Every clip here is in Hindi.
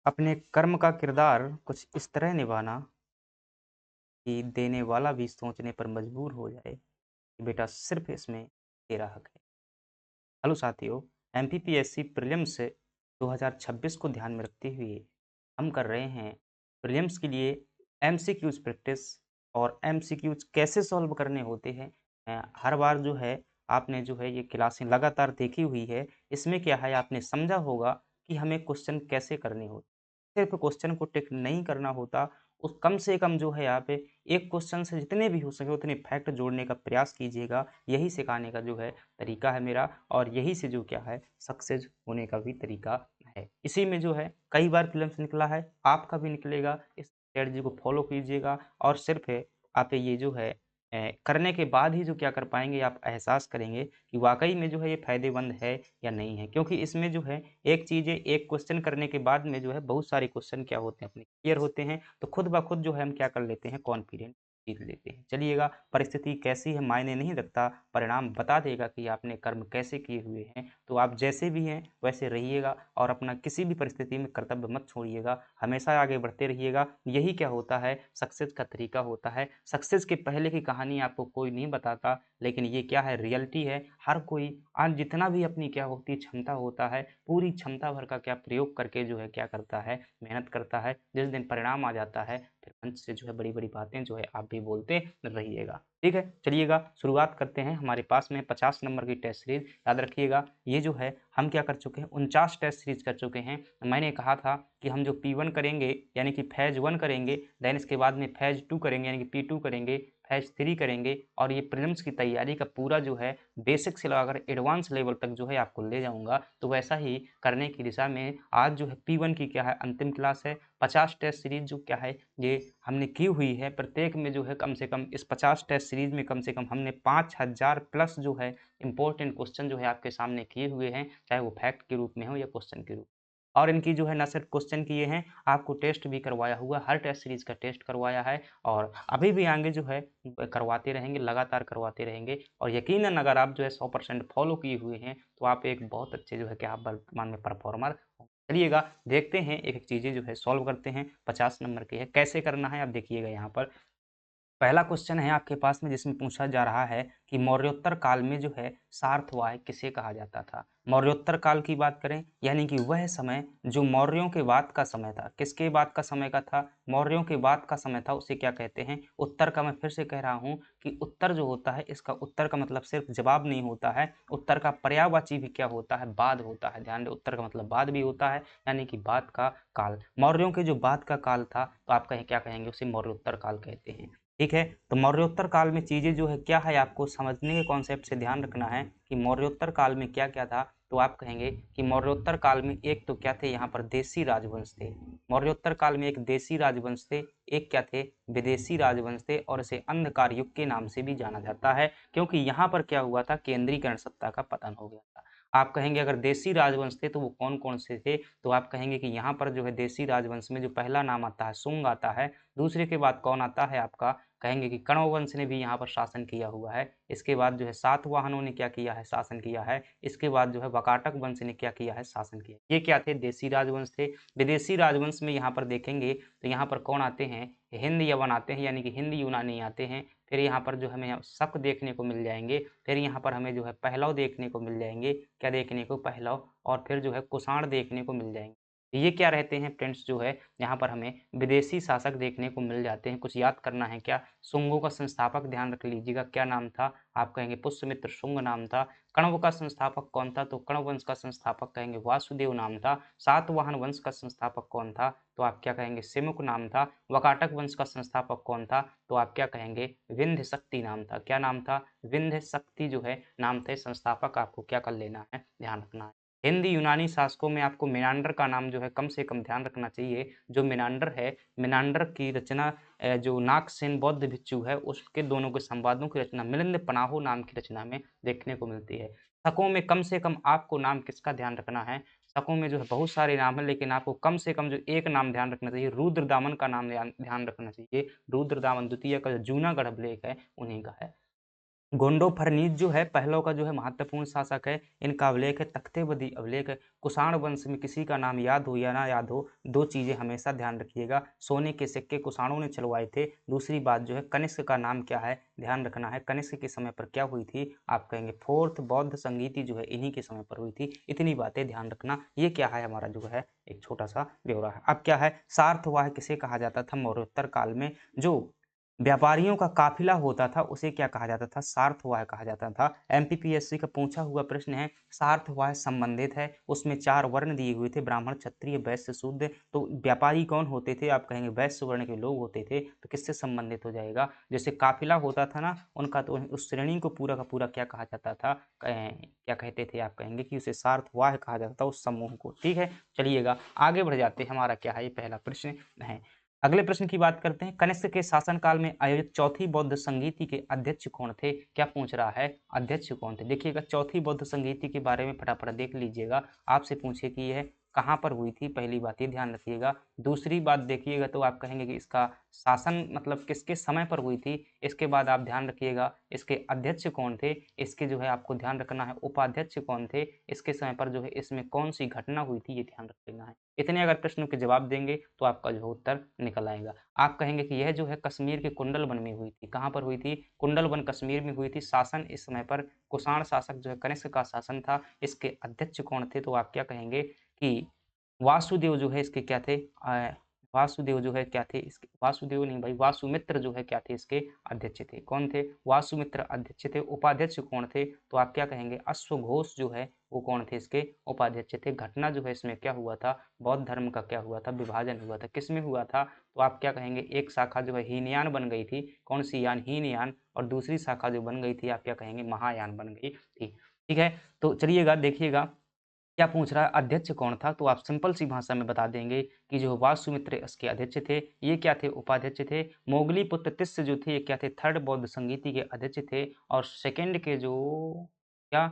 अपने कर्म का किरदार कुछ इस तरह निभाना कि देने वाला भी सोचने पर मजबूर हो जाए कि बेटा सिर्फ इसमें तेरा हक है। हेलो साथियों, एमपीपीएससी प्रीलिम्स 2026 को ध्यान में रखते हुए हम कर रहे हैं प्रीलिम्स के लिए एमसीक्यूज प्रैक्टिस और एमसीक्यूज कैसे सॉल्व करने होते हैं। हर बार जो है आपने जो है ये क्लासें लगातार देखी हुई है। इसमें क्या है आपने समझा होगा कि हमें क्वेश्चन कैसे करने होते, सिर्फ क्वेश्चन को टिक नहीं करना होता। उस कम से कम जो है यहाँ पे एक क्वेश्चन से जितने भी हो सके उतने फैक्ट जोड़ने का प्रयास कीजिएगा। यही सिखाने का जो है तरीका है मेरा, और यही से जो क्या है सक्सेस होने का भी तरीका है। इसी में जो है कई बार फिल्म्स निकला है, आपका भी निकलेगा। इस स्ट्रेटजी को फॉलो कीजिएगा और सिर्फ आप ये जो है करने के बाद ही जो क्या कर पाएँगे, आप एहसास करेंगे कि वाक़ई में जो है ये फ़ायदेमंद है या नहीं है। क्योंकि इसमें जो है एक चीज़ है, एक क्वेश्चन करने के बाद में जो है बहुत सारे क्वेश्चन क्या होते हैं अपने क्लियर होते हैं, तो खुद ब खुद जो है हम क्या कर लेते हैं कॉन्फिडेंट जीत लेते हैं। चलिएगा, परिस्थिति कैसी है मायने नहीं रखता, परिणाम बता देगा कि आपने कर्म कैसे किए हुए हैं। तो आप जैसे भी हैं वैसे रहिएगा और अपना किसी भी परिस्थिति में कर्तव्य मत छोड़िएगा, हमेशा आगे बढ़ते रहिएगा। यही क्या होता है सक्सेस का तरीका होता है। सक्सेस के पहले की कहानी आपको कोई नहीं बताता, लेकिन ये क्या है रियलिटी है। हर कोई आज जितना भी अपनी क्या होती है क्षमता होता है, पूरी क्षमता भर का क्या प्रयोग करके जो है क्या करता है, मेहनत करता है। जिस दिन परिणाम आ जाता है फिर मंच से जो है बड़ी-बड़ी बातें जो है आप भी बोलते रहिएगा। ठीक है? चलिएगा शुरुआत करते हैं। हमारे पास में 50 नंबर की टेस्ट सीरीज़ याद रखिएगा। ये जो है हम क्या कर चुके हैं 49 टेस्ट सीरीज़ कर चुके हैं। मैंने कहा था कि हम जो P1 करेंगे यानी कि फ़ेज़ 1 करेंगे, देन इसके बाद में फ़ेज़ 2 करेंगे यानी कि P2 करेंगे, फ़ेज़ 3 करेंगे और ये प्रीलिम्स की तैयारी का पूरा जो है बेसिक से लगाकर एडवांस लेवल तक जो है आपको ले जाऊँगा। तो वैसा ही करने की दिशा में आज जो है P1 की क्या है अंतिम क्लास है। 50 टेस्ट सीरीज़ जो क्या है ये हमने की हुई है। प्रत्येक में जो है कम से कम इस 50 टेस्ट सीरीज़ में कम से कम हमने 5000 प्लस जो है इम्पोर्टेंट क्वेश्चन जो है आपके सामने किए हुए हैं, चाहे वो फैक्ट के रूप में हो या क्वेश्चन के रूप। और इनकी जो है ना सिर्फ क्वेश्चन किए हैं, आपको टेस्ट भी करवाया हुआ, हर टेस्ट सीरीज़ का टेस्ट करवाया है और अभी भी आगे जो है करवाते रहेंगे, लगातार करवाते रहेंगे। और यकीनन अगर आप जो है 100% फॉलो किए हुए हैं, तो आप एक बहुत अच्छे जो है क्या आप वर्तमान में परफॉर्मर हों। चलिएगा देखते हैं एक-एक चीज़ें जो है सॉल्व करते हैं। 50 नंबर की है, कैसे करना है आप देखिएगा यहाँ पर। पहला क्वेश्चन है आपके पास में जिसमें पूछा जा रहा है कि मौर्योत्तर काल में जो है सार्थवाय किसे कहा जाता था। मौर्योत्तर काल की बात करें यानी कि वह समय जो मौर्यों के बाद का समय था। किसके बाद का समय का था? मौर्यों के बाद का समय था, उसे क्या कहते हैं? उत्तर का मैं फिर से कह रहा हूँ कि उत्तर जो होता है इसका उत्तर का मतलब सिर्फ जवाब नहीं होता है, उत्तर का पर्यायवाची भी क्या होता है? बाद होता है। ध्यान दें उत्तर का मतलब बाद भी होता है, यानी कि बाद का काल। मौर्यों के जो बाद का काल था तो आप कहें क्या कहेंगे? उसे मौर्योत्तर काल कहते हैं। ठीक है, तो मौर्योत्तर काल में चीज़ें जो है क्या है आपको समझने के कॉन्सेप्ट से ध्यान रखना है कि मौर्योत्तर काल में क्या-क्या था। तो आप कहेंगे कि मौर्योत्तर काल में एक तो क्या थे यहाँ पर देशी राजवंश थे। मौर्योत्तर काल में एक देशी राजवंश थे, एक क्या थे विदेशी राजवंश थे और इसे अंधकार युग के नाम से भी जाना जाता है, क्योंकि यहाँ पर क्या हुआ था केंद्रीकरण सत्ता का पतन हो गया था। आप कहेंगे अगर देशी राजवंश थे तो वो कौन-कौन से थे? तो आप कहेंगे कि यहाँ पर जो है देशी राजवंश में जो पहला नाम आता है शुंग आता है, दूसरे के बाद कौन आता है आपका कहेंगे कि कण्व वंश ने भी यहाँ पर शासन किया हुआ है। इसके बाद जो है सातवाहनों ने क्या किया है शासन किया है। इसके बाद जो है वाकाटक वंश ने क्या किया है शासन किया। ये क्या थे देशी राजवंश थे। विदेशी राजवंश में यहाँ पर देखेंगे तो यहाँ पर कौन आते हैं हिंद यवन आते हैं, यानी कि हिंद यूनानी आते हैं। फिर यहाँ पर जो हमें शक देखने को मिल जाएंगे। फिर यहाँ पर हमें जो है पहलव देखने को मिल जाएंगे। क्या देखने को? पहलव। और फिर जो है कुषाण देखने को मिल जाएंगे। ये क्या रहते हैं फ्रेंड्स जो है यहाँ पर हमें विदेशी शासक देखने को मिल जाते हैं। कुछ याद करना है क्या? शुंगों का संस्थापक ध्यान रख लीजिएगा क्या नाम था? आप कहेंगे पुष्यमित्र शुंग नाम था। कण्व का संस्थापक कौन था? तो कण्व वंश का संस्थापक कहेंगे वासुदेव नाम था। सातवाहन वंश का संस्थापक कौन था? तो आप क्या कहेंगे? सिमुक नाम था। वाकाटक वंश का संस्थापक कौन था? तो आप क्या कहेंगे? विंध्य शक्ति नाम था। क्या नाम था? विंध्य शक्ति जो है नाम थे संस्थापक, आपको क्या कर लेना है? ध्यान रखना है। हिंदी यूनानी शासकों में आपको मेनांडर का नाम जो है कम से कम ध्यान रखना चाहिए। जो मेनांडर है, मेनांडर की रचना जो नागसेन बौद्ध भिक्षु है उसके दोनों के संवादों की रचना मिलिंद पनाहो नाम की रचना में देखने को मिलती है। शकों में कम से कम आपको नाम किसका ध्यान रखना है? शकों में जो है बहुत सारे नाम हैं, लेकिन आपको कम से कम जो एक नाम ध्यान रखना चाहिए, रुद्रदामन का नाम ध्यान ध्यान रखना चाहिए। रुद्रदामन द्वितीय का जो जूनागढ़ अभिलेख है उन्हीं का है। गोंडोफर्नीज जो है पहलों का जो है महत्वपूर्ण शासक है। इनका अभिलेख है तख्तेबदी अभिलेख है। कुषाण वंश में किसी का नाम याद हो या ना याद हो, 2 चीज़ें हमेशा ध्यान रखिएगा। सोने के सिक्के कुषाणों ने चलवाए थे। दूसरी बात जो है कनिष्क का नाम क्या है, ध्यान रखना है। कनिष्क के समय पर क्या हुई थी, आप कहेंगे फोर्थ बौद्ध संगीति जो है इन्हीं के समय पर हुई थी। इतनी बातें ध्यान रखना। ये क्या है हमारा जो है एक छोटा-सा ब्यौरा है। अब क्या है, सार्थवाह किसे कहा जाता था मौर्योत्तर काल में? जो व्यापारियों का काफिला होता था उसे क्या कहा जाता था, सार्थवाह कहा जाता था। एमपीपीएससी का पूछा हुआ प्रश्न है, सार्थवाह संबंधित है, उसमें 4 वर्ण दिए हुए थे, ब्राह्मण क्षत्रिय वैश्य शूद्र। तो व्यापारी कौन होते थे, आप कहेंगे वैश्य वर्ण के लोग होते थे। तो किससे संबंधित हो जाएगा, जैसे काफिला होता था ना उनका, तो उस श्रेणी को पूरा का पूरा क्या कहा जाता था, क्या कहते थे, आप कहेंगे कि उसे सार्थवाह कहा जाता था उस समूह को। ठीक है, चलिएगा आगे बढ़ जाते हैं। हमारा क्या है, ये पहला प्रश्न है। अगले प्रश्न की बात करते हैं। कनिष्क के शासनकाल में आयोजित चौथी बौद्ध संगीति के अध्यक्ष कौन थे? क्या पूछ रहा है, अध्यक्ष कौन थे? देखिएगा चौथी बौद्ध संगीति के बारे में फटाफट देख लीजिएगा। आपसे पूछे कि यह कहाँ पर हुई थी, पहली बात ये ध्यान रखिएगा। दूसरी बात देखिएगा तो आप कहेंगे कि इसका शासन मतलब किसके समय पर हुई थी। इसके बाद आप ध्यान रखिएगा इसके अध्यक्ष कौन थे। इसके जो है आपको ध्यान रखना है उपाध्यक्ष कौन थे। इसके समय पर जो है इसमें कौन सी घटना हुई थी, ये ध्यान रख लेना है। इतने अगर प्रश्नों के जवाब देंगे तो आपका जो है उत्तर निकल आएगा। आप कहेंगे कि यह जो है कश्मीर के कुंडलवन में हुई थी। कहाँ पर हुई थी, कुंडलवन कश्मीर में हुई थी। शासन इस समय पर कुषाण शासक जो है कनिष्क का शासन था। इसके अध्यक्ष कौन थे, तो आप क्या कहेंगे कि वासुदेव जो है इसके क्या थे, वासुदेव जो है क्या थे इसके, वासुदेव नहीं भाई, वासुमित्र जो है क्या थे इसके अध्यक्ष थे। कौन थे, वासुमित्र अध्यक्ष थे। उपाध्यक्ष कौन थे, तो आप क्या कहेंगे अश्वघोष जो है वो कौन थे इसके उपाध्यक्ष थे। घटना जो है इसमें क्या हुआ था, बौद्ध धर्म का क्या हुआ था, विभाजन हुआ था। किसमें हुआ था, तो आप क्या कहेंगे एक शाखा जो है हीनयान बन गई थी। कौन सी यान, हीनयान। और दूसरी शाखा जो बन गई थी आप क्या कहेंगे महायान बन गई थी। ठीक है, तो चलिएगा देखिएगा क्या पूछ रहा है, अध्यक्ष कौन था, तो आप सिंपल सी भाषा में बता देंगे कि जो वासुमित्र इसके अध्यक्ष थे। ये क्या थे, उपाध्यक्ष थे। मोगली पुत्र तिस्य जो थे ये क्या थे, थर्ड बौद्ध संगीति के अध्यक्ष थे। और सेकंड के जो क्या,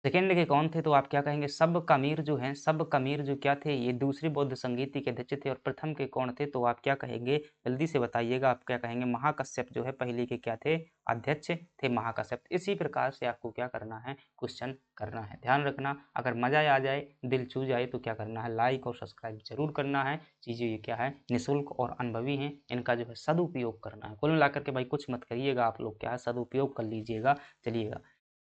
सेकंड के कौन थे, तो आप क्या कहेंगे सब कमीर जो हैं, सब कमीर जो क्या थे, ये दूसरी बौद्ध संगीति के अध्यक्ष थे। और प्रथम के कौन थे, तो आप क्या कहेंगे, जल्दी से बताइएगा, आप क्या कहेंगे महाकश्यप जो है पहले के क्या थे, अध्यक्ष थे महाकश्यप। इसी प्रकार से आपको क्या करना है, क्वेश्चन करना है। ध्यान रखना, अगर मजा आ जाए, दिल छू जाए, तो क्या करना है, लाइक और सब्सक्राइब जरूर करना है। चीजें ये क्या है, निःशुल्क और अनुभवी हैं, इनका जो है सदुपयोग करना है। कुल मिलाकर के भाई कुछ मत करिएगा, आप लोग क्या है सदुपयोग कर लीजिएगा। चलिएगा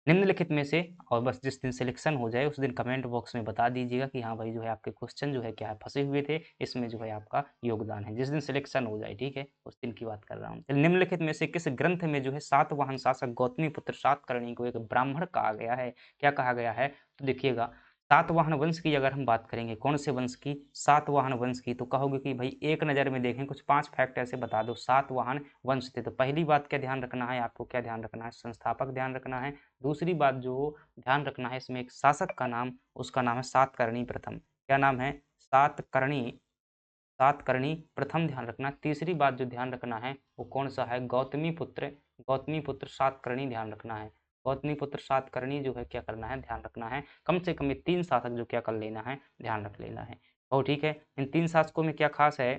निम्नलिखित में से, और बस जिस दिन सिलेक्शन हो जाए उस दिन कमेंट बॉक्स में बता दीजिएगा कि हाँ भाई जो है आपके क्वेश्चन जो है क्या है फंसे हुए थे, इसमें जो है आपका योगदान है। जिस दिन सिलेक्शन हो जाए, ठीक है, उस दिन की बात कर रहा हूँ। निम्नलिखित में से किस ग्रंथ में जो है सातवाहन शासक गौतमी पुत्र सातकर्णी को एक ब्राह्मण कहा गया है, क्या कहा गया है, तो देखिएगा सातवाहन वंश की अगर हम बात करेंगे, कौन से वंश की, सातवाहन वंश की, तो कहोगे कि भाई एक नज़र में देखें कुछ 5 फैक्ट ऐसे बता दो, सातवाहन वंश थे। तो पहली बात क्या ध्यान रखना है आपको, क्या ध्यान रखना है, संस्थापक ध्यान रखना है। दूसरी बात जो ध्यान रखना है इसमें एक शासक का नाम, उसका नाम है सातकर्णी प्रथम। क्या नाम है, सातकर्णी, सातकर्णी प्रथम ध्यान रखना। तीसरी बात जो ध्यान रखना है वो कौन सा है, गौतमी पुत्र, गौतमी पुत्र सातकर्णी ध्यान रखना है। गौतमी पुत्र सातकर्णी जो है क्या करना है, ध्यान रखना है। कम से कम ये 3 शासक जो क्या कर लेना है, ध्यान रख लेना है। और ठीक है, इन 3 शासकों में क्या खास है,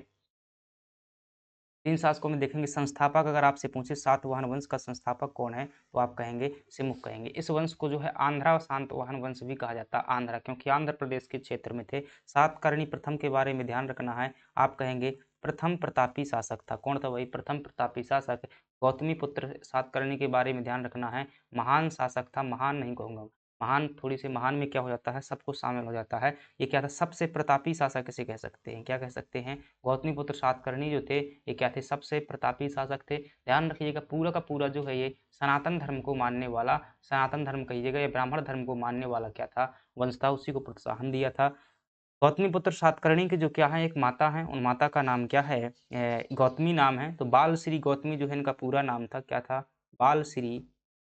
3 शासकों में देखेंगे संस्थापक अगर आपसे पूछे सातवाहन वंश का संस्थापक कौन है, तो आप कहेंगे सिमुक कहेंगे। इस वंश को जो है आंध्रा सातवाहन वंश भी कहा जाता है, आंध्रा क्योंकि आंध्र प्रदेश के क्षेत्र में थे। सातकर्णी प्रथम के बारे में ध्यान रखना है, आप कहेंगे प्रथम प्रतापी शासक था। कौन था भाई, प्रथम प्रतापी शासक। गौतमी पुत्र सातकर्णी के बारे में ध्यान रखना है, महान शासक था, महान नहीं कहूंगा, महान थोड़ी सी, महान में क्या हो जाता है सब कुछ शामिल हो जाता है। ये क्या था, सबसे प्रतापी शासक इसे कह सकते हैं, क्या कह सकते हैं, गौतमीपुत्र सातकर्णी जो थे ये क्या थे, सबसे प्रतापी शासक थे। ध्यान रखिएगा पूरा का पूरा जो है ये सनातन धर्म को मानने वाला, सनातन धर्म कहिएगा या ब्राह्मण धर्म को मानने वाला क्या था, वंश था, उसी को प्रोत्साहन दिया था। गौतमीपुत्र सातकर्णी की जो क्या है एक माता है, उन माता का नाम क्या है, गौतमी नाम है। तो बाल श्री गौतमी जो है इनका पूरा नाम था, क्या था, बाल श्री,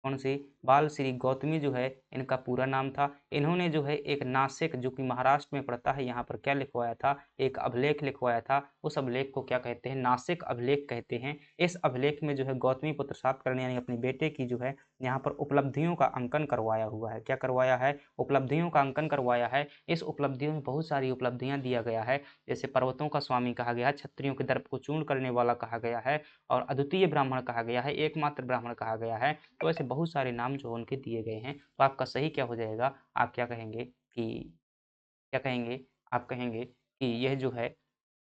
कौन सी, बाल श्री गौतमी जो है इनका पूरा नाम था। इन्होंने जो है एक नासिक जो कि महाराष्ट्र में पड़ता है, यहाँ पर क्या लिखवाया था, एक अभिलेख लिखवाया था। उस अभिलेख को क्या कहते हैं, नासिक अभिलेख कहते हैं। इस अभिलेख में जो है गौतमी पुत्र सातकर्णी यानी अपने बेटे की जो है यहाँ पर उपलब्धियों का अंकन करवाया हुआ है। क्या करवाया है, उपलब्धियों का अंकन करवाया है। इस उपलब्धियों में बहुत सारी उपलब्धियां दिया गया है, जैसे पर्वतों का स्वामी कहा गया है, क्षत्रियों के दर्प को चूर्ण करने वाला कहा गया है, और अद्वितीय ब्राह्मण कहा गया है, एकमात्र ब्राह्मण कहा गया है। तो ऐसे बहुत सारे नाम जो उनके दिए गए हैं। तो आपका सही क्या हो जाएगा, आप क्या कहेंगे कि क्या कहेंगे, आप कहेंगे कि यह जो है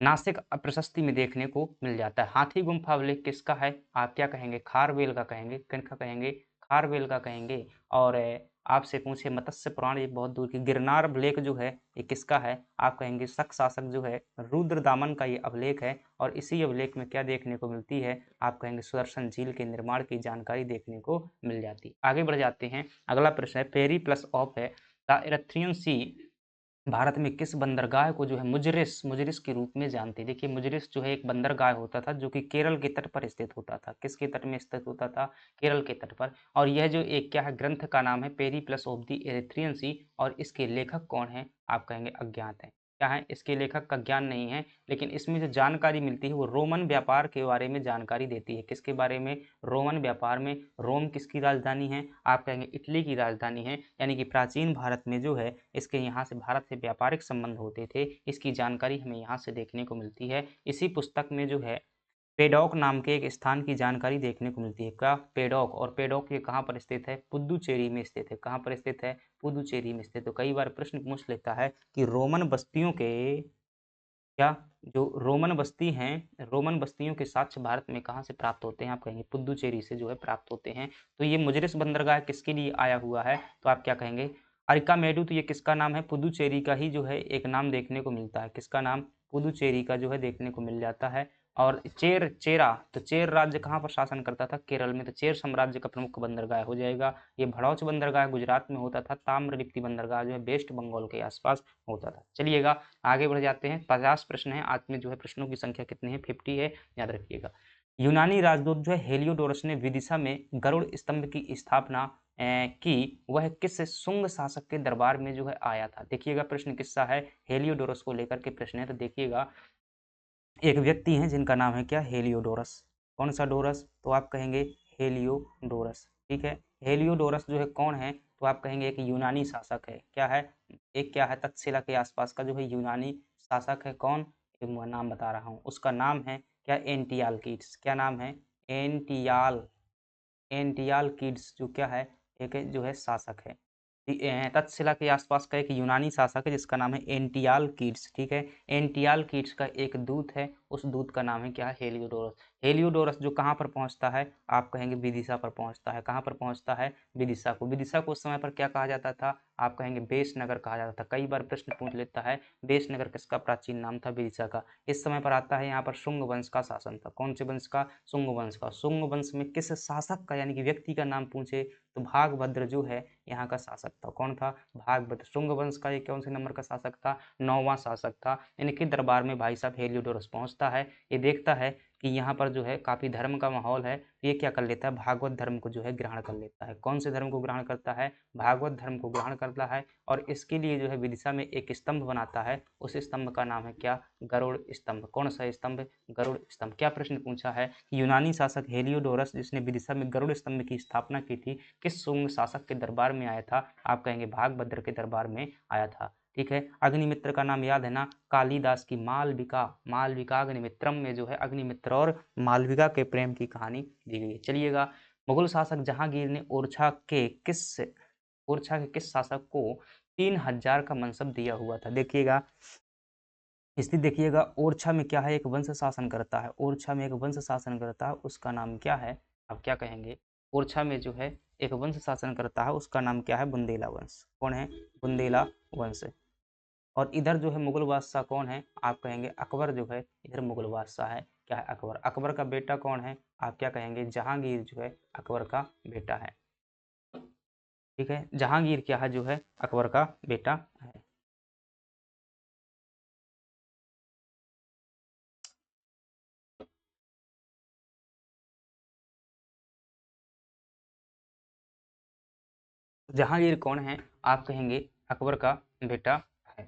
नासिक प्रशस्ति में देखने को मिल जाता है। हाथी गुम्फा अभिलेख किसका है, आप क्या कहेंगे, खारवेल का कहेंगे, किनका कहेंगे, खारवेल का कहेंगे। और आपसे पूछे मत्स्य पुराण, ये बहुत दूर की, गिरनार अभिलेख जो है ये किसका है, आप कहेंगे शक शासक जो है रुद्रदामन का ये अभिलेख है। और इसी अभिलेख में क्या देखने को मिलती है, आप कहेंगे सुदर्शन झील के निर्माण की जानकारी देखने को मिल जाती है। आगे बढ़ जाते हैं, अगला प्रश्न है पेरी प्लस ऑफ है द इरेथ्रियन सी भारत में किस बंदरगाह को जो है मुजरिस मुजरिस के रूप में जानते हैं। देखिए मुजरिस जो है एक बंदरगाह होता था जो कि केरल के तट पर स्थित होता था। किसके तट में स्थित होता था, केरल के तट पर। और यह जो एक क्या है, ग्रंथ का नाम है periplus of the Erythraean sea, और इसके लेखक कौन है, आप कहेंगे अज्ञात है। क्या है, इसके लेखक का ज्ञान नहीं है, लेकिन इसमें जो जानकारी मिलती है वो रोमन व्यापार के बारे में जानकारी देती है। किसके बारे में, रोमन व्यापार में। रोम किसकी राजधानी है, आप कहेंगे इटली की राजधानी है। यानी कि प्राचीन भारत में जो है इसके यहाँ से भारत से व्यापारिक संबंध होते थे, इसकी जानकारी हमें यहाँ से देखने को मिलती है। इसी पुस्तक में जो है पेडॉक नाम के एक स्थान की जानकारी देखने को मिलती है। क्या, पेडॉक। और पेडॉक ये कहाँ पर स्थित है, पुदुचेरी में स्थित है। कहाँ पर स्थित है, पुदुचेरी में स्थित। तो कई बार प्रश्न पूछ लेता है कि रोमन बस्तियों के क्या, जो रोमन बस्ती हैं, रोमन बस्तियों के साक्ष्य भारत में कहाँ से प्राप्त होते हैं, आप कहेंगे पुदुचेरी से जो है प्राप्त होते हैं। तो ये मुजरिस बंदरगाह किसके लिए आया हुआ है, तो आप क्या कहेंगे, अरिकामेडु। तो ये किसका नाम है, पुदुचेरी का ही जो है एक नाम देखने को मिलता है। किसका नाम, पुदुचेरी का जो है देखने को मिल जाता है। और चेरा, तो चेर राज्य कहाँ पर शासन करता था, केरल में। तो चेर साम्राज्य का प्रमुख बंदरगाह हो जाएगा। ये भड़ौच बंदरगाह गुजरात में होता था। ताम्रलिप्ति बंदरगाह जो है वेस्ट बंगाल के आसपास होता था। चलिएगा आगे बढ़ जाते हैं। 50 प्रश्न है आज में, जो है प्रश्नों की संख्या कितनी है, 50 है, याद रखिएगा। यूनानी राजदूत जो है हेलियोडोरस ने विदिशा में गरुड़ स्तंभ की स्थापना की, वह किस शुंग शासक के दरबार में जो है आया था। देखिएगा प्रश्न किसका है, हेलियोडोरस को लेकर के प्रश्न है। तो देखिएगा एक व्यक्ति हैं जिनका नाम है क्या, हेलियोडोरस। कौन सा डोरस, तो आप कहेंगे हेलियोडोरस। ठीक है, हेलियोडोरस जो है कौन है, तो आप कहेंगे एक यूनानी शासक है। क्या है, एक क्या है, तक्षशिला के आसपास का जो है यूनानी शासक है। कौन, एक मैं नाम बता रहा हूँ, उसका नाम है क्या, एंटियालकीड्स। क्या नाम है, एंटियालकीड्स जो क्या है, एक जो है शासक है। तक्षशिला के आसपास का एक यूनानी शासक है जिसका नाम है एंटियालकीड्स। ठीक है, एंटियालकीड्स का एक दूत है, उस दूत का नाम है क्या, हेलियोडोरस। हेलियोडोरस जो कहाँ पर पहुंचता है, आप कहेंगे विदिशा पर पहुंचता है। कहाँ पर पहुंचता है, विदिशा को। विदिशा को उस समय पर क्या कहा जाता था, आप कहेंगे बेसनगर कहा जाता था। कई बार प्रश्न पूछ लेता है बेसनगर किसका प्राचीन नाम था, विदिशा का। इस समय पर आता है यहाँ पर शुंग वंश का शासन था। कौन से वंश का, शुंग वंश का। शुंग वंश में किस शासक का, यानी कि व्यक्ति का नाम पूछे तो भागभद्र जो है यहाँ का शासक था। कौन था, भागभद्र। शुंग वंश का ये कौन से नंबर का शासक था, 9वां शासक था। इनके दरबार में भाई साहब हेलियोडोरस पहुंचता है। ये देखता है कि यहाँ पर जो है काफी धर्म का माहौल है, ये क्या कर लेता है, भागवत धर्म को जो है ग्रहण कर लेता है। कौन से धर्म को ग्रहण करता है, भागवत धर्म को ग्रहण करता है। और इसके लिए जो है विदिशा में एक स्तंभ बनाता है, उस स्तंभ का नाम है क्या, गरुड़ स्तंभ। कौन सा स्तंभ, गरुड़ स्तंभ। क्या प्रश्न पूछा है, यूनानी शासक हेलियोडोरस जिसने विदिशा में गरुड़ स्तंभ की स्थापना की थी, किस शुंग शासक के दरबार में आया था, आप कहेंगे भागभद्र के दरबार में आया था। ठीक है, अग्निमित्र का नाम याद है ना, कालिदास की मालविका, मालविका अग्निमित्रम में जो है अग्निमित्र और मालविका के प्रेम की कहानी दी गई है। चलिएगा, मुगल शासक जहांगीर ने ओरछा के किस शासक को 3000 का मनसब दिया हुआ था। देखिएगा स्थिति देखिएगा, ओरछा में क्या है, एक वंश शासन करता है। ओरछा में एक वंश शासन करता है, उसका नाम क्या है, आप क्या कहेंगे, ओरछा में जो है एक वंश शासन करता है, उसका नाम क्या है, बुंदेला वंश। कौन है, बुंदेला वंश। और इधर जो है मुगल बादशाह कौन है, आप कहेंगे अकबर जो है इधर मुगल बादशाह है। क्या है, अकबर। अकबर का बेटा कौन है, आप क्या कहेंगे, जहांगीर जो है अकबर का बेटा है। ठीक है, जहांगीर क्या है, जो है अकबर का बेटा है। जहांगीर कौन है, आप कहेंगे अकबर का बेटा है।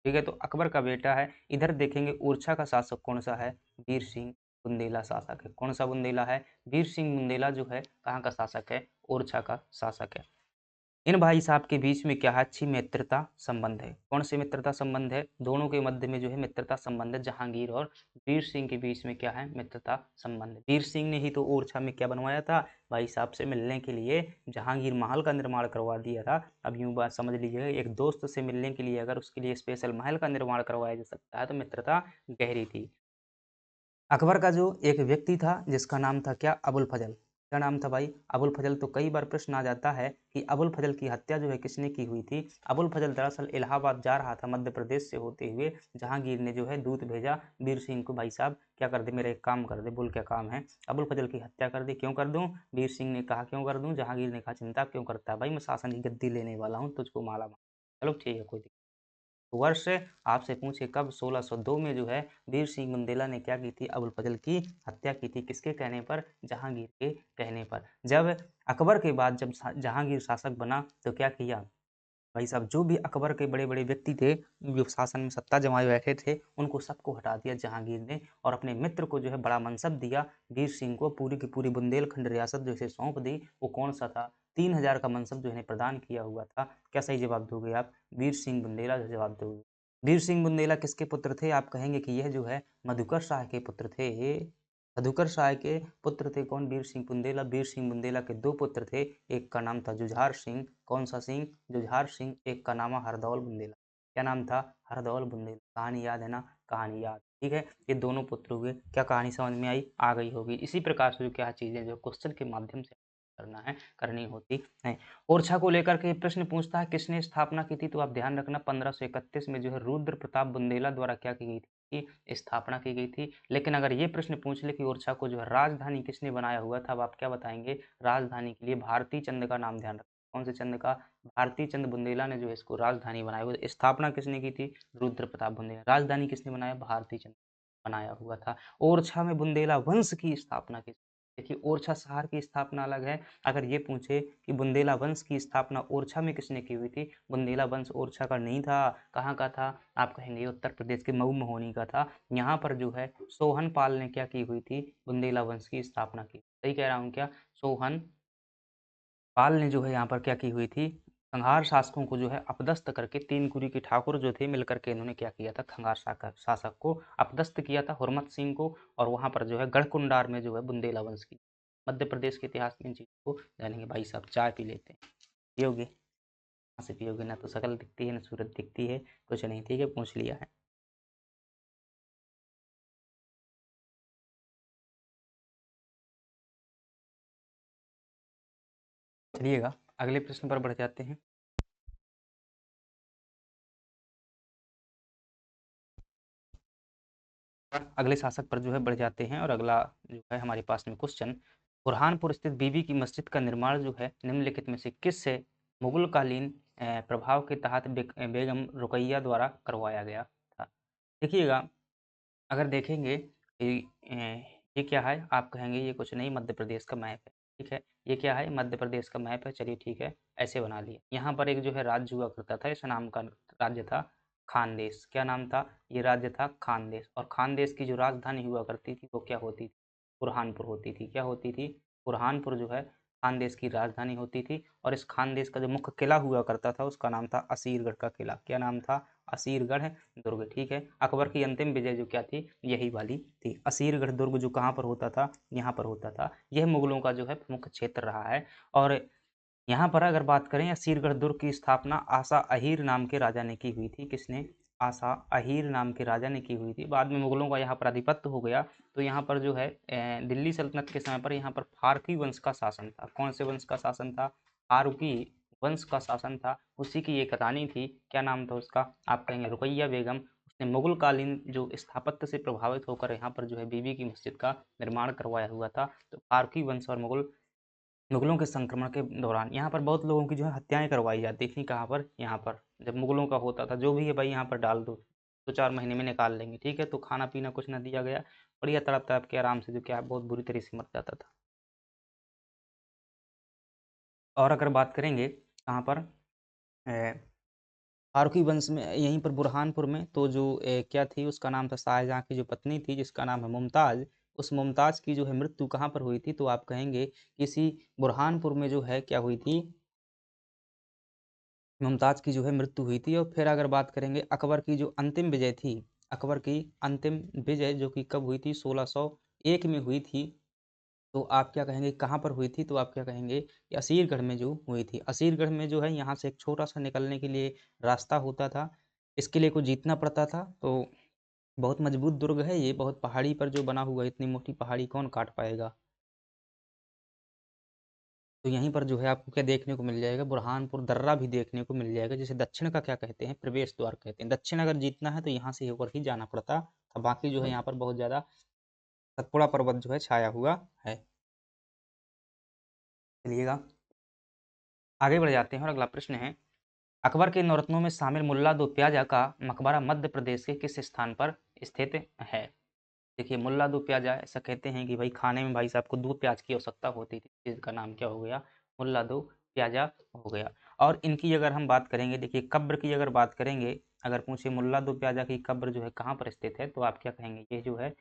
ठीक है, तो अकबर का बेटा है। इधर देखेंगे ओरछा का शासक कौन सा है, वीर सिंह बुंदेला शासक है। कौन सा बुंदेला है, वीर सिंह बुंदेला जो है कहाँ का शासक है, ओरछा का शासक है। इन भाई साहब के बीच में क्या है? अच्छी मित्रता संबंध है। कौन सी मित्रता संबंध है? दोनों के मध्य में जो है मित्रता संबंध है। जहांगीर और वीर सिंह के बीच में क्या है? मित्रता संबंध है। वीर सिंह ने ही तो ओरछा में क्या बनवाया था? भाई साहब से मिलने के लिए जहांगीर महल का निर्माण करवा दिया था। अब यूं बात समझ लीजिए, एक दोस्त से मिलने के लिए अगर उसके लिए स्पेशल महल का निर्माण करवाया जा सकता है तो मित्रता गहरी थी। अकबर का जो एक व्यक्ति था जिसका नाम था क्या? अबुल फजल। क्या नाम था भाई? अबुल फजल। तो कई बार प्रश्न आ जाता है कि अबुल फजल की हत्या जो है किसने की हुई थी? अबुल फजल दरअसल इलाहाबाद जा रहा था मध्य प्रदेश से होते हुए। जहांगीर ने जो है दूत भेजा वीर सिंह को, भाई साहब क्या कर दे, मेरा एक काम कर दे। बोल क्या काम है? अबुल फजल की हत्या कर दे। क्यों कर दूं? वीर सिंह ने कहा क्यों कर दूं? जहांगीर ने कहा चिंता क्यों करता है भाई, मैं शासन की गद्दी लेने वाला हूँ, तुझको माला माल। चलो ठीक है, कोई दिक्कत। वर्ष आपसे पूछे कब? 1602 में जो है वीर सिंह बुंदेला ने क्या की थी? अबुल फजल की हत्या की थी। किसके कहने पर? जहांगीर के कहने पर। जब अकबर के बाद जब जहांगीर शासक बना तो क्या किया? भाई साहब जो भी अकबर के बड़े बड़े व्यक्ति थे, जो शासन में सत्ता जमाए बैठे थे, उनको सबको हटा दिया जहांगीर ने और अपने मित्र को जो है बड़ा मनसब दिया। वीर सिंह को पूरी की पूरी बुंदेलखंड रियासत जो है सौंप दी। वो कौन सा था? 3000 का मनसब जो है प्रदान किया हुआ था। क्या सही जवाब दोगे आप? वीर सिंह बुंदेला जो जवाब दोगे। वीर सिंह बुंदेला किसके पुत्र थे? आप कहेंगे कि यह जो है मधुकर शाह के पुत्र थे। मधुकर शाह के पुत्र थे कौन? वीर सिंह बुंदेला। वीर सिंह बुंदेला के दो पुत्र थे, एक का नाम था जुझार सिंह। कौन सा सिंह? जुझार सिंह। एक का नाम है हरदौल बुंदेला। क्या नाम था? हरदौल बुंदेला। कहानी याद है ना? कहानी याद, ठीक है। ये दोनों पुत्र हुए। क्या कहानी समझ में आई? आ गई होगी। इसी प्रकार से जो क्या चीजें जो क्वेश्चन के माध्यम से करना है, करनी होती है। ओरछा को लेकर के प्रश्न पूछता है किसने स्थापना की थी? तो आप ध्यान रखना 1531 में जो है रुद्र प्रताप बुंदेला द्वारा क्या की गई थी? की स्थापना की गई थी। लेकिन अगर ये प्रश्न पूछ ले कि ओरछा को जो है राजधानी किसने बनाया हुआ था, अब आप क्या बताएंगे? राजधानी के लिए भारती चंद का नाम ध्यान रखना। कौन से चंद का? भारती चंद बुंदेला ने जो है इसको राजधानी बनाया हुआ। स्थापना किसने की थी? रुद्र प्रताप बुंदेला। राजधानी किसने बनाया? भारती चंद बनाया हुआ था। ओरछा में बुंदेला वंश की स्थापना की। देखिए ओरछा शहर की स्थापना अलग है। अगर ये पूछे कि बुंदेला वंश की स्थापना ओरछा में किसने की हुई थी? बुंदेला वंश ओरछा का नहीं था। कहाँ का था? आप कहेंगे उत्तर प्रदेश के मऊ महोनी का था। यहाँ पर जो है सोहन पाल ने क्या की हुई थी? बुंदेला वंश की स्थापना की। सही कह रहा हूँ क्या? सोहन पाल ने जो है यहाँ पर क्या की हुई थी? खंगार शासकों को जो है अपदस्थ करके, तीन कुरी के ठाकुर जो थे मिलकर के इन्होंने क्या किया था? खंगार शासक को अपदस्थ किया था, हुरमत सिंह को। और वहां पर जो है गढ़कुंडार में जो है बुंदेला वंश की। मध्य प्रदेश के इतिहास में इन चीजों को जानेंगे। भाई साहब चाय पी लेते हैं। पियोगे? कहाँ से पियोगे? ना तो शकल दिखती है ना सूरत दिखती है, कुछ नहीं। ठीक है, पूछ लिया है। चलिएगा अगले प्रश्न पर बढ़ जाते हैं। अगले शासक पर जो है बढ़ जाते हैं और अगला जो है हमारे पास में क्वेश्चन, बुरहानपुर स्थित बीबी की मस्जिद का निर्माण जो है निम्नलिखित में से किस से मुगल कालीन प्रभाव के तहत बेगम रुकैया द्वारा करवाया गया था? देखिएगा अगर देखेंगे कि ये क्या है, आप कहेंगे ये कुछ नहीं, मध्य प्रदेश का मैप है। ठीक है, ये क्या है? मध्य प्रदेश का मैप है। चलिए ठीक है, ऐसे बना लिया। यहाँ पर एक जो है राज्य हुआ करता था, इस नाम का राज्य था खानदेश। क्या नाम था? ये राज्य था खानदेश। और खानदेश की जो राजधानी हुआ करती थी वो क्या होती थी? बुरहानपुर होती थी। क्या होती थी? बुरहानपुर जो है खानदेश की राजधानी होती थी। और इस खानदेश का जो मुख्य किला हुआ करता था उसका नाम था असीरगढ़ का किला। क्या नाम था? असीरगढ़ दुर्ग। ठीक है, अकबर की अंतिम विजय जो क्या थी? यही वाली थी। असीरगढ़ दुर्ग जो कहाँ पर होता था? यहाँ पर होता था। यह मुगलों का जो है प्रमुख क्षेत्र रहा है। और यहाँ पर अगर बात करें असीरगढ़ दुर्ग की स्थापना आसा अहीर नाम के राजा ने की हुई थी। किसने? आसा अहीर नाम के राजा ने की हुई थी। बाद में मुगलों का यहाँ पर आधिपत्य हो गया तो यहाँ पर जो है दिल्ली सल्तनत के समय पर यहाँ पर फारसी वंश का शासन था। कौन से वंश का शासन था? फारूकी वंश का शासन था। उसी की एक रानी थी। क्या नाम था उसका? आप कहेंगे रुकैया बेगम। उसने मुगल कालीन जो स्थापत्य से प्रभावित होकर यहाँ पर जो है बीबी की मस्जिद का निर्माण करवाया हुआ था। तो फारकी वंश और मुगलों के संक्रमण के दौरान यहाँ पर बहुत लोगों की जो है हत्याएं करवाई जाती थी। कहाँ पर? यहाँ पर। जब मुगलों का होता था जो भी है भाई यहाँ पर डाल दो, 2-4 महीने में निकाल लेंगे। ठीक है, तो खाना पीना कुछ ना दिया गया, बढ़िया तड़प तड़प के आराम से जो क्या बहुत बुरी तरह से मर जाता था। और अगर बात करेंगे कहाँ पर फारूकी वंश में, यहीं पर बुरहानपुर में, तो जो क्या थी उसका नाम था शाहजहाँ की जो पत्नी थी जिसका नाम है मुमताज। उस मुमताज की जो है मृत्यु कहाँ पर हुई थी? तो आप कहेंगे किसी बुरहानपुर में जो है क्या हुई थी? मुमताज़ की जो है मृत्यु हुई थी। और फिर अगर बात करेंगे अकबर की जो अंतिम विजय थी, अकबर की अंतिम विजय जो कि कब हुई थी, 1601 में हुई थी। तो आप क्या कहेंगे कहाँ पर हुई थी? तो आप क्या कहेंगे कि असीरगढ़ में जो हुई थी। असीरगढ़ में जो है यहाँ से एक छोटा-सा निकलने के लिए रास्ता होता था। इस किले को जीतना पड़ता था। तो बहुत मजबूत दुर्ग है ये, बहुत पहाड़ी पर जो बना हुआ है, इतनी मोटी पहाड़ी कौन काट पाएगा? तो यहीं पर जो है आपको क्या देखने को मिल जाएगा, बुरहानपुर दर्रा भी देखने को मिल जाएगा, जिसे दक्षिण का क्या कहते हैं, प्रवेश द्वार कहते हैं। दक्षिण अगर जीतना है तो यहाँ से होकर ही जाना पड़ता था। बाकी जो है यहाँ पर बहुत ज़्यादा सतपुड़ा पर्वत जो है छाया हुआ है। चलिएगा आगे बढ़ जाते हैं और अगला प्रश्न है, अकबर के नौरत्नों में शामिल मुल्ला दो प्याजा का मकबरा मध्य प्रदेश के किस स्थान पर स्थित है? देखिए मुल्ला दो प्याजा ऐसा कहते हैं कि भाई खाने में भाई साहब को दो प्याज की आवश्यकता होती थी, जिसका नाम क्या हो गया, मुल्ला दो प्याजा हो गया। और इनकी अगर हम बात करेंगे, देखिए कब्र की अगर बात करेंगे, अगर पूछे मुल्ला दो प्याजा की कब्र जो है कहाँ पर स्थित है, तो आप क्या कहेंगे, ये जो है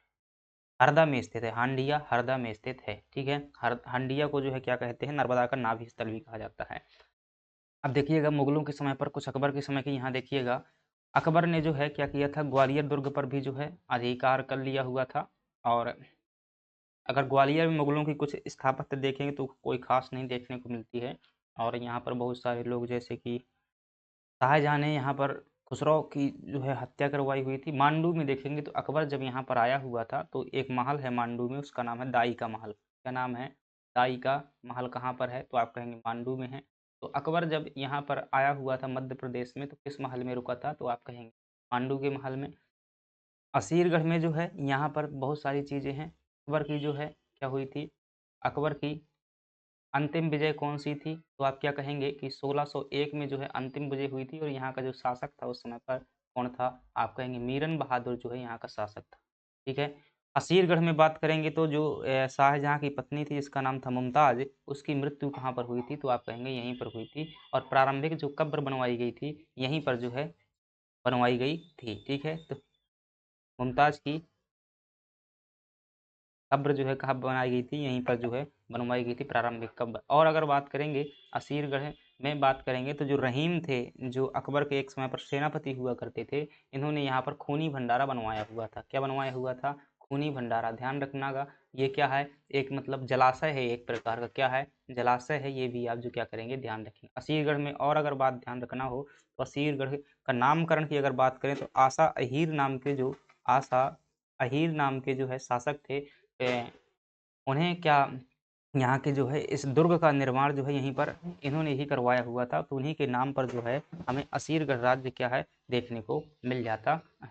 हरदा में स्थित है। हांडिया हरदा में स्थित है। ठीक है, हांडिया को जो है क्या कहते हैं, नर्मदा का नाभि स्थल भी कहा जाता है। अब देखिएगा मुगलों के समय पर, कुछ अकबर के समय के यहाँ देखिएगा, अकबर ने जो है क्या किया था, ग्वालियर दुर्ग पर भी जो है अधिकार कर लिया हुआ था। और अगर ग्वालियर में मुगलों की कुछ स्थापत्य देखेंगे तो कोई खास नहीं देखने को मिलती है। और यहाँ पर बहुत सारे लोग, जैसे कि शाहजहाँ ने यहाँ पर खुसरो की जो है हत्या करवाई हुई थी। मांडू में देखेंगे तो अकबर जब यहाँ पर आया हुआ था तो एक महल है मांडू में, उसका नाम है दाई का महल। क्या नाम है? दाई का महल। कहाँ पर है? तो आप कहेंगे मांडू में है। तो अकबर जब यहाँ पर आया हुआ था मध्य प्रदेश में तो किस महल में रुका था? तो आप कहेंगे मांडू के महल में। असीरगढ़ में जो है यहाँ पर बहुत सारी चीज़ें हैं। अकबर की जो है क्या हुई थी, अकबर की अंतिम विजय कौन-सी थी? तो आप क्या कहेंगे कि 1601 में जो है अंतिम विजय हुई थी। और यहाँ का जो शासक था उस समय पर कौन था? आप कहेंगे मीरन बहादुर जो है यहाँ का शासक था। ठीक है? असीरगढ़ में बात करेंगे तो जो शाहजहाँ की पत्नी थी जिसका नाम था मुमताज़, उसकी मृत्यु कहाँ पर हुई थी? तो आप कहेंगे यहीं पर हुई थी। और प्रारंभिक जो कब्र बनवाई गई थी, यहीं पर जो है बनवाई गई थी। ठीक है? तो मुमताज़ की कब्र जो है कहाँ बनाई गई थी? यहीं पर जो है बनवाई गई थी प्रारंभिक कब्र। और अगर बात करेंगे असीरगढ़ में बात करेंगे तो जो रहीम थे, जो अकबर के एक समय पर सेनापति हुआ करते थे, इन्होंने यहाँ पर खूनी भंडारा बनवाया हुआ था। क्या बनवाया हुआ था? खूनी भंडारा। ध्यान रखनागा, ये क्या है, एक मतलब जलाशय है, एक प्रकार का क्या है, जलाशय है। ये भी आप जो क्या करेंगे ध्यान रखेंगे असीरगढ़ में। और अगर बात ध्यान रखना हो तो असीरगढ़ का नामकरण की अगर बात करें तो आशा अहीर नाम के जो आशा अहीर नाम के जो है शासक थे, उन्हें क्या यहाँ के जो है इस दुर्ग का निर्माण जो है यहीं पर इन्होंने ही करवाया हुआ था। तो उन्हीं के नाम पर जो है हमें असीरगढ़ राज्य क्या है देखने को मिल जाता है।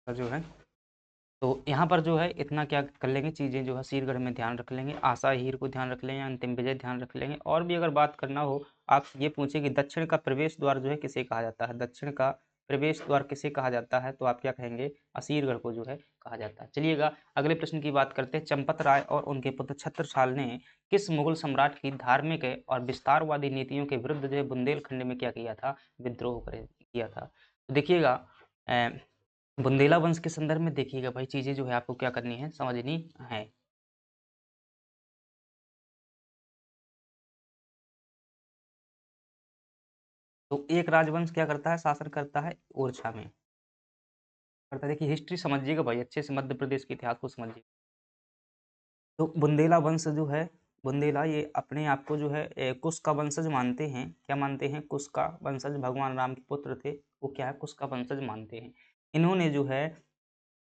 ये जो है तो यहाँ पर जो है इतना क्या कर लेंगे, चीज़ें जो है सीरगढ़ में ध्यान रख लेंगे, आशा हीर को ध्यान रख लेंगे, अंतिम विजय ध्यान रख लेंगे। और भी अगर बात करना हो, आप ये पूछे कि दक्षिण का प्रवेश द्वार जो है किसे कहा जाता है, दक्षिण का प्रवेश द्वार किसे कहा जाता है? तो आप क्या कहेंगे? असीरगढ़ को जो है कहा जाता है। चलिएगा अगले प्रश्न की बात करते हैं। चंपत राय और उनके पुत्र छत्रसाल ने किस मुगल सम्राट की धार्मिक और विस्तारवादी नीतियों के विरुद्ध जो है बुंदेलखंड में क्या किया था? विद्रोह किया था। तो देखिएगा बुंदेला वंश के संदर्भ में देखिएगा भाई, चीज़ें जो है आपको क्या करनी है, समझनी है। तो एक राजवंश क्या करता है, शासन करता है ओरछा में करता है। देखिए हिस्ट्री समझिएगा भाई अच्छे से, मध्य प्रदेश के इतिहास को समझिए। तो बुंदेला वंश जो है, बुंदेला ये अपने आप को जो है कुश का वंशज मानते हैं। क्या मानते हैं? कुश का वंशज, भगवान राम के पुत्र थे, वो क्या है, कुश का वंशज मानते हैं। इन्होंने जो है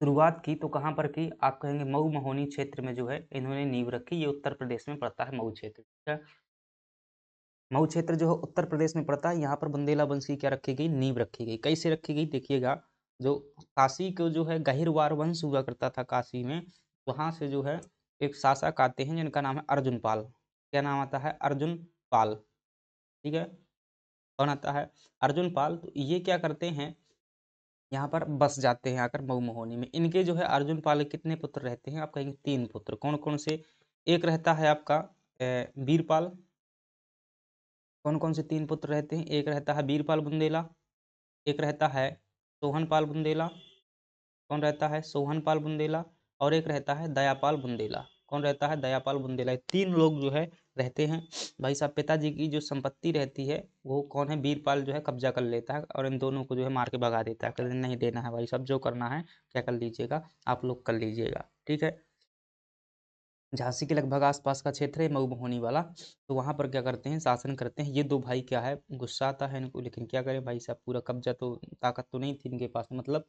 शुरुआत की तो कहाँ पर की? आप कहेंगे मऊ महोनी क्षेत्र में जो है इन्होंने नींव रखी। ये उत्तर प्रदेश में पड़ता है मऊ क्षेत्र। ठीक है, मऊ क्षेत्र जो है उत्तर प्रदेश में पड़ता है। यहाँ पर बुंदेला वंश की क्या रखी गई? नींव रखी गई। कैसे रखी गई? देखिएगा, जो काशी को जो है गहिरवार वंश हुआ करता था काशी में, वहाँ से जो है एक शासक आते हैं जिनका नाम है अर्जुन पाल। क्या नाम आता है? अर्जुन पाल। ठीक है, कौन आता है? अर्जुन पाल। तो ये क्या करते हैं, यहाँ पर बस जाते हैं आकर मऊ महोनी में। इनके जो है अर्जुन पाल के कितने पुत्र रहते हैं? आप कहेंगे 3 पुत्र। कौन-कौन से? एक रहता है आपका वीरपाल। कौन-कौन से 3 पुत्र रहते हैं? एक रहता है वीरपाल बुंदेला, एक रहता है सोहनपाल बुंदेला। कौन रहता है? सोहनपाल बुंदेला। और एक रहता है दयापाल बुंदेला। कौन रहता है? दयापाल बुंदेला। ये 3 लोग जो है रहते हैं। भाई साहब पिताजी की जो संपत्ति रहती है वो कौन है? वीरपाल जो है कब्जा कर लेता है और इन दोनों को जो है मार के भगा देता है। कहते हैं नहीं देना है भाई साहब, जो करना है क्या कर लीजिएगा, आप लोग कर लीजिएगा। ठीक है। झांसी के लगभग आसपास का क्षेत्र है मऊ महोनी वाला। तो वहाँ पर क्या करते हैं, शासन करते हैं। ये 2 भाई क्या है, गुस्सा आता है इनको, लेकिन क्या करें भाई साहब, पूरा कब्जा तो, ताकत तो नहीं थी इनके पास में। मतलब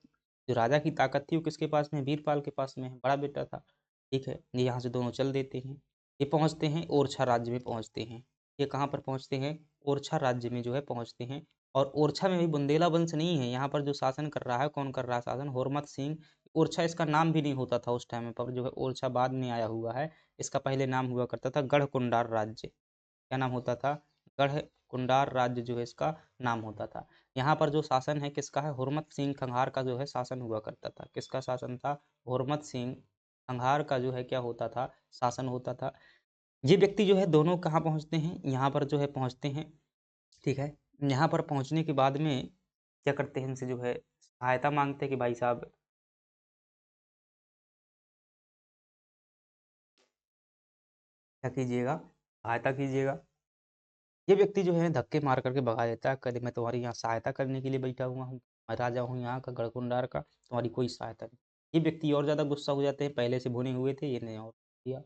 जो राजा की ताकत थी वो किसके पास में? वीरपाल के पास में है, बड़ा बेटा था। ठीक है। ये यहाँ से दोनों चल देते हैं। ये पहुँचते हैं ओरछा राज्य में पहुँचते हैं। ये कहाँ पर पहुँचते हैं? ओरछा राज्य में जो है पहुँचते हैं। और ओरछा में भी बुंदेला वंश नहीं है, यहाँ पर जो शासन कर रहा है, कौन कर रहा है शासन? हुरमत सिंह। ओरछा इसका नाम भी नहीं होता था उस टाइम पर, जो है ओरछा बाद में आया हुआ है। इसका पहले नाम हुआ करता था गढ़कुंडार राज्य। क्या नाम होता था? गढ़कुंडार राज्य जो है इसका नाम होता था। यहाँ पर जो शासन है किसका है? हुरमत सिंह खंघार का जो है शासन हुआ करता था। किसका शासन था? हुरमत सिंह खंघार का जो है क्या होता था? शासन होता था। ये व्यक्ति जो है दोनों कहाँ पहुँचते हैं? यहाँ पर जो है पहुँचते हैं। ठीक है। यहाँ पर पहुँचने के बाद में क्या करते हैं, इनसे जो है सहायता मांगते हैं कि भाई साहब क्या कीजिएगा, सहायता कीजिएगा। ये व्यक्ति जो है धक्के मार करके भगा देता है, कहते मैं तुम्हारी यहाँ सहायता करने के लिए बैठा हुआ हूँ, मैं राजा हूँ यहाँ का गढ़कुंडार का, तुम्हारी कोई सहायता नहीं। ये व्यक्ति और ज़्यादा गुस्सा हो जाते हैं, पहले से भुने हुए थे, ये ने और किया।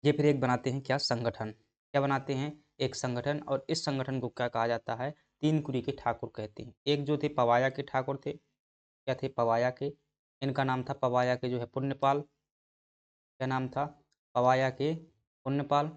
ये फिर एक बनाते हैं क्या? संगठन। क्या बनाते हैं? एक संगठन। और इस संगठन को क्या कहा जाता है? तीन कुरी के ठाकुर कहते हैं। एक जो थे पवाया के ठाकुर थे। क्या थे? पवाया के। इनका नाम था पवाया के जो है पुण्यपाल। क्या नाम था? पवाया के पुण्यपाल।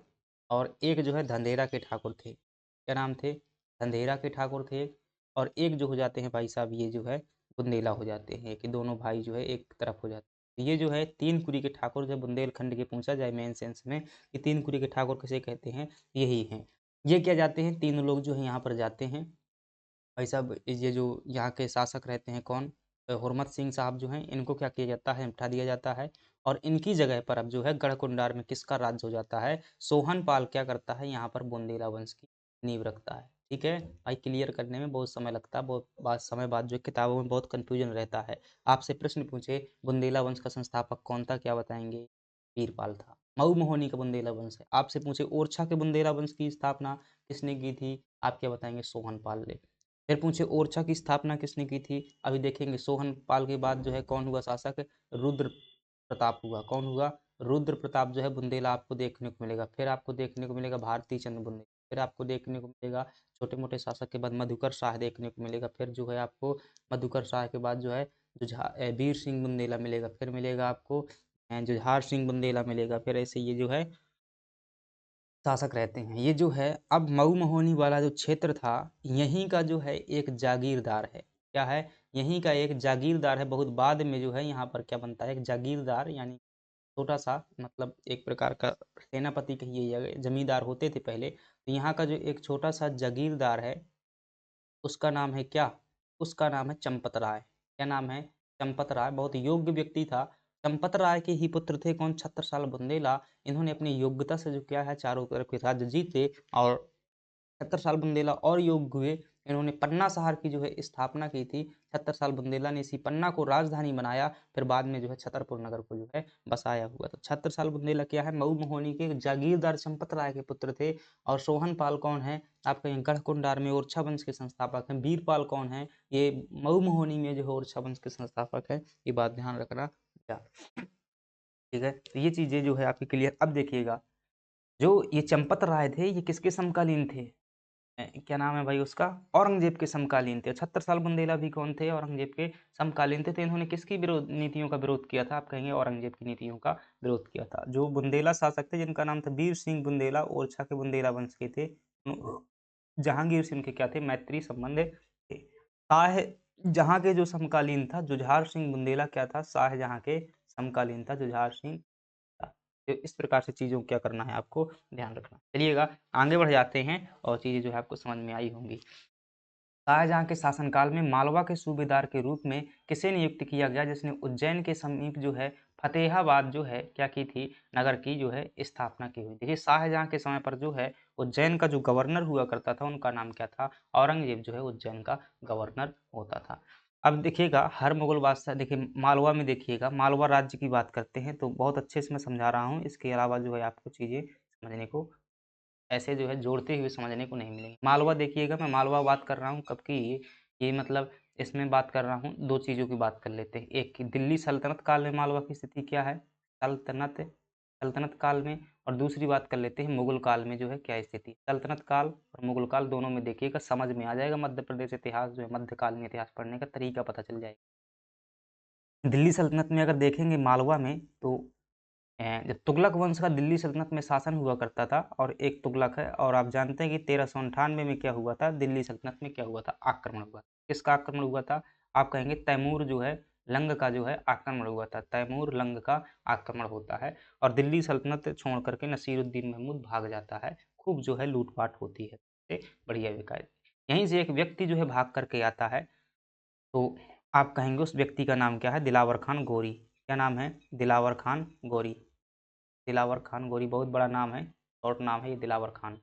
और एक जो है धंधेरा के ठाकुर थे। क्या नाम थे? धंधेरा के ठाकुर थे। और एक जो हो जाते हैं भाई साहब, ये जो है बुंदेला हो जाते हैं, कि दोनों भाई जो है एक तरफ हो जाते हैं। ये जो है तीन कुरी के ठाकुर, जब बुंदेलखंड के पूछा जाए मेन सेंस में कि तीन कुरी के ठाकुर किसे कहते हैं, यही हैं। ये क्या जाते हैं, तीनों लोग जो है यहाँ पर जाते हैं। भाई साहब ये जो यहाँ के शासक रहते हैं कौन? हुरमत सिंह साहब जो हैं, इनको क्या किया जाता है? हटा दिया जाता है। और इनकी जगह पर अब जो है गढ़कुंडार में किसका राज्य हो जाता है? सोहनपाल क्या करता है? यहाँ पर बुंदेला वंश की नींव रखता है। ठीक है भाई, क्लियर करने में बहुत समय लगता है, बहुत बाद समय बाद जो किताबों में बहुत कंफ्यूजन रहता है। आपसे प्रश्न पूछे बुंदेला वंश का संस्थापक कौन था, क्या बताएंगे? वीरपाल था। मऊ महोनी का बुंदेला वंश है। आपसे पूछे ओरछा के बुंदेला वंश की स्थापना किसने की थी, आप क्या बताएंगे? सोहनपाल ने। फिर पूछे ओरछा की स्थापना किसने की थी, अभी देखेंगे सोहनपाल के बाद जो है कौन हुआ शासक? रुद्र प्रताप हुआ। कौन हुआ? रुद्र प्रताप जो है बुंदेला आपको देखने को मिलेगा। फिर आपको देखने को मिलेगा भारती चंद्र बुंदेला। फिर आपको देखने को मिलेगा छोटे मोटे शासक के बाद मधुकर शाह देखने को मिलेगा। फिर जो है आपको मधुकर शाह के बाद जो है वीर सिंह बुंदेला मिलेगा। फिर मिलेगा आपको जुझार सिंह बुंदेला मिलेगा। फिर ऐसे ये जो है शासक रहते हैं। ये जो है अब मऊ महोनी वाला जो क्षेत्र था, यहीं का जो है एक जागीरदार है। क्या है? यहीं का एक जागीरदार है। बहुत बाद में जो है यहाँ पर क्या बनता है? एक जागीरदार, यानी छोटा सा, मतलब एक प्रकार का सेनापति कहिए या जमींदार होते थे पहले। तो यहाँ का जो एक छोटा सा जागीरदार है, उसका नाम है क्या? उसका नाम है चंपत राय। क्या नाम है? चंपत राय। बहुत योग्य व्यक्ति था। चंपत राय के ही पुत्र थे कौन? छत्रसाल बुंदेला। इन्होंने अपनी योग्यता से जो क्या है चारों तरफ के राज्य जीते। और 76 साल बुंदेला और योग्य हुए। इन्होंने पन्ना शहर की जो है स्थापना की थी। 76 साल बुंदेला ने इसी पन्ना को राजधानी बनाया। फिर बाद में जो है छतरपुर नगर को जो है बसाया हुआ। तो 76 साल बुंदेला क्या है? मऊ महोनी के जागीरदार चंपत राय के पुत्र थे। और सोहनपाल कौन है? आपका यहाँ गढ़कुंडार में ओरछा वंश के संस्थापक हैं। वीरपाल कौन है? ये मऊ महोनी में जो है ओरछा वंश के संस्थापक है। ये बात ध्यान रखना। ठीक है। तो ये चीजें जो है आपकी क्लियर। अब देखिएगा, जो ये चंपत राय थे, ये किसके समकालीन थे? क्या नाम है भाई उसका? औरंगजेब के समकालीन थे। 76 साल बुंदेला भी कौन थे? औरंगजेब के समकालीन थे। तो इन्होंने किसकी विरोध नीतियों का विरोध किया था? आप कहेंगे औरंगजेब की नीतियों का विरोध किया था। जो बुंदेला शासक थे जिनका नाम था वीर सिंह बुंदेला, ओरछा के बुंदेला वंश के थे। जहांगीर सिंह के क्या थे? मैत्री संबंध थे। शाह जहां के जो समकालीन था जुझार सिंह बुंदेला क्या था? शाहजहां के समकालीन था जुझार सिंह था। तो इस प्रकार से चीज़ों को क्या करना है आपको ध्यान रखना। चलिएगा आगे बढ़ जाते हैं और चीज़ें जो है आपको समझ में आई होंगी। शाहजहाँ के शासनकाल में मालवा के सूबेदार के रूप में किसे नियुक्त किया गया जिसने उज्जैन के समीप जो है फतेहाबाद जो है क्या की थी नगर की जो है स्थापना की हुई। देखिए शाहजहाँ के समय पर जो है उज्जैन का जो गवर्नर हुआ करता था उनका नाम क्या था? औरंगजेब जो है उज्जैन का गवर्नर होता था। अब देखिएगा हर मुगल बादशाह देखिए मालवा में देखिएगा मालवा राज्य की बात करते हैं तो बहुत अच्छे से मैं समझा रहा हूँ। इसके अलावा जो है आपको चीज़ें समझने को ऐसे जो है जोड़ते हुए समझने को नहीं मिलेंगे। मालवा देखिएगा मैं मालवा बात कर रहा हूँ कब की ये मतलब इसमें बात कर रहा हूँ 2 चीज़ों की बात कर लेते हैं। एक की दिल्ली सल्तनत काल में मालवा की स्थिति क्या है? सल्तनत सल्तनत काल में और दूसरी बात कर लेते हैं मुगल काल में जो है क्या स्थिति? सल्तनत काल और मुगल काल दोनों में देखिएगा समझ में आ जाएगा मध्य प्रदेश इतिहास जो है मध्यकालीन इतिहास पढ़ने का तरीका पता चल जाएगा। दिल्ली सल्तनत में अगर देखेंगे मालवा में तो जब तुगलक वंश का दिल्ली सल्तनत में शासन हुआ करता था और एक तुगलक है और आप जानते हैं कि 1398 में क्या हुआ था दिल्ली सल्तनत में क्या हुआ था आक्रमण हुआ। किसका आक्रमण हुआ था? आप कहेंगे तैमूर जो है लंग का जो है आक्रमण हुआ था। तैमूर लंग का आक्रमण होता है और दिल्ली सल्तनत छोड़ करके नसीरुद्दीन महमूद भाग जाता है। खूब जो है लूटपाट होती है। बढ़िया विकायत यहीं से एक व्यक्ति जो है भाग करके आता है तो आप कहेंगे उस व्यक्ति का नाम क्या है? दिलावर खान गौरी। क्या नाम है? दिलावर खान गौरी। दिलावर खान गौरी बहुत बड़ा नाम है, शॉर्ट नाम है ये दिलावर खान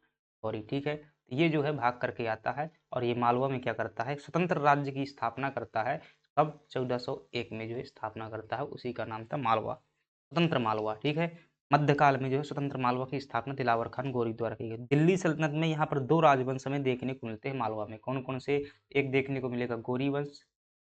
गौरी, ठीक है? तो ये जो है भाग करके आता है और ये मालवा में क्या करता है? स्वतंत्र राज्य की स्थापना करता है। कब? 1401 में जो है स्थापना करता है, उसी का नाम था मालवा, स्वतंत्र मालवा, ठीक है? मध्यकाल में जो है स्वतंत्र मालवा की स्थापना दिलावर खान गौरी द्वारा की गई। दिल्ली सल्तनत में यहाँ पर 2 राजवंश हमें देखने को मिलते हैं मालवा में, कौन-कौन से? एक देखने को मिलेगा गौरी वंश,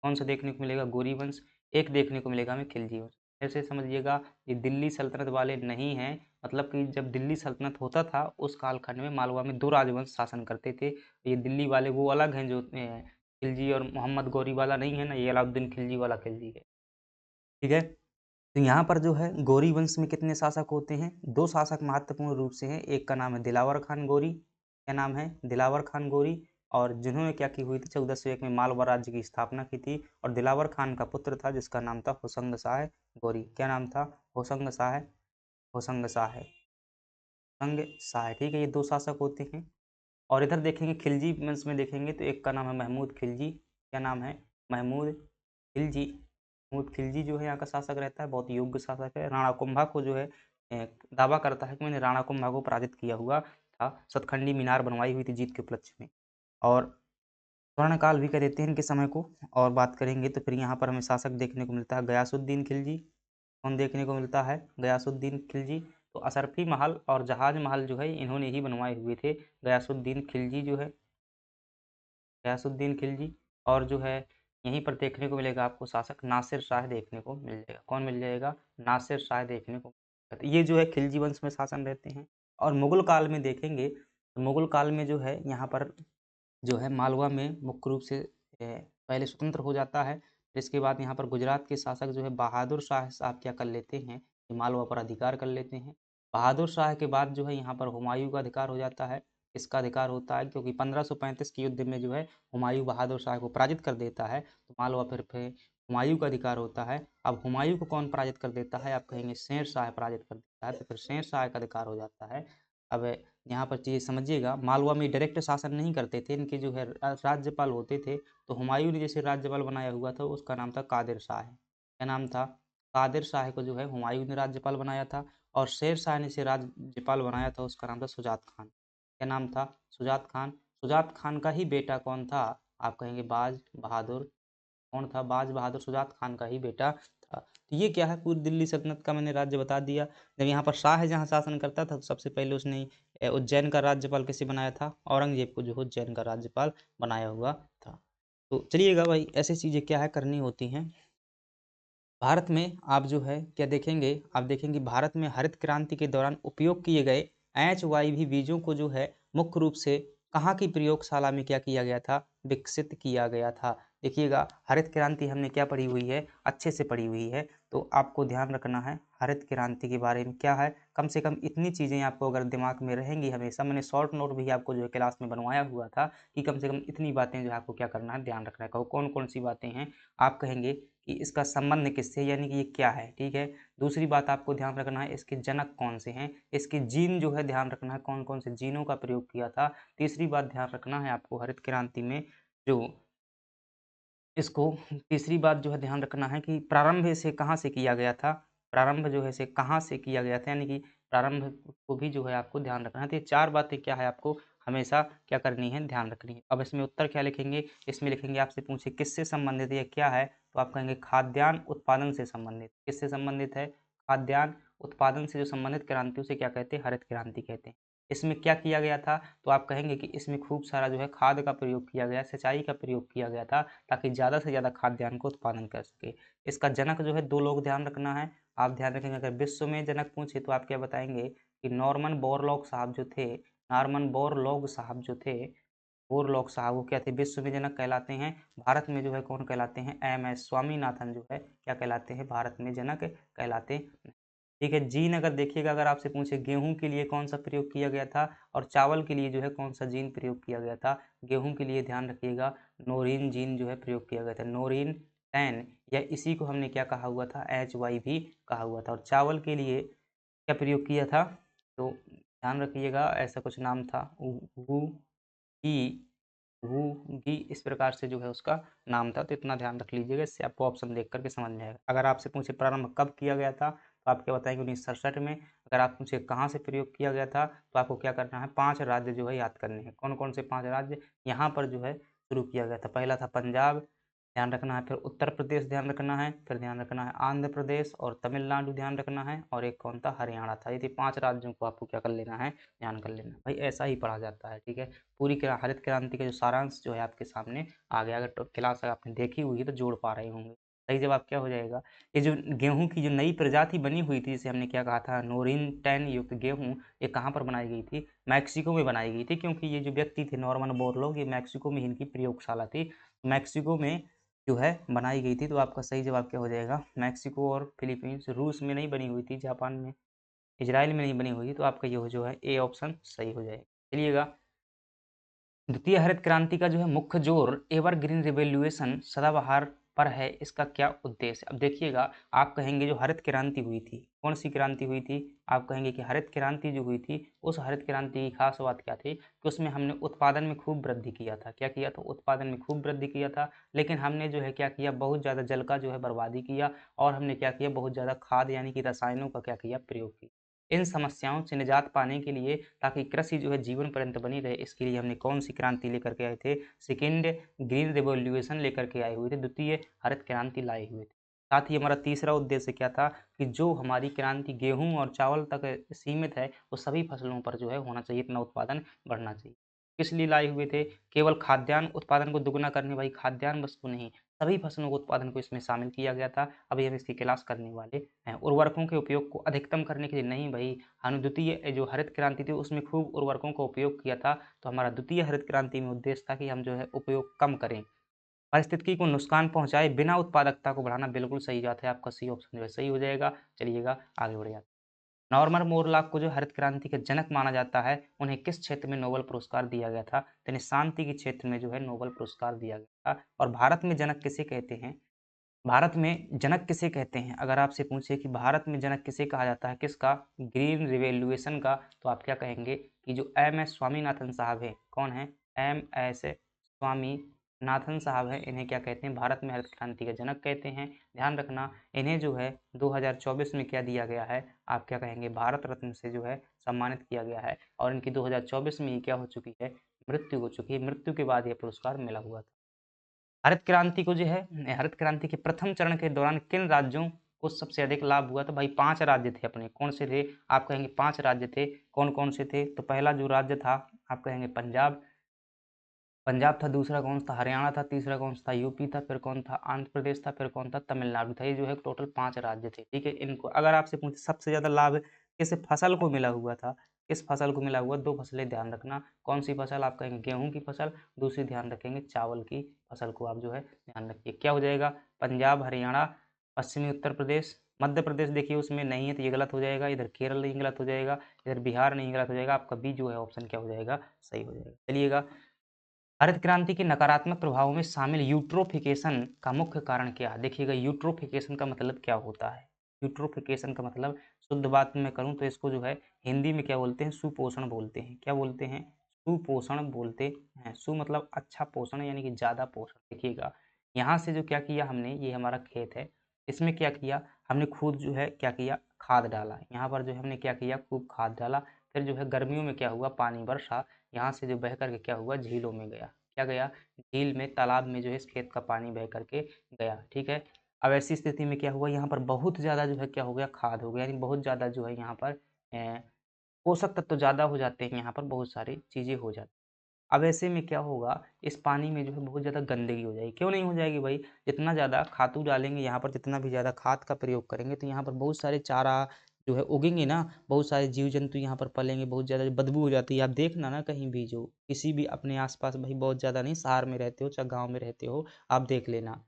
कौन-सा देखने को मिलेगा? गौरी वंश, एक देखने को मिलेगा हमें खिलजी वंश। ऐसे समझिएगा ये दिल्ली सल्तनत वाले नहीं हैं, मतलब कि जब दिल्ली सल्तनत होता था उस कालखंड में मालवा में 2 राजवंश शासन करते थे। ये दिल्ली वाले वो अलग हैं जो खिलजी और मोहम्मद गौरी वाला नहीं है ना, ये अलाउद्दीन खिलजी वाला खिलजी है, ठीक है? तो यहाँ पर जो है गौरी वंश में कितने शासक होते हैं? 2 शासक महत्वपूर्ण रूप से हैं, एक का नाम है दिलावर खान गौरी, क्या नाम है? दिलावर खान गौरी और जिन्होंने क्या की हुई थी 1401 में मालवा राज्य की स्थापना की थी और दिलावर खान का पुत्र था जिसका नाम था होशंग शाह गौरी। क्या नाम था? होशंग शाह, होशंग शाह, होशंग शाह, ठीक है? ये 2 शासक होते हैं और इधर देखेंगे खिलजी वंश में देखेंगे तो एक का नाम है महमूद खिलजी, क्या नाम है? महमूद खिलजी। महमूद खिलजी जो है यहाँ का शासक रहता है, बहुत योग्य शासक है। राणा कुंभा को जो है दावा करता है कि मैंने राणा कुंभा को पराजित किया हुआ था। सतखंडी मीनार बनवाई हुई थी जीत के उपलक्ष्य में और स्वर्णकाल भी कह देते हैं इनके समय को। और बात करेंगे तो फिर यहाँ पर हमें शासक देखने को मिलता है गयासुद्दीन खिलजी। कौन देखने को मिलता है? गयासुद्दीन खिलजी। तो अशरफी महल और जहाज महल जो है इन्होंने ही बनवाए हुए थे, गयासुद्दीन खिलजी जो है, गयासुद्दीन खिलजी। और जो है यहीं पर देखने को मिलेगा आपको शासक नासिर शाह देखने को मिल जाएगा। कौन मिल जाएगा? नासिर शाह देखने को मिलेगा। तो ये जो है खिलजी वंश में शासन रहते हैं और मुगल काल में देखेंगे तो मुगल काल में जो है यहाँ पर जो है मालवा में मुख्य रूप से पहले स्वतंत्र हो जाता है। फिर इसके बाद यहाँ पर गुजरात के शासक जो है बहादुर शाह साहब क्या कर लेते हैं कि मालवा पर अधिकार कर लेते हैं। बहादुर शाह के बाद जो है यहाँ पर हुमायूं का अधिकार हो जाता है। इसका अधिकार होता है क्योंकि 1535 के युद्ध में जो है हुमायूं बहादुर शाह को पराजित कर देता है तो मालवा फिर हुमायूं का अधिकार होता है। अब हुमायूं को कौन पराजित कर देता है? आप कहेंगे शेर शाह पराजित कर देता है तो फिर शेर शाह का अधिकार हो जाता है। अब यहाँ पर चीज़ें समझिएगा मालवा में डायरेक्ट शासन नहीं करते थे, इनके जो है राज्यपाल होते थे। तो हुमायूं ने जैसे राज्यपाल बनाया हुआ था उसका नाम था कादिर शाह। क्या नाम था? कादिर शाह को जो है हुमायूं ने राज्यपाल बनाया था और शेर शाह ने इसे राज्यपाल बनाया था, उसका नाम था शुजात खान। क्या नाम था? शुजात खान। शुजात खान का ही बेटा कौन था? आप कहेंगे बाज बहादुर। कौन था? बाज बहादुर शुजात खान का ही बेटा था। तो ये क्या है? पूरी दिल्ली सल्तनत का मैंने राज्य बता दिया। जब यहाँ पर शाहजहाँ शासन करता था तो सबसे पहले उसने उज्जैन का राज्यपाल किसे बनाया था? औरंगजेब को जो है उज्जैन का राज्यपाल बनाया हुआ था। तो चलिएगा भाई ऐसी चीज़ें क्या है करनी होती हैं। भारत में आप जो है क्या देखेंगे? आप देखेंगे भारत में हरित क्रांति के दौरान उपयोग किए गए HYV बीजों को जो है मुख्य रूप से कहाँ की प्रयोगशाला में क्या किया गया था? विकसित किया गया था। देखिएगा हरित क्रांति हमने क्या पढ़ी हुई है? अच्छे से पढ़ी हुई है। तो आपको ध्यान रखना है हरित क्रांति के बारे में क्या है, कम से कम इतनी चीज़ें आपको अगर दिमाग में रहेंगी हमेशा। मैंने शॉर्ट नोट भी आपको जो है क्लास में बनवाया हुआ था कि कम से कम इतनी बातें जो है आपको क्या करना है ध्यान रखना है। कहो कौन कौन सी बातें हैं? आप कहेंगे कि इसका संबंध किससे है, यानी कि ये क्या है, ठीक है। दूसरी बात आपको ध्यान रखना है इसके जनक कौन से हैं, इसके जीन जो है ध्यान रखना है कौन-कौन से जीनों का प्रयोग किया था। तीसरी बात ध्यान रखना है आपको हरित क्रांति में जो इसको तीसरी बात जो है ध्यान रखना है कि प्रारंभ इसे कहाँ से किया गया था, प्रारंभ जो है इसे कहाँ से किया गया था, यानी कि प्रारंभ को भी जो है आपको ध्यान रखना है। तो ये 4 बातें क्या है आपको हमेशा क्या करनी है, ध्यान रखनी है। अब इसमें उत्तर क्या लिखेंगे, इसमें लिखेंगे आपसे पूछे किससे संबंधित है, ये क्या है? तो आप कहेंगे खाद्यान्न उत्पादन से संबंधित। किससे संबंधित है? खाद्यान्न उत्पादन से जो संबंधित क्रांति उसे क्या कहते हैं? हरित क्रांति कहते हैं। इसमें क्या किया गया था? तो आप कहेंगे कि इसमें खूब सारा जो है खाद का प्रयोग किया गया, सिंचाई का प्रयोग किया गया था ताकि ज़्यादा से ज़्यादा खाद्यान्न को उत्पादन कर सके। इसका जनक जो है 2 लोग ध्यान रखना है। आप ध्यान रखेंगे अगर विश्व में जनक पूछे तो आप क्या बताएँगे कि नॉर्मन बोरलॉग साहब जो थे, नॉर्मन बोरलॉग साहब जो थे, बोरलॉग साहब वो क्या थे? विश्व में जनक कहलाते हैं। भारत में जो है कौन कहलाते हैं? एम.एस. स्वामीनाथन जो है क्या कहलाते हैं? भारत में जनक कहलाते हैं। ठीक है, जीन अगर देखिएगा अगर आपसे पूछे गेहूँ के लिए कौन-सा प्रयोग किया गया था और चावल के लिए जो है कौन-सा जीन प्रयोग किया गया था? गेहूँ के लिए ध्यान रखिएगा नोरिन जीन जो है प्रयोग किया गया था। नोरिन 10 या इसी को हमने क्या कहा हुआ था? HY भी कहा हुआ था और चावल के लिए क्या प्रयोग किया था? तो ध्यान रखिएगा ऐसा कुछ नाम था उ वू गी वूगी इस प्रकार से जो है उसका नाम था, तो इतना ध्यान रख लीजिएगा, इससे आपको ऑप्शन देख कर के समझ में आएगा। अगर आपसे पूछे प्रारंभ कब किया गया था, तो आप क्या बताएँगे 1967 में। अगर आप पूछे कहाँ से प्रयोग किया गया था, तो आपको क्या करना है 5 राज्य जो है याद करने हैं। कौन-कौन से 5 राज्य यहाँ पर जो है शुरू किया गया था? पहला था पंजाब, ध्यान रखना है, फिर उत्तर प्रदेश ध्यान रखना है, फिर ध्यान रखना है आंध्र प्रदेश और तमिलनाडु ध्यान रखना है और एक कौन था? हरियाणा था। ये थे 5 राज्यों को आपको क्या कर लेना है, ध्यान कर लेना है। भाई ऐसा ही पढ़ा जाता है, ठीक है? पूरी हरित क्रांति का जो सारांश जो है आपके सामने आ गया। अगर क्लास अगर आपने देखी हुई है तो जोड़ पा रहे होंगे। सही जवाब क्या हो जाएगा? ये जो गेहूँ की जो नई प्रजाति बनी हुई थी जिसे हमने क्या कहा था नोरिन 10 युक्त गेहूँ, ये कहाँ पर बनाई गई थी? मैक्सिको में बनाई गई थी क्योंकि ये जो व्यक्ति थे नॉर्मन बोरलॉग ये मैक्सिको में इनकी प्रयोगशाला थी। मैक्सिको में जो है बनाई गई थी, तो आपका सही जवाब क्या हो जाएगा? मैक्सिको और फिलीपींस, रूस में नहीं बनी हुई थी, जापान में, इज़राइल में नहीं बनी हुई थी, तो आपका ये हो जो है ए ऑप्शन सही हो जाएगा। चलिएगा द्वितीय हरित क्रांति का जो है मुख्य जोर एवरग्रीन रिवॉल्यूशन सदाबहार पर है, इसका क्या उद्देश्य? अब देखिएगा आप कहेंगे जो हरित क्रांति हुई थी, कौन सी क्रांति हुई थी? आप कहेंगे कि हरित क्रांति जो हुई थी, उस हरित क्रांति की खास बात क्या थी कि उसमें हमने उत्पादन में खूब वृद्धि किया था। क्या किया था? उत्पादन में खूब वृद्धि किया था, लेकिन हमने जो है क्या किया बहुत ज़्यादा जल का जो है बर्बादी किया और हमने क्या किया बहुत ज़्यादा खाद यानी कि रसायनों का क्या किया प्रयोग किया। इन समस्याओं से निजात पाने के लिए ताकि कृषि जो है जीवन पर्यंत बनी रहे इसके लिए हमने कौन सी क्रांति लेकर के आए थे? सेकंड ग्रीन रिवॉल्यूशन लेकर के आए हुए थे, द्वितीय हरित क्रांति लाए हुए थे। साथ ही हमारा तीसरा उद्देश्य क्या था कि जो हमारी क्रांति गेहूँ और चावल तक सीमित है, वो सभी फसलों पर जो है होना चाहिए, इतना उत्पादन बढ़ना चाहिए। किस लिए लाए हुए थे? केवल खाद्यान्न उत्पादन को दुगुना करने वाली खाद्यान्न वस्तु नहीं, सभी फसलों के उत्पादन को इसमें शामिल किया गया था। अभी हम इसकी क्लास करने वाले हैं। उर्वरकों के उपयोग को अधिकतम करने के लिए नहीं भई, हमने द्वितीय जो हरित क्रांति थी उसमें खूब उर्वरकों का उपयोग किया था, तो हमारा द्वितीय हरित क्रांति में उद्देश्य था कि हम जो है उपयोग कम करें। पारिस्थितिकी को नुकसान पहुँचाए बिना उत्पादकता को बढ़ाना बिल्कुल सही बात है, आपका सी ऑप्शन जो है सही हो जाएगा। चलिएगा आगे बढ़िए आप। नॉर्मन बोरलॉग को जो हरित क्रांति के जनक माना जाता है, उन्हें किस क्षेत्र में नोबेल पुरस्कार दिया गया था? तो इन्हें शांति के क्षेत्र में जो है नोबेल पुरस्कार दिया गया था और भारत में जनक किसे कहते हैं? भारत में जनक किसे कहते हैं? अगर आपसे पूछे कि भारत में जनक किसे कहा जाता है, किसका? ग्रीन रिवॉल्यूशन का, तो आप क्या कहेंगे कि जो एम.एस. स्वामीनाथन साहब हैं, कौन हैं? एम.एस. स्वामीनाथन साहब हैं, इन्हें क्या कहते हैं? भारत में हरित क्रांति के जनक कहते हैं। ध्यान रखना, इन्हें जो है 2024 में क्या दिया गया है? आप क्या कहेंगे? भारत रत्न से जो है सम्मानित किया गया है और इनकी 2024 में ही क्या हो चुकी है? मृत्यु हो चुकी है। मृत्यु के बाद यह पुरस्कार मिला हुआ था। हरित क्रांति को जो है हरित क्रांति के प्रथम चरण के दौरान किन राज्यों को सबसे अधिक लाभ हुआ? तो भाई 5 राज्य थे अपने, कौन से थे? आप कहेंगे 5 राज्य थे, कौन-कौन से थे? तो पहला जो राज्य था आप कहेंगे पंजाब, पंजाब था, दूसरा कौन सा था? हरियाणा था, तीसरा कौन सा था? यूपी था, फिर कौन था? आंध्र प्रदेश था, फिर कौन था? तमिलनाडु था। ये जो है टोटल 5 राज्य थे, ठीक है? इनको अगर आपसे पूछे सबसे ज़्यादा लाभ किस फसल को मिला हुआ था? किस फसल को मिला हुआ? 2 फसलें ध्यान रखना, कौन-सी फसल? आप कहेंगे गेहूँ की फसल, दूसरी ध्यान रखेंगे चावल की फसल को आप जो है ध्यान रखिए। क्या हो जाएगा? पंजाब, हरियाणा, पश्चिमी उत्तर प्रदेश, मध्य प्रदेश देखिए उसमें नहीं है तो ये गलत हो जाएगा, इधर केरल नहीं गलत हो जाएगा, इधर बिहार नहीं गलत हो जाएगा, आपका बी जो है ऑप्शन क्या हो जाएगा? सही हो जाएगा। चलिएगा हरित क्रांति के नकारात्मक प्रभावों में शामिल यूट्रोफिकेशन का मुख्य कारण क्या है? देखिएगा यूट्रोफिकेशन का मतलब क्या होता है? यूट्रोफिकेशन का मतलब शुद्ध बात में करूँ तो इसको जो है हिंदी में क्या बोलते हैं? सुपोषण बोलते हैं। क्या बोलते हैं? सुपोषण बोलते हैं। सु मतलब अच्छा पोषण यानी कि ज़्यादा पोषण। देखिएगा यहाँ से जो क्या किया हमने, ये हमारा खेत है, इसमें क्या किया हमने, खुद जो है क्या किया, खाद डाला। यहाँ पर जो है हमने क्या किया, खूब खाद डाला। फिर जो है गर्मियों में क्या हुआ, पानी बरसा, यहाँ से जो बह कर के क्या हुआ, झीलों में गया। क्या गया? झील में, तालाब में जो है इस खेत का पानी बह करके गया। ठीक है। अब ऐसी स्थिति में क्या हुआ, यहाँ पर बहुत ज़्यादा जो है क्या हो गया, खाद हो गया, यानी बहुत ज़्यादा जो है यहाँ पर पोषक तत्व ज़्यादा हो जाते हैं, यहाँ पर बहुत सारी चीज़ें हो जाती हैं। अब ऐसे में क्या होगा, इस पानी में जो है बहुत ज़्यादा गंदगी हो जाएगी। क्यों नहीं हो जाएगी भाई? जितना ज़्यादा खातू डालेंगे यहाँ पर, जितना भी ज़्यादा खाद का प्रयोग करेंगे तो यहाँ पर बहुत सारे चारा जो है उगेंगे ना, बहुत सारे जीव-जंतु यहाँ पर पलेंगे, बहुत ज़्यादा बदबू हो जाती है। आप देखना ना कहीं भी जो किसी भी अपने आस-पास, भाई बहुत ज़्यादा नहीं, शहर में रहते हो चाहे गाँव में रहते हो, आप देख लेना।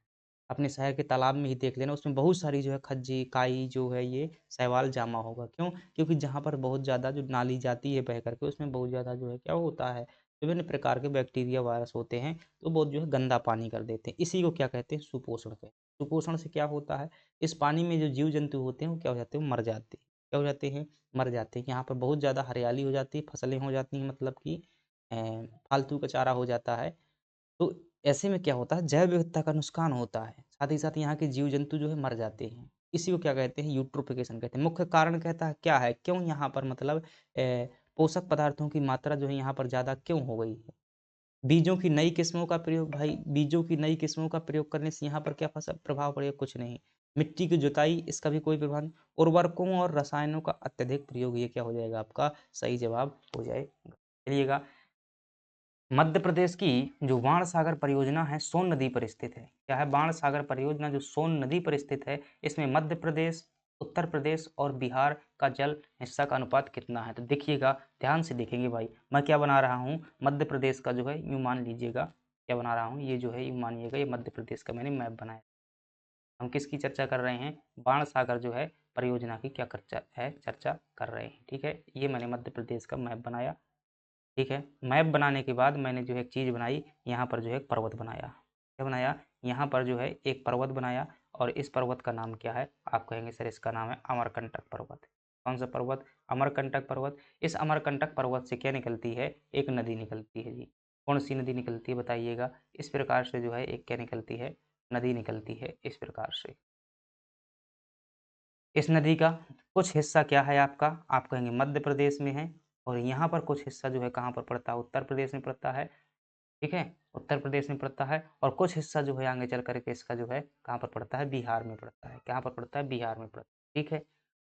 अपने शहर के तालाब में ही देख लेना, उसमें बहुत सारी जो है खज्जी, काई जो है ये शैवाल जामा होगा। क्यों? क्योंकि जहाँ पर बहुत ज़्यादा जो नाली जाती है बह कर के, उसमें बहुत ज़्यादा जो है क्या होता है, विभिन्न प्रकार के बैक्टीरिया, वायरस होते हैं, तो बहुत जो है गंदा पानी कर देते हैं। इसी को क्या कहते हैं? सुपोषण कहते हैं। सुपोषण से क्या होता है, इस पानी में जो जीव-जंतु होते हैं वो क्या हो जाते हैं? मर जाते हैं। क्या हो जाते हैं? मर जाते हैं। यहाँ पर बहुत ज़्यादा हरियाली हो जाती है, फसलें हो जाती हैं, मतलब कि अ, फालतू का चारा हो जाता है। तो ऐसे में क्या होता है, जैव विविधता का नुकसान होता है, साथ ही साथ यहाँ के जीव-जंतु जो है मर जाते हैं। इसी को क्या कहते हैं? यूट्रोफिकेशन कहते हैं। मुख्य कारण कहता है क्या है, क्यों यहाँ पर मतलब पोषक पदार्थों की मात्रा जो है यहाँ पर ज़्यादा क्यों हो गई है? बीजों की नई किस्मों का प्रयोग, भाई बीजों की नई किस्मों का प्रयोग करने से यहाँ पर क्या प्रभाव पड़ेगा? कुछ नहीं। मिट्टी की जुताई, इसका भी कोई प्रभाव नहीं। उर्वरकों और रसायनों का अत्यधिक प्रयोग, ये क्या हो जाएगा? आपका सही जवाब हो जाएगा। चलिएगा, मध्य प्रदेश की जो बाणसागर परियोजना है, सोन नदी पर स्थित है। क्या है? बाणसागर परियोजना जो सोन नदी पर स्थित है, इसमें मध्य प्रदेश, उत्तर प्रदेश और बिहार का जल हिस्सा का अनुपात कितना है? तो देखिएगा, ध्यान से देखेंगे भाई, मैं क्या बना रहा हूँ, मध्य प्रदेश का जो है यूँ मान लीजिएगा, क्या बना रहा हूँ, ये जो है यूँ मानिएगा, ये मध्य प्रदेश का मैंने मैप बनाया। हम किसकी चर्चा कर रहे हैं? बाणसागर जो है परियोजना की क्या चर्चा कर रहे हैं। ठीक है, ये मैंने मध्य प्रदेश का मैप बनाया। ठीक है, मैप बनाने के बाद मैंने जो है एक चीज़ बनाई, यहाँ पर जो है एक पर्वत बनाया। क्या बनाया? यहाँ पर जो है एक पर्वत बनाया, और इस पर्वत का नाम क्या है? आप कहेंगे सर इसका नाम है अमरकंटक पर्वत। कौन सा पर्वत? अमरकंटक पर्वत। इस अमरकंटक पर्वत से क्या निकलती है? एक नदी निकलती है जी। कौन सी नदी निकलती है बताइएगा? इस प्रकार से जो है एक क्या निकलती है? नदी निकलती है इस प्रकार से। इस नदी का कुछ हिस्सा क्या है आपका? आप कहेंगे मध्य प्रदेश में है, और यहाँ पर कुछ हिस्सा जो है कहाँ पर पड़ता है? उत्तर प्रदेश में पड़ता है। ठीक है? उत्तर प्रदेश में पड़ता है, और कुछ हिस्सा जो है आगे चल कर के इसका जो है कहाँ पर पड़ता है? बिहार में पड़ता है। कहाँ पर पड़ता है? बिहार में पड़ता है। ठीक है?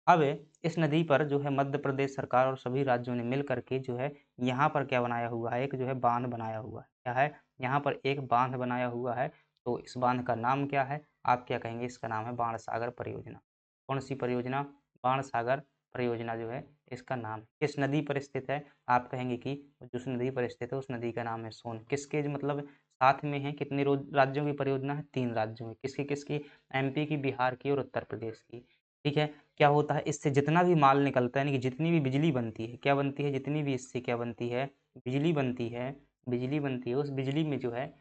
अब इस नदी पर जो है मध्य प्रदेश सरकार और सभी राज्यों ने मिल कर के जो है यहाँ पर क्या बनाया हुआ है? एक जो है बाँध बनाया हुआ है। क्या है? यहाँ पर एक बाँध बनाया हुआ है। तो इस बाँध का नाम क्या है? आप क्या कहेंगे? इसका नाम है बाणसागर परियोजना। कौन सी परियोजना? बाणसागर परियोजना जो है इसका नाम। किस नदी पर स्थित है? आप कहेंगे कि जिस नदी पर स्थित है उस नदी का नाम है सोन। किसके मतलब साथ में है? कितने राज्यों की परियोजना है? 3 राज्यों की। किसकी? एमपी की, बिहार की और उत्तर प्रदेश की। ठीक है? क्या होता है, इससे जितना भी माल निकलता है, यानी कि जितनी भी बिजली बनती है, क्या बनती है? जितनी भी इससे क्या बनती है? बिजली बनती है। बिजली बनती है, उस बिजली में जो है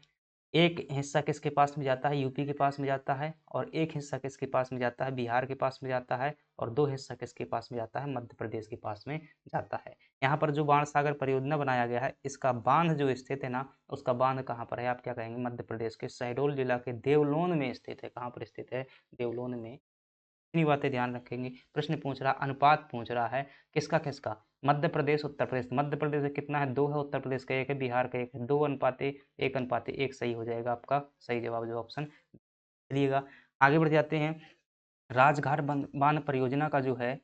एक हिस्सा किसके पास में जाता है? यूपी के पास में जाता है, और एक हिस्सा किसके पास में जाता है? बिहार के पास में जाता है, और 2 हिस्सा किसके पास में जाता है? मध्य प्रदेश के पास में जाता है। यहाँ पर जो बाणसागर परियोजना बनाया गया है, इसका बांध जो स्थित है ना, उसका बांध कहाँ पर है? आप क्या कहेंगे? मध्य प्रदेश के शहडोल जिला के देवलोन में स्थित है। कहाँ पर स्थित है? देवलोन में। इतनी बातें ध्यान रखेंगे। प्रश्न पूछ रहा, अनुपात पूछ रहा है, किसका? मध्य प्रदेश, उत्तर प्रदेश। मध्य प्रदेश का कितना है? 2 है, उत्तर प्रदेश का 1 है, बिहार का 1 है। 2 अनुपाते 1 अनुपाते 1 सही हो जाएगा आपका सही जवाब, जो ऑप्शन। चलिएगा, आगे बढ़ जाते हैं। राजघाट बांध परियोजना का जो है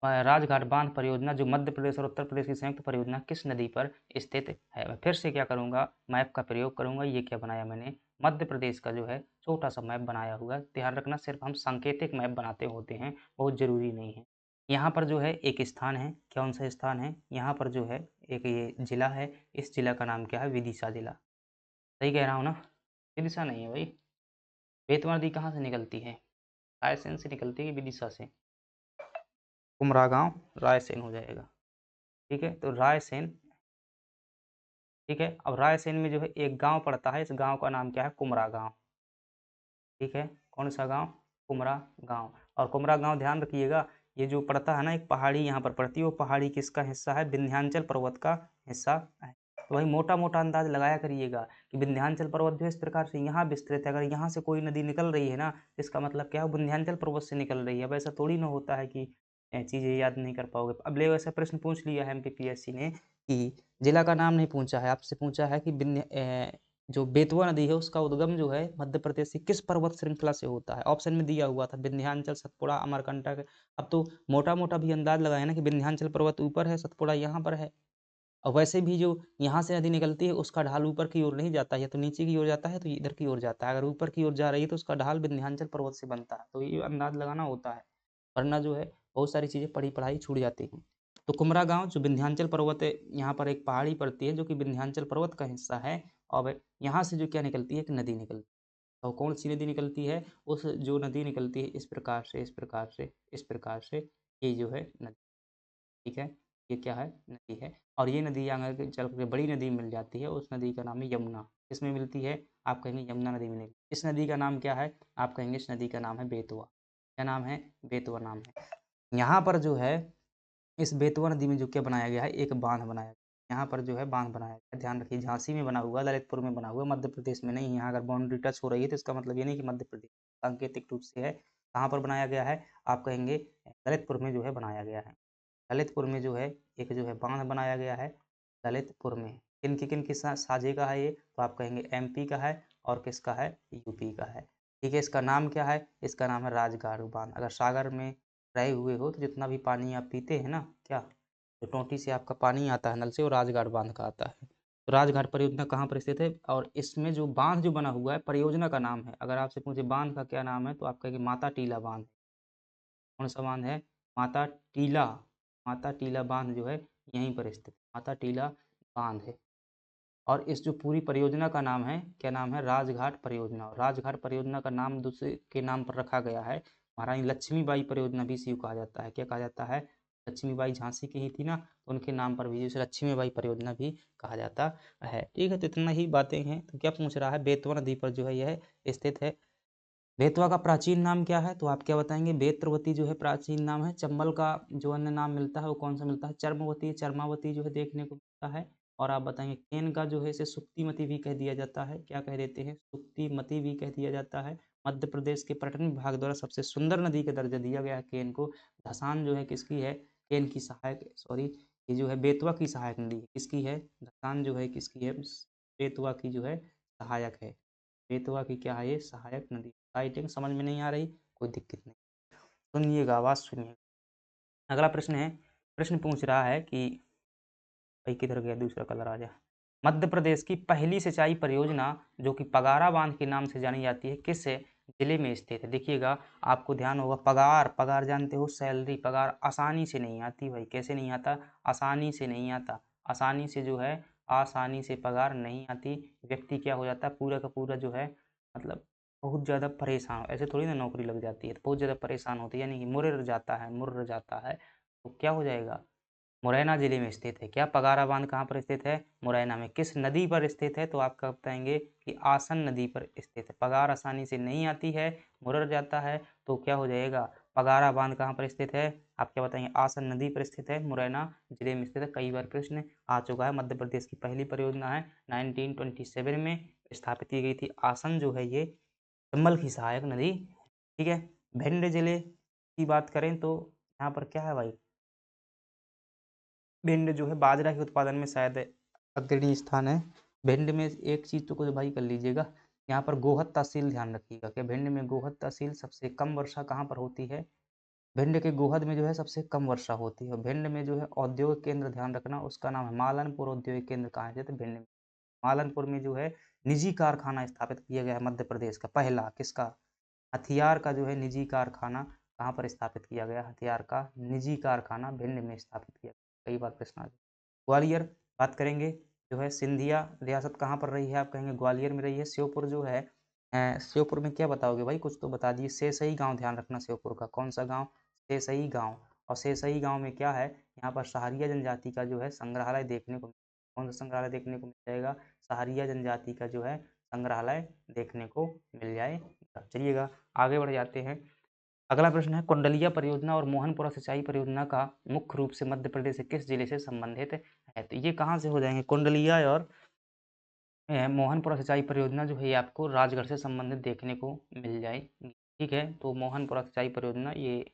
राजघाट बांध परियोजना जो मध्य प्रदेश और उत्तर प्रदेश की संयुक्त परियोजना किस नदी पर स्थित है? मैं फिर से क्या करूंगा? मैप का प्रयोग करूंगा। ये क्या बनाया मैंने? मध्य प्रदेश का जो है छोटा सा मैप बनाया हुआ है। ध्यान रखना, सिर्फ हम सांकेतिक मैप बनाते होते हैं, बहुत जरूरी नहीं है। यहाँ पर जो है एक स्थान है, कौन सा स्थान है? यहाँ पर जो है एक ये जिला है, इस जिला का नाम क्या है? विदिशा जिला। सही कह रहा हूँ ना? विदिशा नहीं है भाई। बेतवा नदी कहाँ से निकलती है? रायसेन से निकलती है, विदिशा से। कुमरा गांव रायसेन हो जाएगा। ठीक है, तो रायसेन ठीक है। अब रायसेन में जो है एक गाँव पड़ता है, इस गाँव का नाम क्या है? कुमरा गाँव। ठीक है, कौन सा गाँव? कुमरा गाँव। और कुमरा गाँव ध्यान रखिएगा, ये जो पड़ता है ना, एक पहाड़ी यहाँ पर पड़ती है, वो पहाड़ी किसका हिस्सा है? विंध्याचल पर्वत का हिस्सा है। तो भाई मोटा-मोटा अंदाज लगाया करिएगा कि विंध्याचल पर्वत जो है इस प्रकार से यहाँ विस्तृत है। अगर यहाँ से कोई नदी निकल रही है ना, इसका मतलब क्या है? विंध्याचल पर्वत से निकल रही है। अब ऐसा थोड़ी ना होता है कि चीज़ें याद नहीं कर पाओगे। अब ले वैसा प्रश्न पूछ लिया है एमपीपीएससी ने कि जिला का नाम नहीं पूछा है, आपसे पूछा है कि जो बेतवा नदी है उसका उद्गम जो है मध्य प्रदेश की किस पर्वत श्रृंखला से होता है? ऑप्शन में दिया हुआ था विंध्याचल, सतपुड़ा, अमरकंटक। अब तो मोटा-मोटा भी अंदाज लगाया ना कि विंध्याचल पर्वत ऊपर है, सतपुड़ा यहाँ पर है। और वैसे भी जो यहाँ से नदी निकलती है उसका ढाल ऊपर की ओर नहीं जाता है, या तो नीचे की ओर जाता है तो इधर की ओर जाता है। अगर ऊपर की ओर जा रही है तो उसका ढाल विंध्याचल पर्वत से बनता है। तो ये अंदाज लगाना होता है, वरना जो है बहुत सारी चीज़ें पढ़ाई छूट जाती हैं। तो कुमरा गाँव जो विंध्याचल पर्वत है, यहाँ पर एक पहाड़ी पड़ती है जो कि विंध्याचल पर्वत का हिस्सा है। और यहाँ से जो क्या निकलती है? एक नदी निकलती है। और कौन सी नदी निकलती है? उस जो नदी निकलती है इस प्रकार से, इस प्रकार से, इस प्रकार से, ये जो है नदी। ठीक है, ये क्या है? नदी है। और ये नदी आगे चल के बड़ी नदी मिल जाती है, उस नदी का नाम है यमुना। किसमें मिलती है? आप कहेंगे यमुना नदी में मिलेगी। इस नदी का नाम क्या है? आप कहेंगे इस नदी का नाम है बेतवा। क्या नाम है? बेतवा नाम है। यहाँ पर जो है इस बेतवा नदी में जो क्या बनाया गया है? एक बांध बनाया गया। यहाँ पर जो है बांध बनाया गया, ध्यान रखिए, झांसी में बना हुआ, ललितपुर में बना हुआ, मध्य प्रदेश में नहीं। यहाँ अगर बाउंड्री टच हो रही है तो इसका मतलब ये नहीं कि मध्य प्रदेश, सांकेतिक रूप से है। कहाँ पर बनाया गया है? आप कहेंगे ललितपुर में जो है बनाया गया है। ललितपुर में जो है एक जो है बांध बनाया गया है ललितपुर में। किन की साझे का है ये? तो आप कहेंगे एमपी का है, और किसका है? यूपी का है। ठीक है, इसका नाम क्या है? इसका नाम है राजगाड़ू बांध। अगर सागर में रहे हुए हो तो जितना भी पानी आप पीते हैं ना, क्या जो टोंटी से आपका पानी आता है नल से, वो राजगाड़ बांध का आता है। तो राजघाट परियोजना कहाँ पर स्थित है? और इसमें जो बांध जो बना हुआ है परियोजना का नाम है, अगर आपसे पूछे बांध का क्या नाम है तो आप कहेंगे माता टीला बांध। कौन सा बांध है? माता टीला। माता टीला बांध जो है यहीं पर स्थित माता टीला बांध है। और इस जो पूरी परियोजना का नाम है, क्या नाम है? राजघाट परियोजना। और राजघाट परियोजना का नाम दूसरे के नाम पर रखा गया है, महारानी लक्ष्मीबाई परियोजना भी इसी को कहा जाता है। क्या कहा जाता है? लक्ष्मीबाई झांसी की ही थी ना, तो उनके नाम पर भी इसे लक्ष्मीबाई परियोजना भी कहा जाता है। ठीक है, तो इतना ही बातें हैं। तो क्या पूछ रहा है? बेतवा नदी पर जो है यह स्थित है। बेतवा का प्राचीन नाम क्या है? तो आप क्या बताएंगे? बेत्रवती जो है प्राचीन नाम है। चंबल का जो अन्य नाम मिलता है वो कौन सा मिलता है? चर्मवती, चर्मावती जो है देखने को मिलता है। और आप बताएंगे केन का जो है इसे सुक्तिमती भी कह दिया जाता है। क्या कह देते हैं? सुक्तिमती भी कह दिया जाता है। मध्य प्रदेश के पर्यटन विभाग द्वारा सबसे सुंदर नदी का दर्जा दिया गया है केन को। धसान जो है किसकी है? केन की सहायक, सॉरी, ये जो है बेतवा की सहायक नदी है। किसकी है? धसान जो है किसकी है? बेतवा की जो है सहायक है। बेतवा की क्या है? ये सहायक नदी। राइटिंग समझ में नहीं आ रही? कोई दिक्कत नहीं, सुनिएगा, आवाज़ सुनिएगा। अगला प्रश्न है, प्रश्न पूछ रहा है कि भाई किधर गया दूसरा कलर? आ जा। मध्य प्रदेश की पहली सिंचाई परियोजना जो कि पगारा बांध के नाम से जानी जाती है, किस जिले में स्थित है? देखिएगा, आपको ध्यान होगा, पगार, पगार जानते हो, सैलरी। पगार आसानी से नहीं आती भाई। कैसे नहीं आता? आसानी से नहीं आता। आसानी से जो है, आसानी से पगार नहीं आती। व्यक्ति क्या हो जाता है? पूरा का पूरा जो है, मतलब बहुत ज़्यादा परेशान। ऐसे थोड़ी ना नौकरी लग जाती है, तो बहुत ज़्यादा परेशान होती है, यानी कि मुर्र जाता है, मुर्र जाता है। तो क्या हो जाएगा? मुरैना जिले में स्थित है। क्या पगारा बांध कहाँ पर स्थित है? मुरैना में। किस नदी पर स्थित है? तो आप क्या बताएंगे कि आसन नदी पर स्थित है। पगार आसानी से नहीं आती है, मुरर जाता है, तो क्या हो जाएगा? पगारा बांध कहाँ पर स्थित है? आप क्या बताएंगे? आसन नदी पर स्थित है, मुरैना जिले में स्थित है। कई बार प्रश्न आ चुका है। मध्य प्रदेश की पहली परियोजना है, 1927 में स्थापित की गई थी। आसन जो है ये चंबल की सहायक नदी। ठीक है, भिंड जिले की बात करें तो यहाँ पर क्या है भाई? भिंड जो है बाजरा के उत्पादन में शायद अग्रणी स्थान है। भिंड में एक चीज़ तो कुछ भाई कर लीजिएगा, यहाँ पर गोहद तहसील ध्यान रखिएगा कि भिंड में गोहद तहसील सबसे कम वर्षा कहाँ पर होती है? भिंड के गोहद में जो है सबसे कम वर्षा होती है। भिंड में जो है औद्योगिक केंद्र ध्यान रखना, उसका नाम है मालनपुर औद्योगिक केंद्र। कहाँ है? तो भिंड में। मालनपुर में जो है निजी कारखाना स्थापित किया गया है मध्य प्रदेश का पहला। किसका? हथियार का जो है निजी कारखाना कहाँ पर स्थापित किया गया? हथियार का निजी कारखाना भिंड में स्थापित किया। कई बार प्रश्न आ गया। ग्वालियर बात करेंगे, जो है सिंधिया रियासत कहाँ पर रही है? आप कहेंगे ग्वालियर में रही है। श्योपुर जो है, श्योपुर में क्या बताओगे भाई? कुछ तो बता दिए। सेसई गांव ध्यान रखना श्योपुर का। कौन सा गांव? सेसई गांव। और सेसई गांव में क्या है? यहाँ पर सहारिया जनजाति का जो है संग्रहालय देखने को कौन सा संग्रहालय देखने को मिल जाएगा? सहारिया जनजाति का जो है संग्रहालय देखने को मिल जाएगा। चलिएगा आगे बढ़ जाते हैं। अगला प्रश्न है कुंडलिया परियोजना और मोहनपुरा सिंचाई परियोजना का मुख्य रूप से मध्य प्रदेश के किस जिले से संबंधित है? तो ये कहाँ से हो जाएंगे? कुंडलिया और मोहनपुरा सिंचाई परियोजना जो है ये आपको राजगढ़ से संबंधित देखने को मिल जाएगी। ठीक है, तो मोहनपुरा सिंचाई परियोजना ये,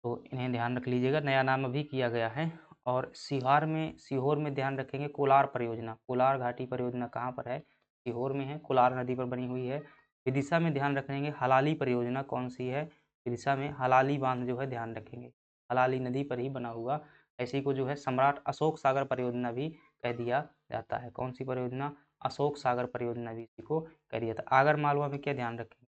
तो इन्हें ध्यान रख लीजिएगा, नया नाम अभी किया गया है। और सीहोर में ध्यान रखेंगे कोलार परियोजना। कोलार घाटी परियोजना कहाँ पर है? सीहोर में है, कोलार नदी पर बनी हुई है। विदिशा में ध्यान रखेंगे हलाली परियोजना कौन सी है? विदिशा में हलाली बांध जो है ध्यान रखेंगे, हलाली नदी पर ही बना हुआ। ऐसी को जो है सम्राट अशोक सागर परियोजना भी कह दिया जाता है। कौन सी परियोजना? अशोक सागर परियोजना भी इसी को कह दिया था। आगर मालवा में क्या ध्यान रखेंगे?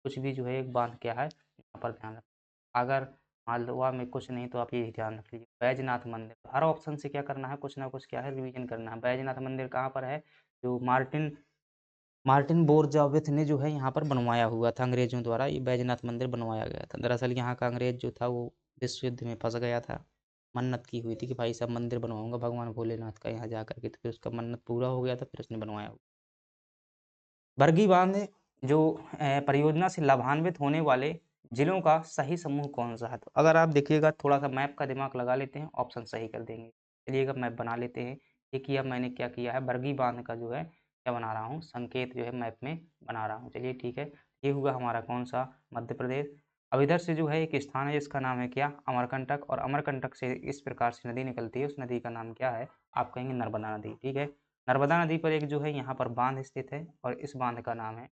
कुछ भी जो है एक बांध क्या है यहाँ पर ध्यान रखें। अगर मालवा में कुछ नहीं तो आप ये ध्यान रख लीजिए। बैजनाथ मंदिर, हर ऑप्शन से क्या करना है, कुछ ना कुछ क्या है रिवीजन करना है। बैजनाथ मंदिर कहाँ पर है? जो मार्टिन मार्टिन बोरजावेथ ने जो है यहाँ पर बनवाया हुआ था अंग्रेजों द्वारा, ये बैजनाथ मंदिर बनवाया गया था। दरअसल यहाँ का अंग्रेज जो था वो विश्व युद्ध में फंस गया था, मन्नत की हुई थी कि भाई साहब मंदिर बनवाऊंगा भगवान भोलेनाथ का यहाँ जा करके, तो फिर उसका मन्नत पूरा हो गया था, फिर उसने बनवाया। बरगी बांध जो परियोजना से लाभान्वित होने वाले जिलों का सही समूह कौन सा है? तो अगर आप देखिएगा थोड़ा सा मैप का दिमाग लगा लेते हैं, ऑप्शन सही कर देंगे। चलिएगा मैप बना लेते हैं। ये किया मैंने, क्या किया है, बरगी बांध का जो है क्या बना रहा हूँ, संकेत जो है मैप में बना रहा हूँ। चलिए ठीक है, ये हुआ हमारा कौन सा, मध्य प्रदेश। अब इधर से जो है एक स्थान है जिसका नाम है क्या, अमरकंटक, और अमरकंटक से इस प्रकार से नदी निकलती है, उस नदी का नाम क्या है, आप कहेंगे नर्मदा नदी। ठीक है, नर्मदा नदी पर एक जो है यहाँ पर बांध स्थित है, और इस बांध का नाम है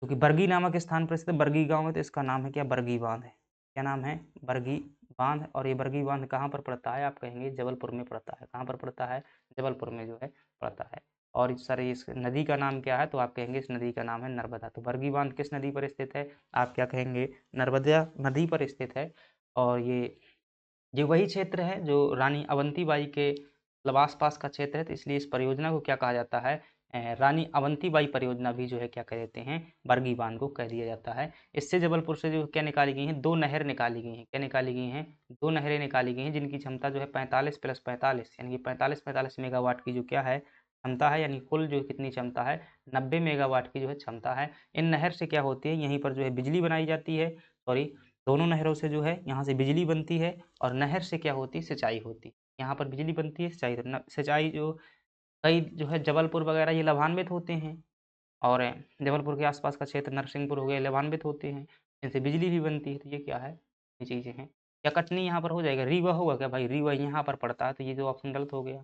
क्योंकि बरगी नामक स्थान पर स्थित बरगी गांव है, तो इसका नाम है क्या, बरगी बांध है। क्या नाम है, बरगी बांध। और ये बरगी बांध कहाँ पर पड़ता है, आप कहेंगे जबलपुर में पड़ता है। कहाँ पर पड़ता है? जबलपुर में जो है पड़ता है। और सर इस नदी का नाम क्या है, तो आप कहेंगे इस नदी का नाम है नर्मदा। तो बरगी बांध किस नदी पर स्थित है, आप क्या कहेंगे, नर्मदा नदी पर स्थित है। और ये वही क्षेत्र है जो रानी अवंतीबाई के मतलब आसपास का क्षेत्र है, तो इसलिए इस परियोजना को क्या कहा जाता है, रानी अवंतीबाई परियोजना भी जो है क्या कह देते हैं, बरगी बांध को कह दिया जाता है। इससे जबलपुर से जो क्या निकाली गई हैं, दो नहर निकाली गई हैं। क्या निकाली गई हैं? दो नहरें निकाली गई हैं, जिनकी क्षमता जो है 45 + 45 यानी कि 45 मेगावाट की जो क्या है क्षमता है, यानी कुल जो कितनी क्षमता है, 90 मेगावाट की जो है क्षमता है। इन नहर से क्या होती है, यहीं पर जो है बिजली बनाई जाती है, सॉरी दोनों नहरों से जो है यहाँ से बिजली बनती है, और नहर से क्या होती है, सिंचाई होती है। यहाँ पर बिजली बनती है, सिंचाई, सिंचाई जो कई जो है जबलपुर वगैरह ये लाभान्वित होते हैं, और जबलपुर के आसपास का क्षेत्र नरसिंहपुर हो गया लाभान्वित होते हैं, इनसे बिजली भी बनती है। तो ये क्या है, ये चीज़ें हैं। क्या कटनी यहाँ पर हो जाएगा, रीवा होगा क्या भाई, रीवा यहाँ पर पड़ता है, तो ये जो ऑप्शन गलत हो गया।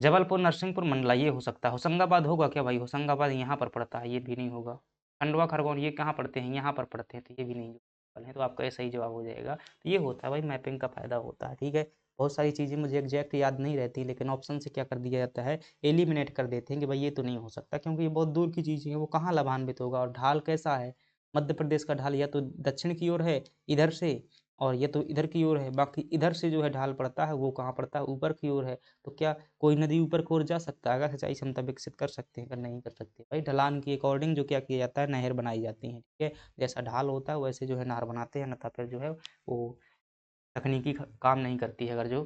जबलपुर, नरसिंहपुर, मंडला ये हो सकता है। होशंगाबाद होगा क्या भाई, होशंगाबाद यहाँ पर पड़ता है, ये भी नहीं होगा। खंडवा, खरगोन ये कहाँ पड़ते हैं, यहाँ पर पड़ते हैं, तो ये भी नहीं है, तो आपका ये सही जवाब हो जाएगा। तो ये होता है भाई, मैपिंग का फायदा होता है। ठीक है, बहुत सारी चीज़ें मुझे एग्जैक्ट याद नहीं रहती, लेकिन ऑप्शन से क्या कर दिया जाता है, एलिमिनेट कर देते हैं कि भाई ये तो नहीं हो सकता, क्योंकि ये बहुत दूर की चीज़ें हैं, वो कहाँ लाभान्वित होगा। और ढाल कैसा है, मध्य प्रदेश का ढाल या तो दक्षिण की ओर है इधर से, और ये तो इधर की ओर है, बाकी इधर से जो है ढाल पड़ता है वो कहाँ पड़ता है, ऊपर की ओर है। तो क्या कोई नदी ऊपर की ओर जा सकता है, अगर सिंचाई क्षमता विकसित कर सकते हैं, अगर नहीं कर सकते भाई, ढलान के अकॉर्डिंग जो क्या किया जाता है, नहर बनाई जाती है। ठीक है, जैसा ढाल होता है वैसे जो है नहर बनाते हैं, अन्यथा फिर जो है वो तकनीकी काम नहीं करती है अगर जो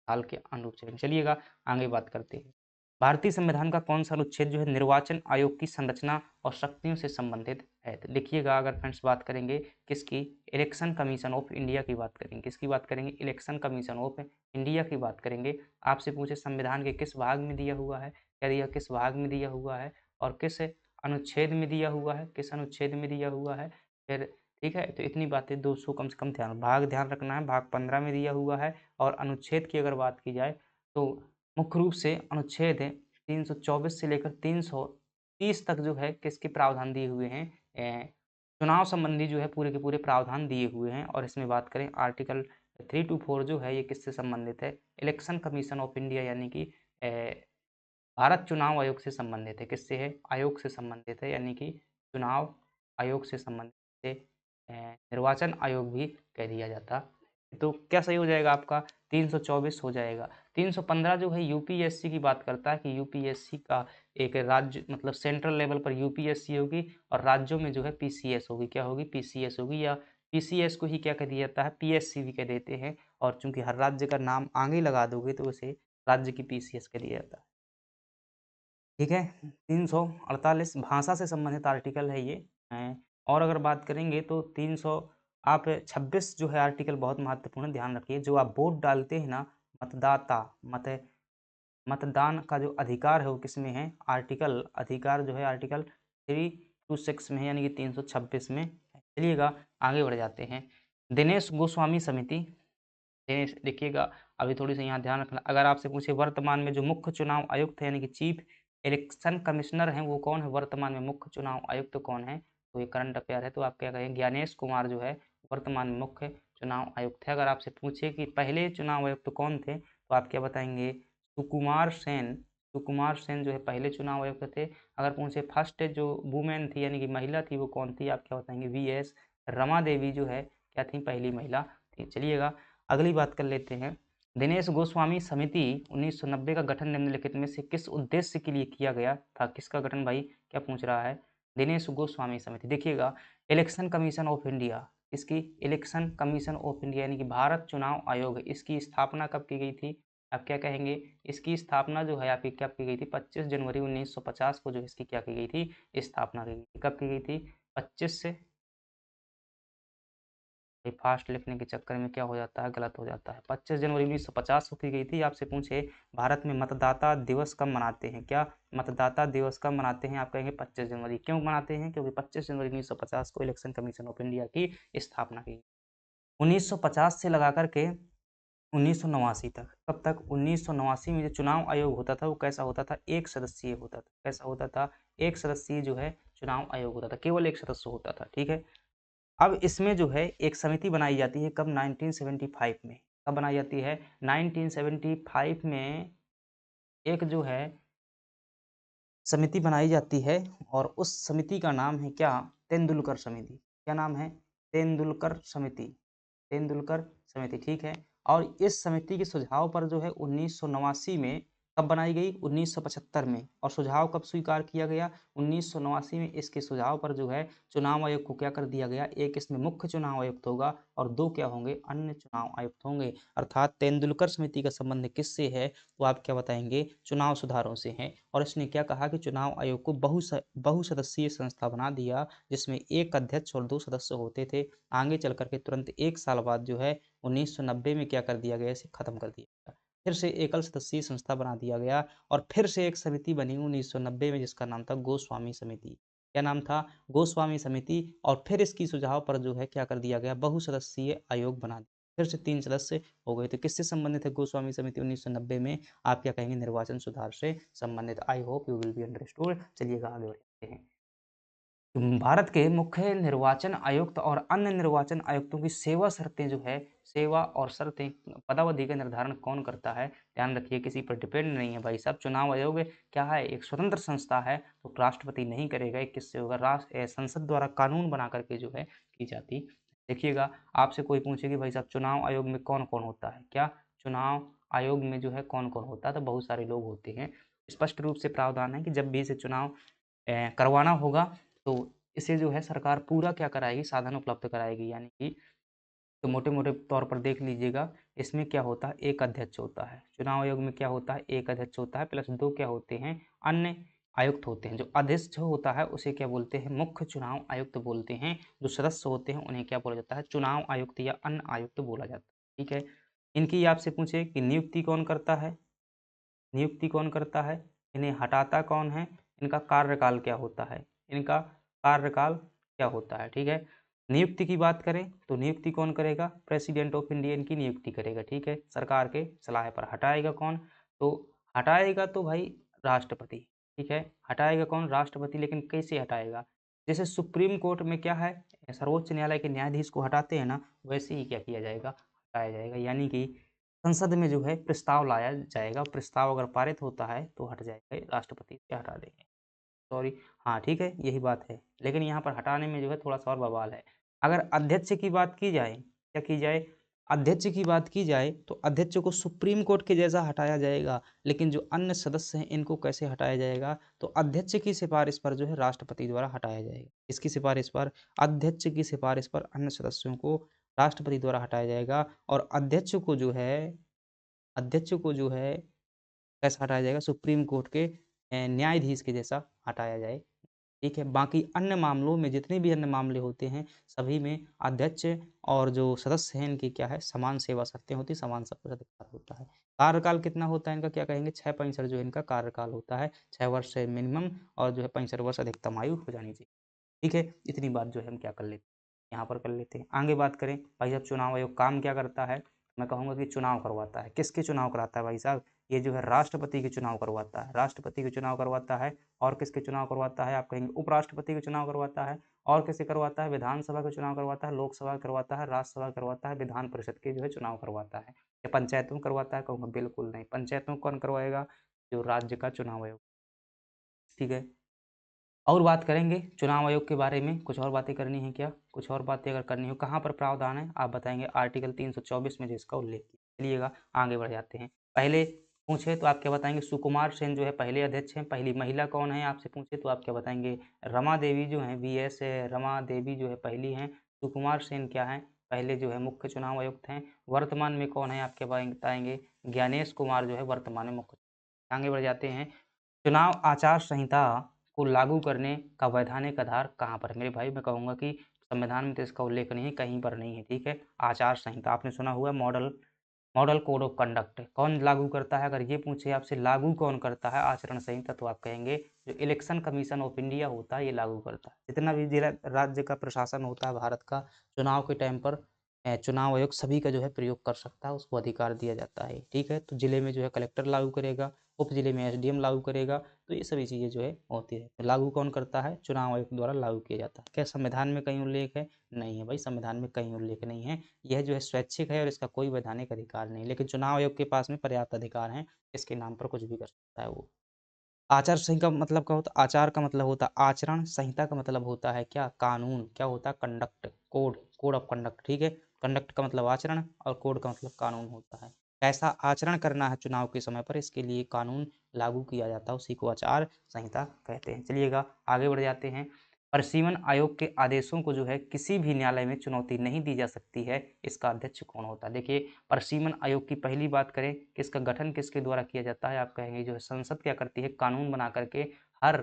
हाल के अनुरूप से। चलिएगा आगे बात करते हैं। भारतीय संविधान का कौन सा अनुच्छेद जो है निर्वाचन आयोग की संरचना और शक्तियों से संबंधित है? तो देखिएगा, अगर फ्रेंड्स बात करेंगे किसकी, इलेक्शन कमीशन ऑफ इंडिया की बात करेंगे। किसकी बात करेंगे, इलेक्शन कमीशन ऑफ इंडिया की बात करेंगे। आपसे पूछे संविधान के किस भाग में दिया हुआ है, क्या दिया, किस भाग में दिया हुआ है, और किस अनुच्छेद में दिया हुआ है, किस अनुच्छेद में दिया हुआ है, फिर ठीक है। तो इतनी बातें 200 कम से कम भाग ध्यान रखना है, भाग 15 में दिया हुआ है। और अनुच्छेद की अगर बात की जाए तो मुख्य रूप से अनुच्छेद 324 से लेकर 330 तक जो है किसके प्रावधान दिए हुए हैं, चुनाव संबंधी जो है पूरे के पूरे प्रावधान दिए हुए हैं। और इसमें बात करें आर्टिकल 3 to 4 जो है ये किससे संबंधित है, इलेक्शन कमीशन ऑफ इंडिया यानी कि भारत चुनाव आयोग से संबंधित है। किससे है, आयोग से संबंधित है, यानी कि चुनाव आयोग से संबंधित है, निर्वाचन आयोग भी कह दिया जाता। तो क्या सही हो जाएगा आपका, 324 हो जाएगा। 315 जो है यूपीएससी की बात करता है कि यूपीएससी का एक राज्य मतलब सेंट्रल लेवल पर यूपीएससी होगी, और राज्यों में जो है पीसीएस होगी। क्या होगी, पीसीएस होगी, या पीसीएस को ही क्या कह दिया जाता है, पीएससी भी कह देते हैं, और चूंकि हर राज्य का नाम आगे लगा दोगे तो उसे राज्य की पीसीएस कह दिया जाता है। ठीक है, 348 भाषा से संबंधित आर्टिकल है ये। और अगर बात करेंगे तो 300 आप 26 जो है आर्टिकल बहुत महत्वपूर्ण, ध्यान रखिए। जो आप वोट डालते हैं ना, मतदाता मत मतदान का जो अधिकार है वो किसमें है, आर्टिकल अधिकार जो है आर्टिकल 326 में है, यानी कि 326 में। चलिएगा आगे बढ़ जाते हैं। दिनेश गोस्वामी समिति, दिनेश देखिएगा, अभी थोड़ी सी यहाँ ध्यान रखना, अगर आपसे पूछे वर्तमान में जो मुख्य चुनाव आयुक्त है यानी कि चीफ इलेक्शन कमिश्नर हैं वो कौन है, वर्तमान में मुख्य चुनाव आयुक्त कौन है, तो ये करंट अफेयर है, तो आप क्या कहेंगे, ज्ञानेश कुमार जो है वर्तमान में मुख्य चुनाव आयुक्त है। अगर आपसे पूछे कि पहले चुनाव आयुक्त कौन थे, तो आप क्या बताएंगे, सुकुमार सेन। सुकुमार सेन जो है पहले चुनाव आयुक्त थे। अगर पूछे फर्स्ट जो वुमेन थी यानी कि महिला थी वो कौन थी, आप क्या बताएंगे, वीएस रमा देवी जो है क्या थी, पहली महिला थी। चलिएगा अगली बात कर लेते हैं। दिनेश गोस्वामी समिति 1990 का गठन निम्नलिखित में से किस उद्देश्य के लिए किया गया था, किसका गठन भाई, क्या पूछ रहा है, दिनेश गोस्वामी समिति। देखिएगा इलेक्शन कमीशन ऑफ इंडिया, इसकी इलेक्शन कमीशन ऑफ इंडिया यानी कि भारत चुनाव आयोग, इसकी स्थापना कब की गई थी, आप क्या कहेंगे, इसकी स्थापना जो है आपकी कब की गई थी, 25 जनवरी 1950 को जो इसकी क्या की गई थी, स्थापना की गई थी। कब की गई थी, 25 से, फास्ट लिखने के चक्कर में क्या हो जाता है, गलत हो जाता है, 25 जनवरी 1950 को की गई थी। आपसे पूछे भारत में मतदाता दिवस कब मनाते हैं, क्या मतदाता दिवस कब मनाते हैं, आप कहेंगे 25 जनवरी। क्यों मनाते हैं, क्योंकि 25 जनवरी 1950 को इलेक्शन कमीशन ऑफ इंडिया की स्थापना की। 1950 से लगा करके 1989 तक, कब तक, 1989 में जो चुनाव आयोग होता था वो कैसा होता था, एक सदस्यीय होता था। कैसा होता था, एक सदस्यीय जो है चुनाव आयोग होता था, केवल एक सदस्य होता था। ठीक है, अब इसमें जो है एक समिति बनाई जाती है, कब, 1975 में। कब बनाई जाती है, 1975 में एक जो है समिति बनाई जाती है, और उस समिति का नाम है क्या, तेंदुलकर समिति। क्या नाम है, तेंदुलकर समिति, तेंदुलकर समिति। ठीक है, और इस समिति के सुझाव पर जो है 1989 में कब बनाई गई, 1975 में, और सुझाव कब स्वीकार किया गया, 1989 में। इसके सुझाव पर जो है चुनाव आयोग को क्या कर दिया गया, एक इसमें मुख्य चुनाव आयुक्त होगा और दो क्या होंगे, अन्य चुनाव आयुक्त होंगे। अर्थात तेंदुलकर समिति का संबंध किससे है, तो आप क्या बताएंगे, चुनाव सुधारों से है। और इसने क्या कहा कि चुनाव आयोग को बहुसदस्यीय संस्था बना दिया, जिसमें एक अध्यक्ष और दो सदस्य होते थे। आगे चल करके तुरंत एक साल बाद जो है 1990 में क्या कर दिया गया, इसे खत्म कर दिया गया, फिर से एकल सदस्यीय संस्था बना दिया गया, और फिर से एक समिति बनी 1990 में जिसका नाम था गोस्वामी समिति। क्या नाम था, गोस्वामी समिति। और फिर इसकी सुझाव पर जो है क्या कर दिया गया, बहुसदस्यीय आयोग बना दिया, फिर से 3 सदस्य हो गए। तो किससे संबंधित है गोस्वामी समिति 1990 में, आप क्या कहेंगे, निर्वाचन सुधार से संबंधित। I hope you will be understood. चलिएगा आगे बढ़ते हैं। भारत के मुख्य निर्वाचन आयुक्त और अन्य निर्वाचन आयुक्तों की सेवा शर्तें जो है, सेवा और शर्तें, पदावधि का निर्धारण कौन करता है, ध्यान रखिए, किसी पर डिपेंड नहीं है भाई साहब। चुनाव आयोग क्या है, एक स्वतंत्र संस्था है, तो राष्ट्रपति नहीं करेगा, किससे होगा, संसद द्वारा कानून बना करके जो है की जाती। देखिएगा आपसे कोई पूछे कि भाई साहब चुनाव आयोग में कौन कौन होता है, क्या चुनाव आयोग में जो है कौन कौन होता है, तो बहुत सारे लोग होते हैं। स्पष्ट रूप से प्रावधान है कि जब भी इसे चुनाव करवाना होगा तो इसे जो है सरकार पूरा क्या कराएगी, साधन उपलब्ध कराएगी। यानी कि तो मोटे-मोटे तौर पर देख लीजिएगा, इसमें क्या होता है, एक अध्यक्ष होता है। चुनाव आयोग में क्या होता है, एक अध्यक्ष होता है, प्लस 2 क्या होते हैं, अन्य आयुक्त होते हैं। जो अध्यक्ष होता है उसे क्या बोलते हैं, मुख्य चुनाव आयुक्त बोलते हैं। जो सदस्य होते हैं उन्हें क्या बोला जाता है, चुनाव आयुक्त या अन्य आयुक्त बोला जाता है। ठीक है, इनकी आपसे पूछे कि नियुक्ति कौन करता है, नियुक्ति कौन करता है, इन्हें हटाता कौन है, इनका कार्यकाल क्या होता है, इनका कार्यकाल क्या होता है। ठीक है, नियुक्ति की बात करें तो नियुक्ति कौन करेगा, प्रेसिडेंट ऑफ इंडिया इनकी नियुक्ति करेगा। ठीक है, सरकार के सलाह पर। हटाएगा कौन, तो हटाएगा तो भाई राष्ट्रपति। ठीक है, हटाएगा कौन, राष्ट्रपति। लेकिन कैसे हटाएगा, जैसे सुप्रीम कोर्ट में क्या है, सर्वोच्च न्यायालय के न्यायाधीश को हटाते हैं ना, वैसे ही क्या किया जाएगा, हटाया जाएगा। यानी कि संसद में जो है प्रस्ताव लाया जाएगा, प्रस्ताव अगर पारित होता है तो हट जाएगा, राष्ट्रपति से हटा देंगे। सॉरी, हाँ ठीक है, यही बात है। लेकिन यहाँ पर हटाने में जो है थोड़ा सा और बवाल है। अगर अध्यक्ष की बात की जाए, क्या की जाए, अध्यक्ष की बात की जाए तो अध्यक्ष को सुप्रीम कोर्ट के जैसा हटाया जाएगा, लेकिन जो अन्य सदस्य हैं इनको कैसे हटाया जाएगा, तो अध्यक्ष की सिफारिश पर जो है राष्ट्रपति द्वारा हटाया जाएगा। इसकी सिफारिश पर, अध्यक्ष की सिफारिश पर अन्य सदस्यों को राष्ट्रपति द्वारा हटाया जाएगा और अध्यक्ष को जो है कैसा हटाया जाएगा, सुप्रीम कोर्ट के न्यायाधीश के जैसा हटाया जाए। ठीक है, बाकी अन्य मामलों में जितने भी अन्य मामले होते हैं सभी में अध्यक्ष और जो सदस्य हैं इनकी क्या है, समान सेवा शर्तें होती, समान सब कुछ अधिकार होता है। कार्यकाल कितना होता है इनका, क्या कहेंगे, 6 65 जो है इनका कार्यकाल होता है, 6 वर्ष से मिनिमम और जो है 65 वर्ष अधिकतम आयु हो जानी चाहिए। ठीक है, इतनी बात जो है हम क्या कर लेते हैं, यहाँ पर कर लेते हैं। आगे बात करें भाई साहब, चुनाव आयोग काम क्या करता है, मैं कहूँगा कि चुनाव करवाता है। किसके चुनाव कराता है भाई साहब, ये जो है राष्ट्रपति के चुनाव करवाता है, राष्ट्रपति के चुनाव करवाता है। और किसके चुनाव करवाता है, आप कहेंगे उपराष्ट्रपति के चुनाव करवाता है। और किसे करवाता है, विधानसभा के चुनाव करवाता है, लोकसभा करवाता है, राज्यसभा करवाता है, विधान परिषद के जो है चुनाव करवाता है। या पंचायतों में करवाता है, कहूँगा बिल्कुल नहीं। पंचायतों में कौन करवाएगा, जो राज्य का चुनाव आयोग। ठीक है, और बात करेंगे चुनाव आयोग के बारे में, कुछ और बातें करनी है क्या, कुछ और बातें अगर करनी हो, कहाँ पर प्रावधान है आप बताएंगे, आर्टिकल 324 में जिसका उल्लेख किया। चलिएगा आगे बढ़ जाते हैं। पहले पूछे तो आप क्या बताएंगे, सुकुमार सेन जो है पहले अध्यक्ष हैं। पहली महिला कौन है आपसे पूछे तो आप क्या बताएंगे, रमा देवी जो है, VS रमा देवी जो है पहली हैं। सुकुमार सेन क्या है, पहले जो है मुख्य चुनाव आयुक्त हैं। वर्तमान में कौन है आप क्या बताएंगे, ज्ञानेश कुमार जो है वर्तमान में मुख्य। आगे बढ़ जाते हैं, चुनाव आचार संहिता को लागू करने का वैधानिक आधार कहाँ पर है? मेरे भाई मैं कहूँगा कि संविधान में तो इसका उल्लेख नहीं है, कहीं पर नहीं है। ठीक है, आचार संहिता आपने सुना हुआ, model model code of conduct कौन लागू करता है, अगर ये पूछे आपसे लागू कौन करता है आचरण संहिता, तो आप कहेंगे जो इलेक्शन कमीशन ऑफ इंडिया होता है ये लागू करता है। जितना भी जिला राज्य का प्रशासन होता है भारत का, चुनाव के टाइम पर चुनाव आयोग सभी का जो है प्रयोग कर सकता है, उसको अधिकार दिया जाता है। ठीक है, तो जिले में जो है कलेक्टर लागू करेगा, उप जिले में SDM लागू करेगा, तो ये सभी चीज़ें जो है होती है। तो लागू कौन करता है, चुनाव आयोग द्वारा लागू किया जाता है। क्या संविधान में कहीं उल्लेख है, नहीं है भाई, संविधान में कहीं उल्लेख नहीं है। यह जो है स्वैच्छिक है और इसका कोई वैधानिक अधिकार नहीं, लेकिन चुनाव आयोग के पास में पर्याप्त अधिकार हैं, इसके नाम पर कुछ भी कर सकता है वो। आचार संहिता का मतलब क्या होता है, आचार का मतलब होता है आचरण, संहिता का मतलब होता है क्या, कानून, क्या होता है, conduct, code, code of conduct. ठीक है, कंडक्ट का मतलब आचरण और कोड का मतलब कानून होता है। कैसा आचरण करना है चुनाव के समय पर, इसके लिए कानून लागू किया जाता है, उसी को आचार संहिता कहते हैं। चलिएगा आगे बढ़ जाते हैं। परिसीमन आयोग के आदेशों को जो है किसी भी न्यायालय में चुनौती नहीं दी जा सकती है, इसका अध्यक्ष कौन होता है। देखिए, परिसीमन आयोग की पहली बात करें कि इसका गठन किसके द्वारा किया जाता है, आप कहेंगे जो है संसद क्या करती है, कानून बना करके हर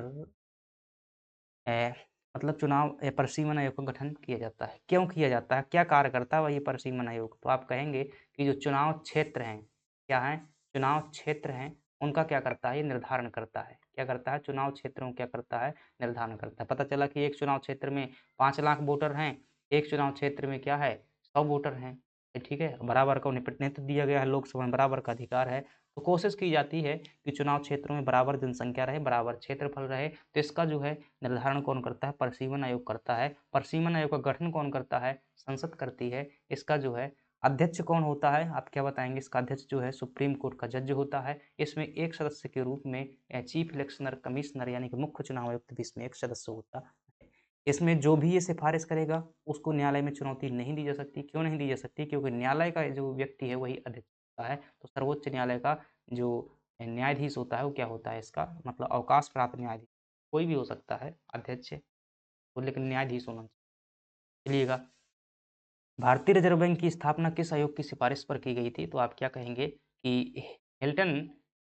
ए, मतलब चुनाव परिसीमन आयोग का गठन किया जाता है। क्यों किया जाता है, क्या कार्य करता है वह ये परिसीमन आयोग, तो आप कहेंगे कि जो चुनाव क्षेत्र हैं, क्या है, चुनाव क्षेत्र हैं, उनका क्या करता है, ये निर्धारण करता है। क्या करता है, चुनाव क्षेत्रों क्या करता है, निर्धारण करता है। पता चला कि एक चुनाव क्षेत्र में 5 लाख वोटर हैं, एक चुनाव क्षेत्र में क्या है, 100 वोटर हैं। ठीक है, बराबर का उन्हें प्रतिनिधित्व दिया गया है, लोकसभा में बराबर का अधिकार है। तो कोशिश की जाती है कि चुनाव क्षेत्रों में बराबर जनसंख्या रहे, बराबर क्षेत्रफल रहे। तो इसका जो है निर्धारण कौन करता है, परिसीमन आयोग करता है। परिसीमन आयोग का गठन कौन करता है, संसद करती है। इसका जो है अध्यक्ष कौन होता है, आप क्या बताएंगे, इसका अध्यक्ष जो है सुप्रीम कोर्ट का जज होता है। इसमें एक सदस्य के रूप में चीफ इलेक्शनर कमिश्नर यानी कि मुख्य चुनाव आयुक्त भी इसमें एक सदस्य होता है। इसमें जो भी ये सिफारिश करेगा उसको न्यायालय में चुनौती नहीं दी जा सकती। क्यों नहीं दी जा सकती, क्योंकि न्यायालय का जो व्यक्ति है वही अध्यक्ष होता है। तो सर्वोच्च न्यायालय का जो न्यायाधीश होता है वो क्या होता है, इसका मतलब अवकाश प्राप्त न्यायाधीश, कोई भी हो सकता है अध्यक्ष, तो लेकिन न्यायाधीश होना चाहिए। चलिएगा, भारतीय रिजर्व बैंक की स्थापना किस आयोग की सिफारिश पर की गई थी, तो आप क्या कहेंगे कि हिल्टन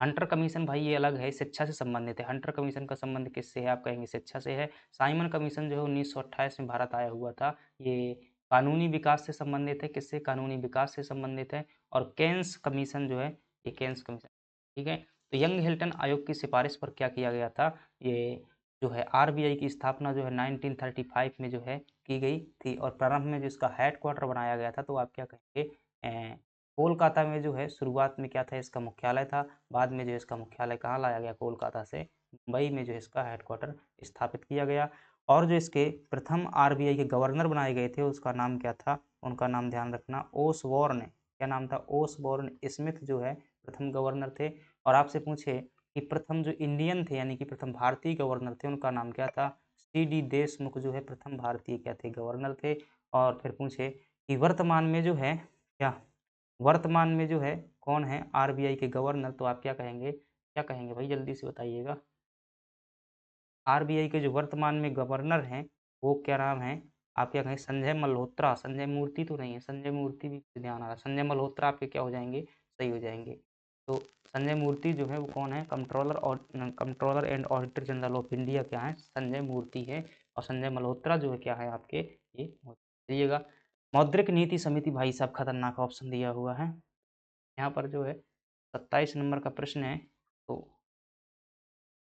हंटर कमीशन, भाई ये अलग है, शिक्षा से संबंधित है। हंटर कमीशन का संबंध किससे है, आप कहेंगे शिक्षा से है। साइमन कमीशन जो है 1928 में भारत आया हुआ था, ये कानूनी विकास से संबंधित है। किससे, कानूनी विकास से संबंधित है। और केन्स कमीशन जो है, ये केन्स कमीशन। ठीक है, तो यंग हिल्टन आयोग की सिफारिश पर क्या किया गया था, ये जो है RBI की स्थापना जो है 1935 में जो है की गई थी। और प्रारंभ में जो इसका हेडक्वार्टर बनाया गया था, तो आप क्या कहेंगे, कोलकाता में जो है शुरुआत में क्या था, इसका मुख्यालय था। बाद में जो है इसका मुख्यालय कहाँ लाया गया, कोलकाता से मुंबई में जो है इसका हेडक्वार्टर स्थापित किया गया। और जो इसके प्रथम RBI के गवर्नर बनाए गए थे उसका नाम क्या था, उनका नाम ध्यान रखना, ओसबॉर्न, क्या नाम था, ओसबॉर्न स्मिथ जो है प्रथम गवर्नर थे। और आपसे पूछे कि प्रथम जो इंडियन थे यानी कि प्रथम भारतीय गवर्नर थे उनका नाम क्या था, CD देशमुख जो है प्रथम भारतीय क्या थे, गवर्नर थे। और फिर पूछे कि वर्तमान में जो है क्या वर्तमान में जो है कौन है आरबीआई के गवर्नर, तो आप क्या कहेंगे भाई जल्दी से बताइएगा। आरबीआई के जो वर्तमान में गवर्नर हैं वो क्या नाम है, आप क्या कहें, संजय मल्होत्रा, संजय मूर्ति तो नहीं है, संजय मूर्ति भी ध्यान आ रहा, संजय मल्होत्रा आपके क्या हो जाएंगे, सही हो जाएंगे। तो संजय मूर्ति जो है वो कौन है, कंट्रोलर और controller and auditor general of India क्या है, संजय मूर्ति है। और संजय मल्होत्रा जो है क्या है आपके, ये दिएगा। मौद्रिक नीति समिति, भाई साहब खतरनाक ऑप्शन दिया हुआ है यहाँ पर जो है 27 नंबर का प्रश्न है। तो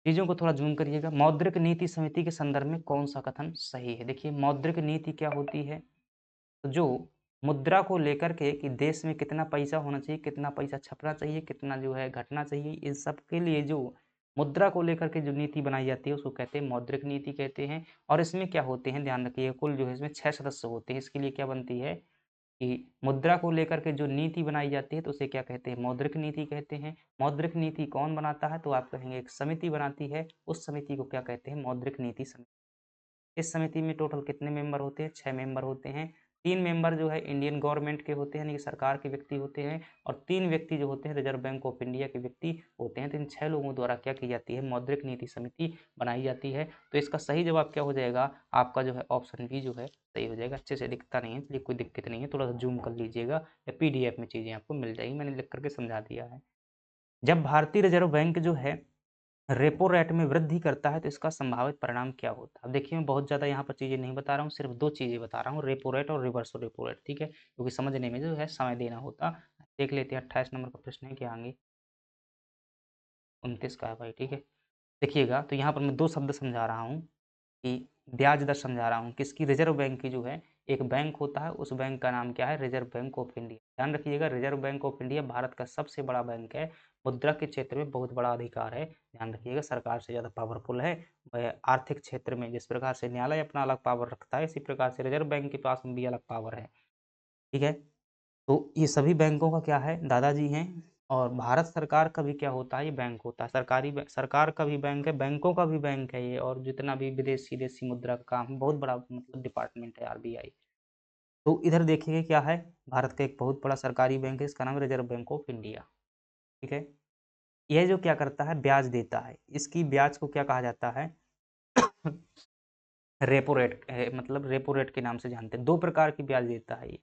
चीज़ों को थोड़ा जूम करिएगा। मौद्रिक नीति समिति के संदर्भ में कौन सा कथन सही है। देखिए मौद्रिक नीति क्या होती है, तो जो मुद्रा को लेकर के कि देश में कितना पैसा होना चाहिए, कितना पैसा छपना चाहिए, कितना जो है घटना चाहिए, इन सब के लिए जो मुद्रा को लेकर के जो नीति बनाई जाती है उसको कहते हैं मौद्रिक नीति कहते हैं। और इसमें क्या होते हैं, ध्यान रखिए, कुल जो है इसमें 6 सदस्य होते हैं। इसके लिए क्या बनती है कि मुद्रा को लेकर के जो नीति बनाई जाती है तो उसे क्या कहते हैं, मौद्रिक नीति कहते हैं। मौद्रिक नीति कौन बनाता है, तो आप कहेंगे एक समिति बनाती है, उस समिति को क्या कहते हैं, मौद्रिक नीति समिति। इस समिति में टोटल कितने मेंबर होते हैं, 6 मेंबर होते हैं। 3 मेंबर जो है इंडियन गवर्नमेंट के होते हैं, यानी कि सरकार के व्यक्ति होते हैं, और 3 व्यक्ति जो होते हैं रिजर्व बैंक ऑफ इंडिया के व्यक्ति होते हैं। तो इन 6 लोगों द्वारा क्या की जाती है, मौद्रिक नीति समिति बनाई जाती है। तो इसका सही जवाब क्या हो जाएगा, आपका जो है ऑप्शन बी जो है सही हो जाएगा। अच्छे से दिखता नहीं है इसलिए कोई दिक्कत नहीं है, थोड़ा सा जूम कर लीजिएगा या पीडीएफ में चीज़ें आपको मिल जाएगी, मैंने लिख करके समझा दिया है। जब भारतीय रिजर्व बैंक जो है रेपो रेट में वृद्धि करता है तो इसका संभावित परिणाम क्या होता है। अब देखिए मैं बहुत ज़्यादा यहाँ पर चीज़ें नहीं बता रहा हूँ, सिर्फ 2 चीज़ें बता रहा हूँ, रेपो रेट और रिवर्स रेपो रेट, ठीक है, क्योंकि समझने में जो है समय देना होता। देख लेते हैं 28 नंबर का प्रश्न है क्या आगे, 29 का है भाई, ठीक है। देखिएगा तो यहाँ पर मैं 2 शब्द समझा रहा हूँ कि ब्याज दर समझा रहा हूँ किसकी, रिजर्व बैंक की जो है एक बैंक होता है, उस बैंक का नाम क्या है, रिजर्व बैंक ऑफ इंडिया। ध्यान रखिएगा reserve bank of India Bharat का सबसे बड़ा बैंक है, मुद्रा के क्षेत्र में बहुत बड़ा अधिकार है। ध्यान रखिएगा सरकार से ज़्यादा पावरफुल है। वह आर्थिक क्षेत्र में जिस प्रकार से न्यायालय अपना अलग पावर रखता है, इसी प्रकार से रिजर्व बैंक के पास में भी अलग पावर है, ठीक है। तो ये सभी बैंकों का क्या है, दादाजी हैं। और भारत सरकार का भी क्या होता है, ये बैंक होता है, सरकार का भी बैंक है, बैंकों का भी बैंक है ये, और जितना भी विदेशी मुद्रा का काम, बहुत बड़ा मतलब डिपार्टमेंट है आरबीआई। तो इधर देखिए क्या है, भारत का एक बहुत बड़ा सरकारी बैंक है, इसका नाम है रिजर्व बैंक ऑफ इंडिया, ठीक है। यह जो क्या करता है, ब्याज देता है, इसकी ब्याज को क्या कहा जाता है रेपो रेट, मतलब रेपो रेट के नाम से जानते हैं। 2 प्रकार की ब्याज देता है ये,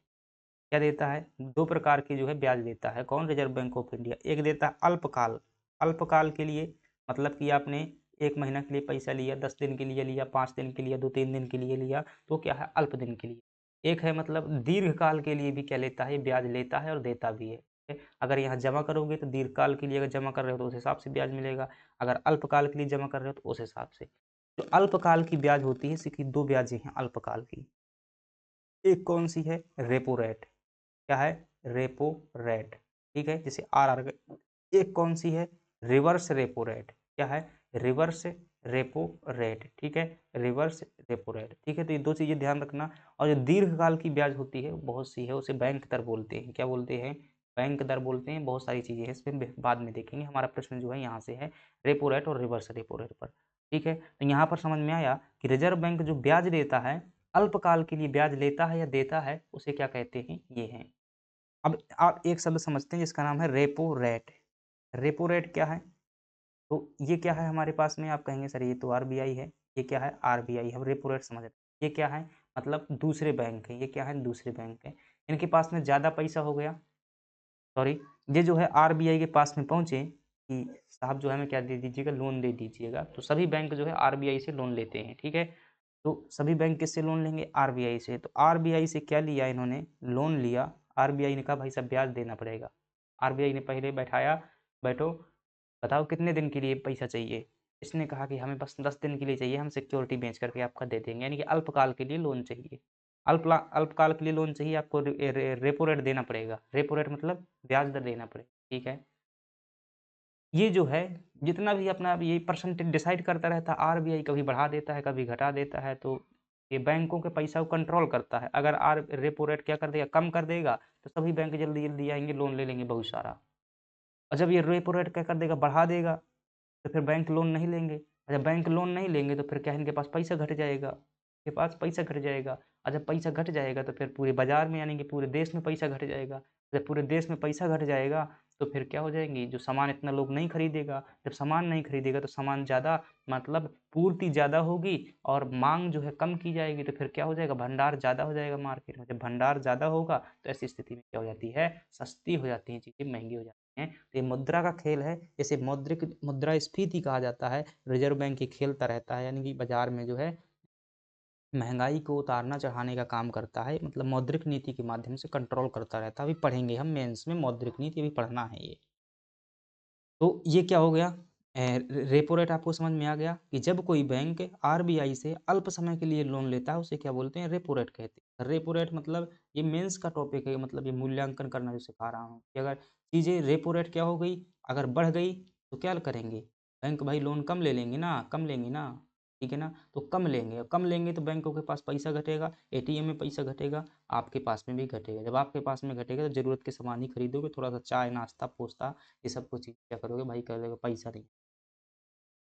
क्या देता है, 2 प्रकार की जो है ब्याज देता है कौन, रिजर्व बैंक ऑफ इंडिया। एक देता है अल्पकाल, अल्पकाल के लिए मतलब कि आपने 1 महीना के लिए पैसा लिया, 10 दिन के लिए लिया, 5 दिन के लिए, 2-3 दिन के लिए लिया, तो क्या है अल्प दिन के लिए। एक है मतलब दीर्घकाल के लिए भी क्या लेता है, ब्याज लेता है और देता भी है, ठीक है? अगर यहाँ जमा करोगे तो दीर्घकाल के लिए अगर जमा कर रहे हो तो उस हिसाब से ब्याज मिलेगा, अगर अल्पकाल के लिए जमा कर रहे हो तो उस हिसाब से। जो अल्पकाल की ब्याज होती है, इसकी 2 ब्याजें हैं अल्पकाल की। एक कौन सी है, रेपो रेट, क्या है, रेपो रेट, ठीक है, जैसे आर। एक कौन सी है, रिवर्स रेपो रेट, क्या है, रिवर्स रेपो रेट, ठीक है, रिवर्स रेपो रेट, ठीक है। तो ये 2 चीजें ध्यान रखना। और जो दीर्घकाल की ब्याज होती है बहुत सी है, उसे बैंक दर बोलते हैं, क्या बोलते हैं, बैंक दर बोलते हैं। बहुत सारी चीजें हैं इसमें बाद में देखेंगे, हमारा प्रश्न जो है यहाँ से है रेपो रेट और रिवर्स रेपो रेट पर, ठीक है। तो यहाँ पर समझ में आया कि रिजर्व बैंक जो ब्याज देता है, अल्पकाल के लिए ब्याज लेता है या देता है, उसे क्या कहते हैं, ये है। अब आप एक शब्द समझते हैं जिसका नाम है रेपो रेट। रेपो रेट क्या है, तो ये क्या है हमारे पास में, आप कहेंगे सर ये तो आरबीआई है, ये क्या है आरबीआई, हम रेपो रेट समझ रहे हैं। ये क्या है, मतलब दूसरे बैंक है, ये क्या है, दूसरे बैंक है, इनके पास में ज़्यादा पैसा हो गया, सॉरी, ये जो है आरबीआई के पास में पहुंचे कि साहब जो है हमें क्या दे दीजिएगा, लोन दे दीजिएगा, तो सभी बैंक जो है आरबीआई से लोन लेते हैं, ठीक है। तो सभी बैंक किससे लोन लेंगे, आरबीआई से। तो आरबीआई से क्या लिया इन्होंने, लोन लिया। आरबीआई ने कहा भाई साहब ब्याज देना पड़ेगा। आरबीआई ने पहले बैठाया, बैठो बताओ कितने दिन के लिए पैसा चाहिए। इसने कहा कि हमें बस 10 दिन के लिए चाहिए, हम सिक्योरिटी बेच करके आपका दे देंगे, यानी कि अल्पकाल के लिए लोन चाहिए। अल्पकाल के लिए लोन चाहिए आपको, रेपो रेट देना पड़ेगा, रेपो रेट मतलब ब्याज दर देना पड़ेगा, ठीक है। ये जो है जितना भी अपना ये परसेंटेज डिसाइड करता रहता है, आरबीआई कभी बढ़ा देता है कभी घटा देता है, तो ये बैंकों के पैसा को कंट्रोल करता है। अगर आर रेपो रेट क्या कर देगा, कम कर देगा, तो सभी बैंक जल्दी जल्दी आएंगे, लोन ले लेंगे बहुत सारा। और जब ये रेपो रेट क्या कर देगा, बढ़ा देगा, तो फिर बैंक लोन नहीं लेंगे। और जब बैंक लोन नहीं लेंगे तो फिर क्या है, इनके पास पैसा घट जाएगा, इनके पास पैसा घट जाएगा। और जब पैसा घट जाएगा तो फिर पूरे बाज़ार में यानी कि पूरे देश में पैसा घट जाएगा। जब पूरे देश में पैसा घट जाएगा तो फिर क्या हो जाएँगी, जो सामान इतना लोग नहीं खरीदेगा, जब सामान नहीं खरीदेगा तो सामान ज़्यादा मतलब पूर्ति ज़्यादा होगी और माँग जो है कम की जाएगी, तो फिर क्या हो जाएगा, भंडार ज़्यादा हो जाएगा मार्केट में। जब भंडार ज़्यादा होगा तो ऐसी स्थिति में क्या हो जाती है, सस्ती हो जाती हैं चीज़ें, महँगी हो जाती हैं। तो ये मुद्रा का खेल है, इसे मुद्रास्फीति कहा जाता है। रिज़र्व बैंक ये खेलता रहता है, यानी कि बाज़ार में जो है महँगाई को उतारना चढ़ाने का काम करता है, मतलब मौद्रिक नीति के माध्यम से कंट्रोल करता रहता है। अभी पढ़ेंगे हम मेंस में मौद्रिक नीति, अभी पढ़ना है ये। तो ये क्या हो गया, रेपो रेट आपको समझ में आ गया कि जब कोई बैंक आरबीआई से अल्प समय के लिए लोन लेता है उसे क्या बोलते हैं, रेपो रेट कहते हैं। रेपो रेट मतलब ये मेंस का टॉपिक है, मतलब ये मूल्यांकन करना जो सिखा रहा हूँ कि अगर चीज़ें रेपो रेट क्या हो गई, अगर बढ़ गई तो क्या करेंगे, बैंक भाई लोन कम ले लेंगे ना, कम लेंगे ना, ठीक है ना, तो कम लेंगे, और कम लेंगे तो बैंकों के पास पैसा घटेगा, एटीएम में पैसा घटेगा, आपके पास में भी घटेगा। जब आपके पास में घटेगा तो ज़रूरत के सामान ही खरीदोगे, थोड़ा सा चाय नाश्ता पोस्ता ये सब कुछ चीज़ क्या करोगे भाई, कर दोगे, पैसा नहीं,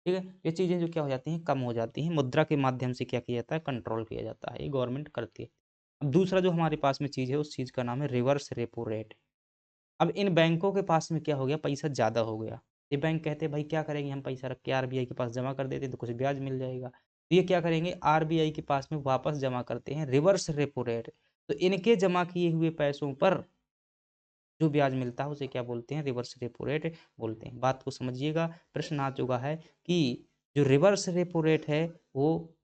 ठीक है। ये चीज़ें जो क्या हो जाती हैं, कम हो जाती हैं, मुद्रा के माध्यम से क्या किया जाता है, कंट्रोल किया जाता है, ये गवर्नमेंट करती है। अब दूसरा जो हमारे पास में चीज़ है उस चीज़ का नाम है रिवर्स रेपो रेट। अब इन बैंकों के पास में क्या हो गया, पैसा ज़्यादा हो गया, ये बैंक कहते हैं भाई क्या करेंगे, हम पैसा रख के आरबीआई के पास जमा कर देते हैं तो कुछ ब्याज मिल जाएगा, तो ये क्या करेंगे, आरबीआई के पास में वापस जमा करते हैं रिवर्स रेपो रेट। तो इनके जमा किए हुए पैसों पर जो ब्याज मिलता है उसे क्या बोलते हैं, रिवर्स रेपो रेट बोलते हैं। बात को समझिएगा, प्रश्न आ चुका है कि जो रिवर्स रेपो रेट है वो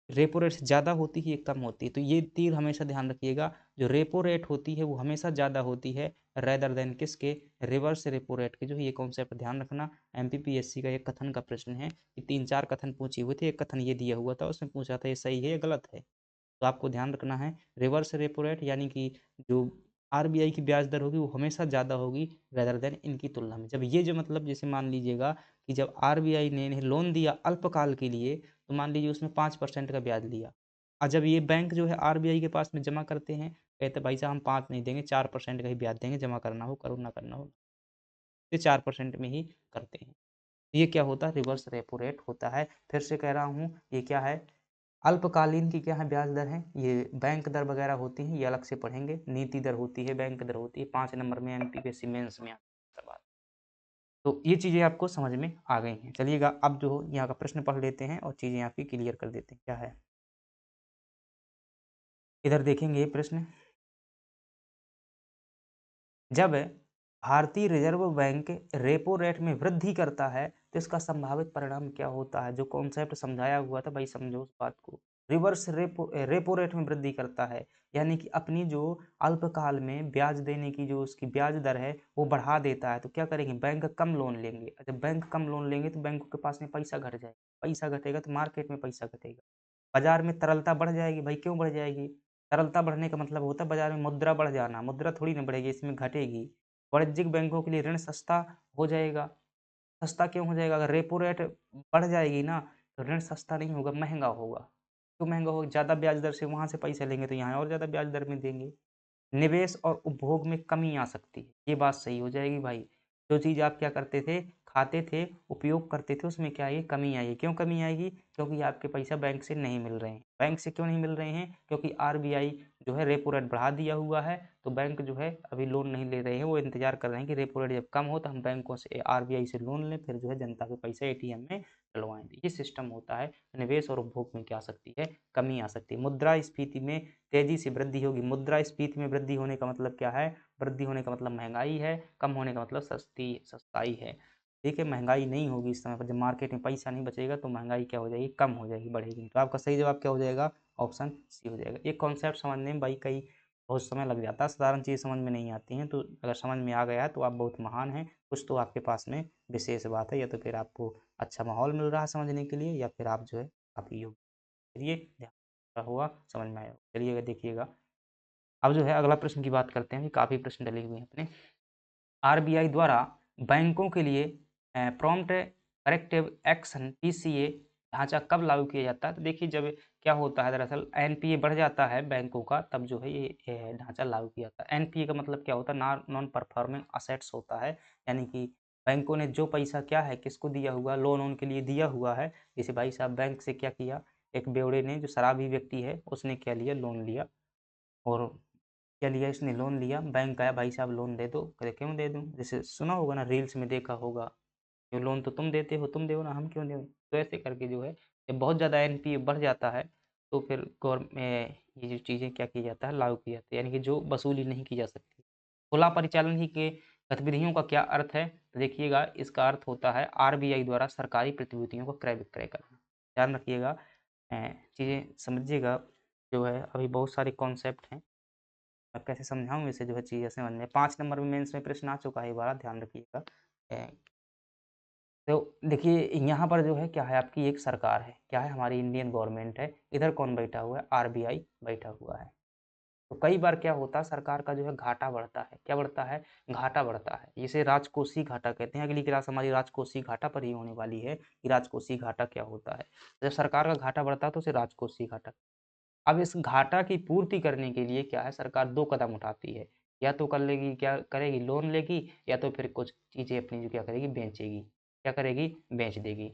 रेपो रेट से ज़्यादा होती है या कम होती है, तो ये तीर हमेशा ध्यान रखिएगा, जो रेपो रेट होती है वो हमेशा ज़्यादा होती है रेदर देन किसके, रिवर्स रेपो रेट के। जो ये कॉन्सेप्ट ध्यान रखना, एमपीपीएससी का एक कथन का प्रश्न है कि 3-4 कथन पूछे हुए थे, एक कथन ये दिया हुआ था, उसमें पूछा था ये सही है या गलत है। तो आपको ध्यान रखना है, रिवर्स रेपो रेट यानी कि जो आरबीआई की ब्याज दर होगी वो हमेशा ज़्यादा होगी रेदर देन इनकी तुलना में। जब ये जो मतलब जैसे मान लीजिएगा कि जब आरबीआई ने इन्हें लोन दिया अल्पकाल के लिए, तो मान लीजिए उसमें 5% का ब्याज लिया, और जब ये बैंक जो है आरबीआई के पास में जमा करते हैं, कहते भाई साहब हम 5 नहीं देंगे, 4% का ही ब्याज देंगे, जमा करना हो करो ना करना हो, ये 4% में ही करते हैं। ये क्या होता है, रिवर्स रेपो रेट होता है। फिर से कह रहा हूँ, ये क्या है, अल्पकालीन की क्या है, ब्याज दर है, ये बैंक दर वगैरह होती हैं, ये अलग से पढ़ेंगे, नीति दर होती है, बैंक दर होती है, 5 नंबर में एमपीपीएससी मेंस में आता है सवाल। तो ये चीज़ें आपको समझ में आ गई हैं। चलिएगा अब जो यहाँ का प्रश्न पढ़ लेते हैं और चीज़ें आपकी क्लियर कर देते हैं, क्या है। इधर देखेंगे ये प्रश्न, जब भारतीय रिजर्व बैंक रेपो रेट में वृद्धि करता है तो इसका संभावित परिणाम क्या होता है। जो कॉन्सेप्ट समझाया हुआ था भाई समझो उस बात को। रिवर्स रेपो रेट में वृद्धि करता है यानी कि अपनी जो अल्पकाल में ब्याज देने की जो उसकी ब्याज दर है वो बढ़ा देता है, तो क्या करेंगे, बैंक कम लोन लेंगे, जब बैंक कम लोन लेंगे तो बैंकों के पास में पैसा घट जाएगा, पैसा घटेगा तो मार्केट में पैसा घटेगा, बाजार में तरलता बढ़ जाएगी। भाई क्यों बढ़ जाएगी, तरलता बढ़ने का मतलब होता है बाजार में मुद्रा बढ़ जाना, मुद्रा थोड़ी ना बढ़ेगी, इसमें घटेगी। वाणिज्यिक बैंकों के लिए ऋण सस्ता हो जाएगा। सस्ता क्यों हो जाएगा, अगर रेपो रेट बढ़ जाएगी ना तो ऋण सस्ता नहीं होगा, महंगा होगा। क्यों महंगा होगा, ज़्यादा ब्याज दर से वहाँ से पैसा लेंगे तो यहाँ और ज़्यादा ब्याज दर में देंगे। निवेश और उपभोग में कमी आ सकती है, ये बात सही हो जाएगी भाई। जो चीज़ आप क्या करते थे, खाते थे, उपयोग करते थे, उसमें क्या आएगी, कमी आएगी। क्यों कमी आएगी, क्योंकि आपके पैसा बैंक से नहीं मिल रहे हैं। बैंक से क्यों नहीं मिल रहे हैं, क्योंकि आरबीआई जो है रेपो रेट बढ़ा दिया हुआ है, तो बैंक जो है अभी लोन नहीं ले रहे हैं, वो इंतजार कर रहे हैं कि रेपो रेट जब कम हो तो हम बैंकों से आरबीआई से लोन लें, फिर जो है जनता के पैसे एटीएम में डलवाएं। ये सिस्टम होता है। निवेश और उपभोग में क्या आ सकती है, कमी आ सकती है। मुद्रास्फीति में तेजी से वृद्धि होगी। मुद्रास्फीति में वृद्धि होने का मतलब क्या है, वृद्धि होने का मतलब महंगाई है, कम होने का मतलब सस्ताई है। ठीक है, महंगाई नहीं होगी इस समय पर, जब मार्केट में पैसा नहीं बचेगा तो महंगाई क्या हो जाएगी, कम हो जाएगी, बढ़ेगी। तो आपका सही जवाब क्या हो जाएगा, ऑप्शन सी हो जाएगा। ये कॉन्सेप्ट समझने में भाई कई बहुत समय लग जाता है, साधारण चीज़ समझ में नहीं आती हैं, तो अगर समझ में आ गया है तो आप बहुत महान हैं, कुछ तो आपके पास में विशेष बात है, या तो फिर आपको अच्छा माहौल मिल रहा है समझने के लिए, या फिर आप जो है काफ़ी योग्य। चलिए ध्यान हुआ, समझ में आया, चलिएगा देखिएगा। अब जो है अगला प्रश्न की बात करते हैं, काफ़ी प्रश्न डले हुए हैं अपने। आरबीआई द्वारा बैंकों के लिए प्रॉम्प्ट करेक्टिव एक्शन पीसीए ढांचा कब लागू किया जाता है, तो देखिए जब क्या होता है, दरअसल एनपीए बढ़ जाता है बैंकों का, तब जो है ये ढांचा लागू किया जाता है। एनपीए का मतलब क्या होता है, नॉन परफॉर्मिंग असेट्स होता है, यानी कि बैंकों ने जो पैसा क्या है किसको दिया हुआ, लोन उनके लिए दिया हुआ है, जैसे भाई साहब बैंक से क्या किया, एक बेवड़े ने, जो शराबी व्यक्ति है, उसने क्या लिया, लोन लिया। और क्या लिया इसने, लोन लिया। बैंक आया, भाई साहब लोन दे दो। कहते क्यों दे दूँ, जैसे सुना होगा ना, रील्स में देखा होगा, ये लोन तो तुम देते हो, तुम दो ना, हम क्यों दें। तो ऐसे करके जो है, जब बहुत ज़्यादा एनपीए बढ़ जाता है तो फिर ये जो चीज़ें क्या की जाता है, लागू की जाती है, यानी कि जो वसूली नहीं की जा सकती। खुला परिचालन ही के गतिविधियों का क्या अर्थ है, तो देखिएगा, इसका अर्थ होता है आरबीआई द्वारा सरकारी प्रतिभूतियों को क्रय विक्रय करना। ध्यान रखिएगा, चीज़ें समझिएगा। जो है अभी बहुत सारे कॉन्सेप्ट हैं, मैं कैसे समझाऊँ इसे, जो है चीज़ें समझ में। 5 नंबर में मेंस में प्रश्न आ चुका है ये वाला, ध्यान रखिएगा। तो देखिए, यहाँ पर जो है क्या है, आपकी एक सरकार है, क्या है, हमारी इंडियन गवर्नमेंट है। इधर कौन बैठा हुआ है, आरबीआई बैठा हुआ है। तो कई बार क्या होता है, सरकार का जो है घाटा बढ़ता है। क्या बढ़ता है, घाटा बढ़ता है। इसे राजकोषीय घाटा कहते हैं। अगली क्लास हमारी राजकोषीय घाटा पर ही होने वाली है कि राजकोषीय घाटा क्या होता है। जब सरकार का घाटा बढ़ता है तो उसे राजकोषीय घाटा। अब इस घाटा की पूर्ति करने के लिए क्या है, सरकार 2 कदम उठाती है। या तो कर लेगी, क्या करेगी, लोन लेगी, या तो फिर कुछ चीज़ें अपनी जो क्या करेगी, बेचेगी। क्या करेगी, बेच देगी।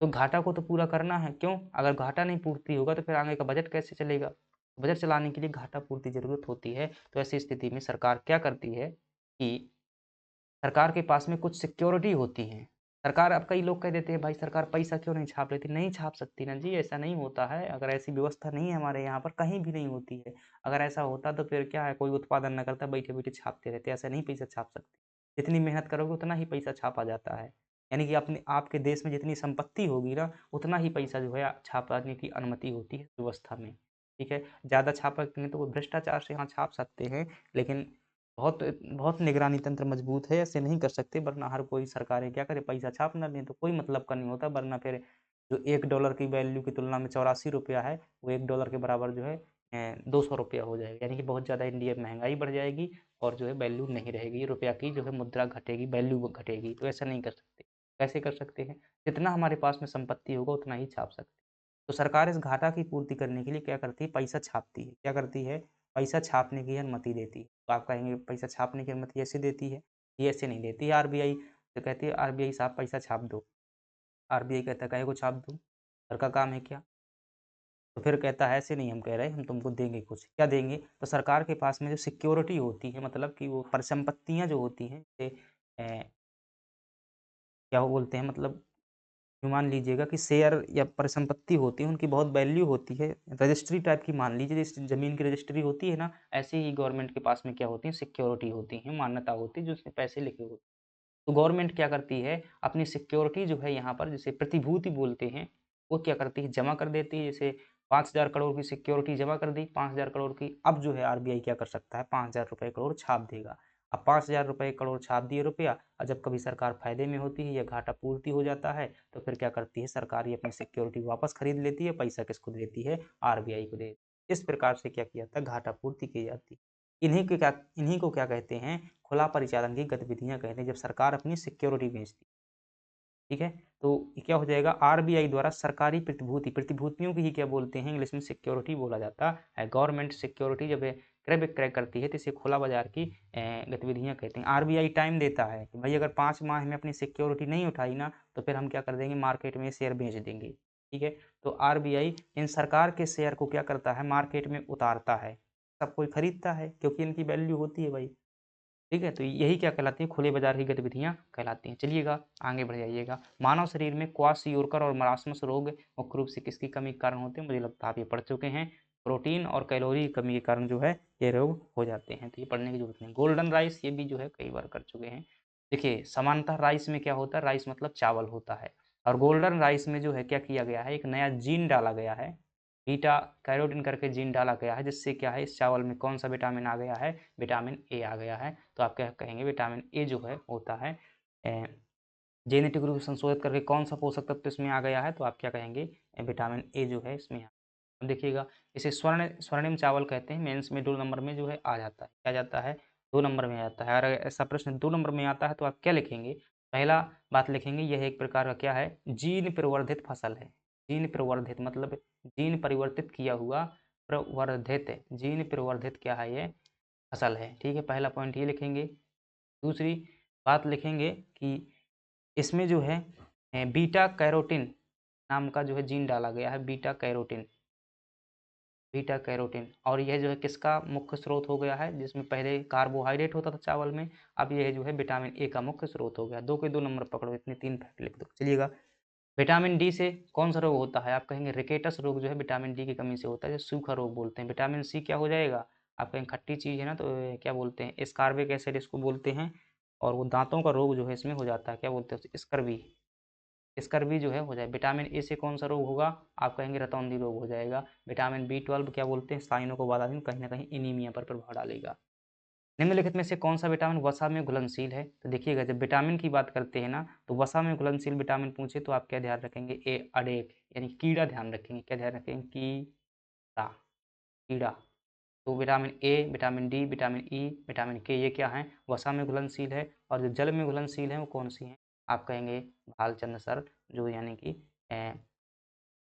तो घाटा को तो पूरा करना है, क्यों? अगर घाटा नहीं पूर्ति होगा तो फिर आगे का बजट कैसे चलेगा? बजट चलाने के लिए घाटा पूर्ति ज़रूरत होती है। तो ऐसी स्थिति में सरकार क्या करती है कि सरकार के पास में कुछ सिक्योरिटी होती हैं। सरकार, अब कई लोग कह देते हैं भाई सरकार पैसा क्यों नहीं छाप लेती? नहीं छाप सकती ना जी, ऐसा नहीं होता है। अगर ऐसी व्यवस्था नहीं है हमारे यहाँ पर, कहीं भी नहीं होती है। अगर ऐसा होता तो फिर क्या है, कोई उत्पादन ना करता, बैठे-बैठे छापते रहते। ऐसा नहीं पैसा छाप सकते। जितनी मेहनत करोगे उतना ही पैसा छापा जाता है। यानी कि अपने आपके देश में जितनी संपत्ति होगी ना, उतना ही पैसा जो है छापने की अनुमति होती है व्यवस्था में। ठीक है? ज़्यादा छापेंगे तो वो भ्रष्टाचार से हाँ छाप सकते हैं, लेकिन बहुत बहुत निगरानी तंत्र मजबूत है, ऐसे नहीं कर सकते, वरना हर कोई सरकारें क्या करे, पैसा छाप ना दें तो कोई मतलब का नहीं होता। वरना फिर जो 1 डॉलर की वैल्यू की तुलना में 84 रुपया है, वो 1 डॉलर के बराबर जो है 200 रुपया हो जाएगा। यानी कि बहुत ज़्यादा इंडिया में महँगाई बढ़ जाएगी और जो है वैल्यू नहीं रहेगी, रुपया की जो है मुद्रा घटेगी, वैल्यू घटेगी। तो ऐसा नहीं कर सकते। कैसे कर सकते हैं? जितना हमारे पास में संपत्ति होगा उतना ही छाप सकते हैं। तो सरकार इस घाटा की पूर्ति करने के लिए क्या करती है, पैसा छापती है। क्या करती है? पैसा छापने की अनुमति देती है। तो आप कहेंगे पैसा छापने की अनुमति ऐसे देती है? ये ऐसे नहीं देती है आरबीआई। तो कहती है आरबीआई साहब पैसा छाप दो। आरबीआई कहता है काहे को छाप दूँ? घर का काम है क्या? तो फिर कहता है ऐसे नहीं हम कह रहे, हम तुमको देंगे कुछ। क्या देंगे? तो सरकार के पास में जो सिक्योरिटी होती है, मतलब कि वो परिसंपत्तियाँ जो होती हैं, जैसे क्या वो बोलते हैं, मतलब मान लीजिएगा कि शेयर या परिसंपत्ति होती है, उनकी बहुत वैल्यू होती है। रजिस्ट्री टाइप की मान लीजिए, जैसे ज़मीन की रजिस्ट्री होती है ना, ऐसे ही गवर्नमेंट के पास में क्या होती है, सिक्योरिटी होती है, मान्यता होती है, जो उसमें पैसे लिखे होते हैं। तो गवर्नमेंट क्या करती है, अपनी सिक्योरिटी जो है यहाँ पर, जिसे प्रतिभूति बोलते हैं, वो क्या करती है, जमा कर देती है। जैसे 5,000 करोड़ की सिक्योरिटी जमा कर दी, 5,000 करोड़ की। अब जो है आरबीआई क्या कर सकता है, 5,000 रुपए करोड़ छाप देगा। अब 5,000 रुपए करोड़ छाप दिए रुपया, और जब कभी सरकार फायदे में होती है या घाटा पूर्ति हो जाता है, तो फिर क्या करती है सरकार, ये अपनी सिक्योरिटी वापस खरीद लेती है। पैसा किसको देती है, आरबीआई को देती है। इस प्रकार से क्या किया जाता है, घाटा पूर्ति की जाती है। इन्हीं को क्या कहते हैं, खुला परिचालन की गतिविधियां कहते हैं, जब सरकार अपनी सिक्योरिटी बेचती है। ठीक है? तो ये क्या हो जाएगा, आरबीआई द्वारा सरकारी प्रतिभूतियों की ही क्या बोलते हैं, इंग्लिश में सिक्योरिटी बोला जाता है। गवर्नमेंट सिक्योरिटी जब क्रय विक्रय करती है तो इसे खुला बाजार की गतिविधियां कहते हैं। आरबीआई टाइम देता है कि भाई अगर 5 माह में अपनी सिक्योरिटी नहीं उठाई ना, तो फिर हम क्या कर देंगे, मार्केट में शेयर बेच देंगे। ठीक है? तो आरबीआई इन सरकार के शेयर को क्या करता है, मार्केट में उतारता है। सब कोई खरीदता है क्योंकि इनकी वैल्यू होती है भाई। ठीक है? तो यही क्या कहलाती है, खुले बाजार की गतिविधियाँ कहलाती हैं। चलिएगा आगे बढ़ जाइएगा। मानव शरीर में क्वाशियोरकर और मरासमस रोग मुख्य रूप से किसकी कमी के कारण होते हैं? मुझे लगता है आप ये पढ़ चुके हैं। प्रोटीन और कैलोरी की कमी के कारण जो है ये रोग हो जाते हैं, तो ये पढ़ने की जरूरत नहीं। गोल्डन राइस, ये भी जो है कई बार कर चुके हैं। देखिए, सामान्यतः राइस में क्या होता है, राइस मतलब चावल होता है, और गोल्डन राइस में जो है क्या किया गया है, एक नया जीन डाला गया है, बीटा कैरोटीन करके जीन डाला गया है, जिससे क्या है, इस चावल में कौन सा विटामिन आ गया है, विटामिन ए आ गया है। तो आप क्या कहेंगे, विटामिन ए जो है होता है जेनेटिक रूप से संशोधित करके कौन सा पोषक तत्व इसमें आ गया है, तो आप क्या कहेंगे, विटामिन ए जो है इसमें। अब देखिएगा, इसे स्वर्णिम चावल कहते हैं। मेंस में 2 नंबर में जो है आ जाता है, क्या जाता है, 2 नंबर में आ जाता है। अगर ऐसा प्रश्न 2 नंबर में आता है तो आप क्या लिखेंगे, पहला बात लिखेंगे, यह एक प्रकार का क्या है, जीन प्रवर्धित फसल है। जीन प्रवर्धित मतलब जीन परिवर्तित किया हुआ, प्रवर्धित, जीन प्रवर्धित क्या है, ये फसल है। ठीक है, पहला पॉइंट ये लिखेंगे। दूसरी बात लिखेंगे कि इसमें जो है बीटा कैरोटीन नाम का जो है जीन डाला गया है, बीटा कैरोटीन, बीटा कैरोटीन। और यह जो है किसका मुख्य स्रोत हो गया है, जिसमें पहले कार्बोहाइड्रेट होता था चावल में, अब यह जो है विटामिन ए का मुख्य स्रोत हो गया। 2 के 2 नंबर पकड़ो, इतने 3 फैक्ट लिख दो। चलिएगा, विटामिन डी से कौन सा रोग होता है, आप कहेंगे रिकेटस रोग जो है विटामिन डी की कमी से होता है, जो सूखा रोग बोलते हैं। विटामिन सी क्या हो जाएगा, आप कहेंगे खट्टी चीज़ है ना, तो क्या बोलते हैं, एस्कार्बिक एसिड इसको बोलते हैं। और वो दांतों का रोग जो है इसमें हो जाता है, क्या बोलते हैं उसे, स्कर्वी, स्कर्वी जो है हो जाए। विटामिन ए से कौन सा रोग होगा, आप कहेंगे रतौंधी रोग हो जाएगा। विटामिन बी 12 क्या बोलते हैं, साइनों को बाधा दिन कहीं ना कहीं एनीमिया पर प्रभाव डालेगा। निम्नलिखित में से कौन सा विटामिन वसा में घुलनशील है, तो देखिएगा जब विटामिन की बात करते हैं ना, तो वसा में घुलनशील विटामिन पूछे तो आप क्या ध्यान रखेंगे, ए अडेक यानी कीड़ा ध्यान रखेंगे, क्या ध्यान रखेंगे, कीड़ा, कीड़ा। तो vitamin A, vitamin D, vitamin E, vitamin के, ये क्या है, वसा में घुलनशील है। और जो जल में घुलनशील है वो कौन सी हैं, आप कहेंगे भालचंद्र सर, जो यानी कि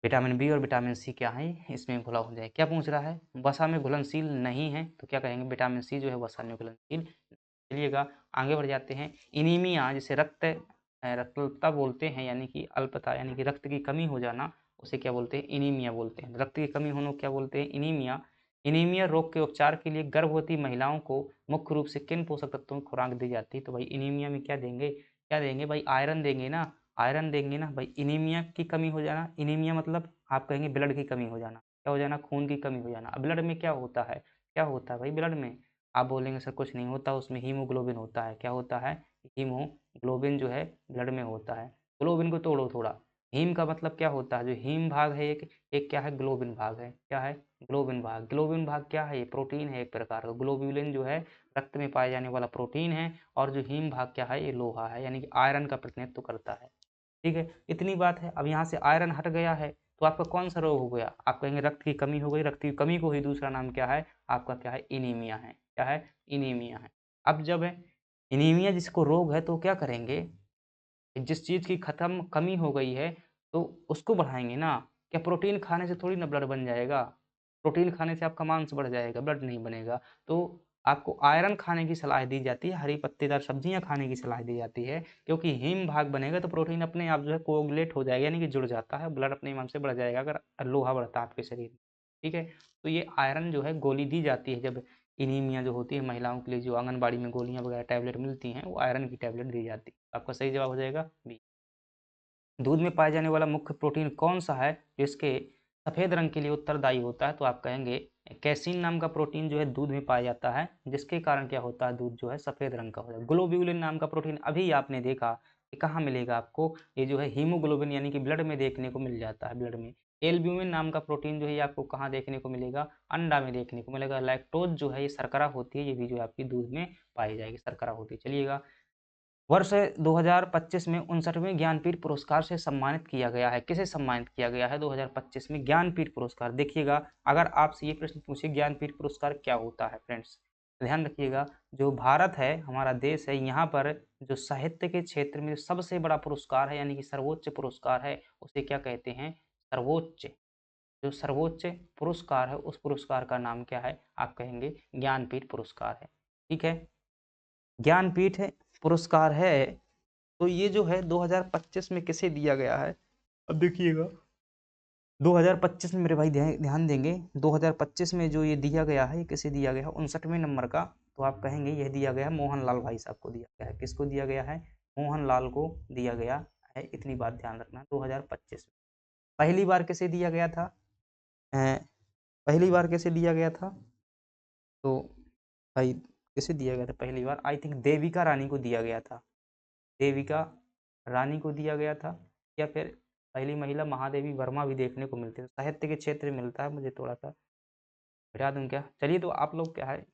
विटामिन बी और विटामिन सी क्या है, इसमें घुला हो जाए। क्या पूछ रहा है, वसा में घुलनशील नहीं है, तो क्या कहेंगे, विटामिन सी जो है वसा में घुलनशील। चलिएगा, आगे बढ़ जाते हैं। एनीमिया जिसे रक्तअल्पता बोलते हैं, यानी कि अल्पता यानी कि रक्त की कमी हो जाना, उसे क्या बोलते हैं, एनीमिया बोलते हैं। रक्त की कमी होने को क्या बोलते हैं, एनीमिया। एनीमिया रोग के उपचार के लिए गर्भवती महिलाओं को मुख्य रूप से किन पोषक तत्वों की खुराक दी जाती है, तो भाई एनीमिया में क्या देंगे, क्या देंगे भाई, आयरन देंगे ना, आयरन देंगे ना भाई। एनीमिया की कमी हो जाना, एनीमिया मतलब आप कहेंगे ब्लड की कमी हो जाना, क्या हो जाना, खून की कमी हो जाना। अब ब्लड में क्या होता है, क्या होता है भाई ब्लड में, आप बोलेंगे सर कुछ नहीं होता, उसमें हीमोग्लोबिन होता है। क्या होता है, हीमोग्लोबिन जो है ब्लड में होता है। ग्लोबिन को तोड़ो थोड़ा, हीम का मतलब क्या होता है, जो हीम भाग है एक, एक क्या है, ग्लोबिन भाग है, क्या है, ग्लोबिन भाग। ग्लोबिन भाग क्या है, ये प्रोटीन है एक प्रकार का। ग्लोब्यूलिन जो है रक्त में पाए जाने वाला प्रोटीन है, और जो हीम भाग क्या है, ये लोहा है, यानी कि आयरन का प्रतिनिधित्व करता है। ठीक है, इतनी बात है। अब यहाँ से आयरन हट गया है, तो आपका कौन सा रोग हो गया, आप कहेंगे रक्त की कमी हो गई। रक्त की कमी को ही दूसरा नाम क्या है, आपका क्या है, एनीमिया है, क्या है, एनीमिया है। अब जब है एनीमिया जिसको रोग है, तो क्या करेंगे, जिस चीज़ की खत्म कमी हो गई है तो उसको बढ़ाएंगे ना। क्या प्रोटीन खाने से थोड़ी ना ब्लड बन जाएगा, प्रोटीन खाने से आपका मांस बढ़ जाएगा, ब्लड नहीं बनेगा। तो आपको आयरन खाने की सलाह दी जाती है, हरी पत्तेदार सब्जियां खाने की सलाह दी जाती है, क्योंकि हिम भाग बनेगा तो प्रोटीन अपने आप जो है कोगुलेट हो जाएगा, यानी कि जुड़ जाता है, ब्लड अपने मन से बढ़ जाएगा अगर लोहा बढ़ता है आपके शरीर में। ठीक है, तो ये आयरन जो है गोली दी जाती है जब एनीमिया जो होती है महिलाओं के लिए, जो आंगनबाड़ी में गोलियां वगैरह टैबलेट मिलती हैं, वो आयरन की टैबलेट दी जाती है। आपका सही जवाब हो जाएगा बी। दूध में पाया जाने वाला मुख्य प्रोटीन कौन सा है जिसके सफ़ेद रंग के लिए उत्तरदायी होता है, तो आप कहेंगे कैसीन नाम का प्रोटीन जो है दूध में पाया जाता है, जिसके कारण क्या होता है, दूध जो है सफ़ेद रंग का हो जाता है। ग्लोब्यूलिन नाम का प्रोटीन अभी आपने देखा कि कहाँ मिलेगा आपको, ये जो है हीमोग्लोबिन यानी कि ब्लड में देखने को मिल जाता है, ब्लड में। एल्ब्यूमिन नाम का प्रोटीन जो है आपको कहाँ देखने को मिलेगा, अंडा में देखने को मिलेगा। लैक्टोज जो है ये शर्करा होती है, ये भी जो है आपकी दूध में पाई जाएगी, शर्करा होती है। चलिएगा, वर्ष 2025 में 59वें ज्ञानपीठ पुरस्कार से सम्मानित किया गया है। किसे सम्मानित किया गया है 2025 में, ज्ञानपीठ पुरस्कार। देखिएगा, अगर आपसे ये प्रश्न पूछे ज्ञानपीठ पुरस्कार क्या होता है फ्रेंड्स, ध्यान रखिएगा, जो भारत है, हमारा देश है, यहाँ पर जो साहित्य के क्षेत्र में सबसे बड़ा पुरस्कार है, यानी कि सर्वोच्च पुरस्कार है, उसे क्या कहते हैं, सर्वोच्च। जो सर्वोच्च पुरस्कार है उस पुरस्कार का नाम क्या है, आप कहेंगे ज्ञानपीठ पुरस्कार है। ठीक है, ज्ञानपीठ है पुरस्कार है, तो ये जो है 2025 में किसे दिया गया है, अब देखिएगा 2025 में मेरे भाई ध्यान देंगे, 2025 में जो ये दिया गया है, ये किसे दिया गया है, 59वें नंबर का, तो आप कहेंगे यह दिया गया है मोहनलाल भाई साहब को दिया गया है। किसको दिया गया है, मोहनलाल को दिया गया है, इतनी बात ध्यान रखना। 2025 में पहली बार किसे दिया गया था, पहली बार किसे दिया गया था, तो भाई किसे दिया गया था पहली बार, आई थिंक देविका रानी को दिया गया था, देविका रानी को दिया गया था, या फिर पहली महिला महादेवी वर्मा भी देखने को मिलती है। साहित्य के क्षेत्र में मिलता है, मुझे थोड़ा सा भिड़ा दूं क्या, चलिए तो आप लोग क्या है,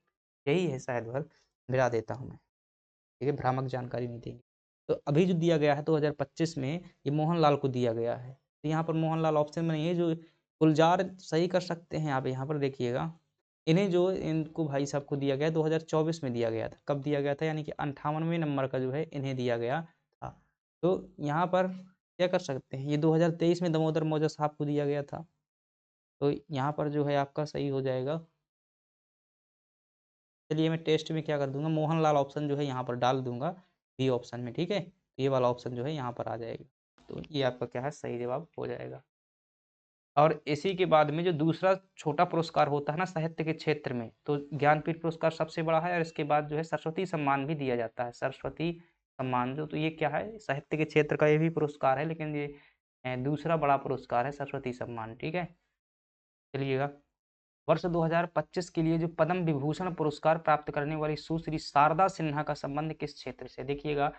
यही है शायद, भर भिड़ा देता हूँ मैं, ठीक है, भ्रामक जानकारी नहीं देंगे। तो अभी जो दिया गया है 2025 में, ये मोहनलाल को दिया गया है। तो यहाँ पर मोहनलाल ऑप्शन में नहीं है, जो गुलजार सही कर सकते हैं आप, यहाँ पर देखिएगा, इन्हें जो इनको भाई साहब को दिया गया 2024 में दिया गया था। कब दिया गया था, यानी कि 58वें नंबर का जो है इन्हें दिया गया था। तो यहाँ पर क्या कर सकते हैं, ये 2023 में दामोदर मौजा साहब को दिया गया था, तो यहाँ पर जो है आपका सही हो जाएगा। चलिए मैं टेस्ट में क्या कर दूंगा, मोहनलाल ऑप्शन जो है यहाँ पर डाल दूंगा बी ऑप्शन में, ठीक है, ये वाला ऑप्शन जो है यहाँ पर आ जाएगा। तो ये आपका क्या है, सही जवाब हो जाएगा। और इसी के बाद में जो दूसरा छोटा पुरस्कार होता है ना साहित्य के क्षेत्र में, तो ज्ञानपीठ पुरस्कार सबसे बड़ा है और इसके बाद जो है सरस्वती सम्मान भी दिया जाता है। सरस्वती सम्मान जो, तो ये क्या है, साहित्य के क्षेत्र का ये भी पुरस्कार है, लेकिन ये दूसरा बड़ा पुरस्कार है सरस्वती सम्मान। ठीक है, चलिएगा। वर्ष 2025 के लिए जो पद्म विभूषण पुरस्कार प्राप्त करने वाली सुश्री शारदा सिन्हा का संबंध किस क्षेत्र से? देखिएगा,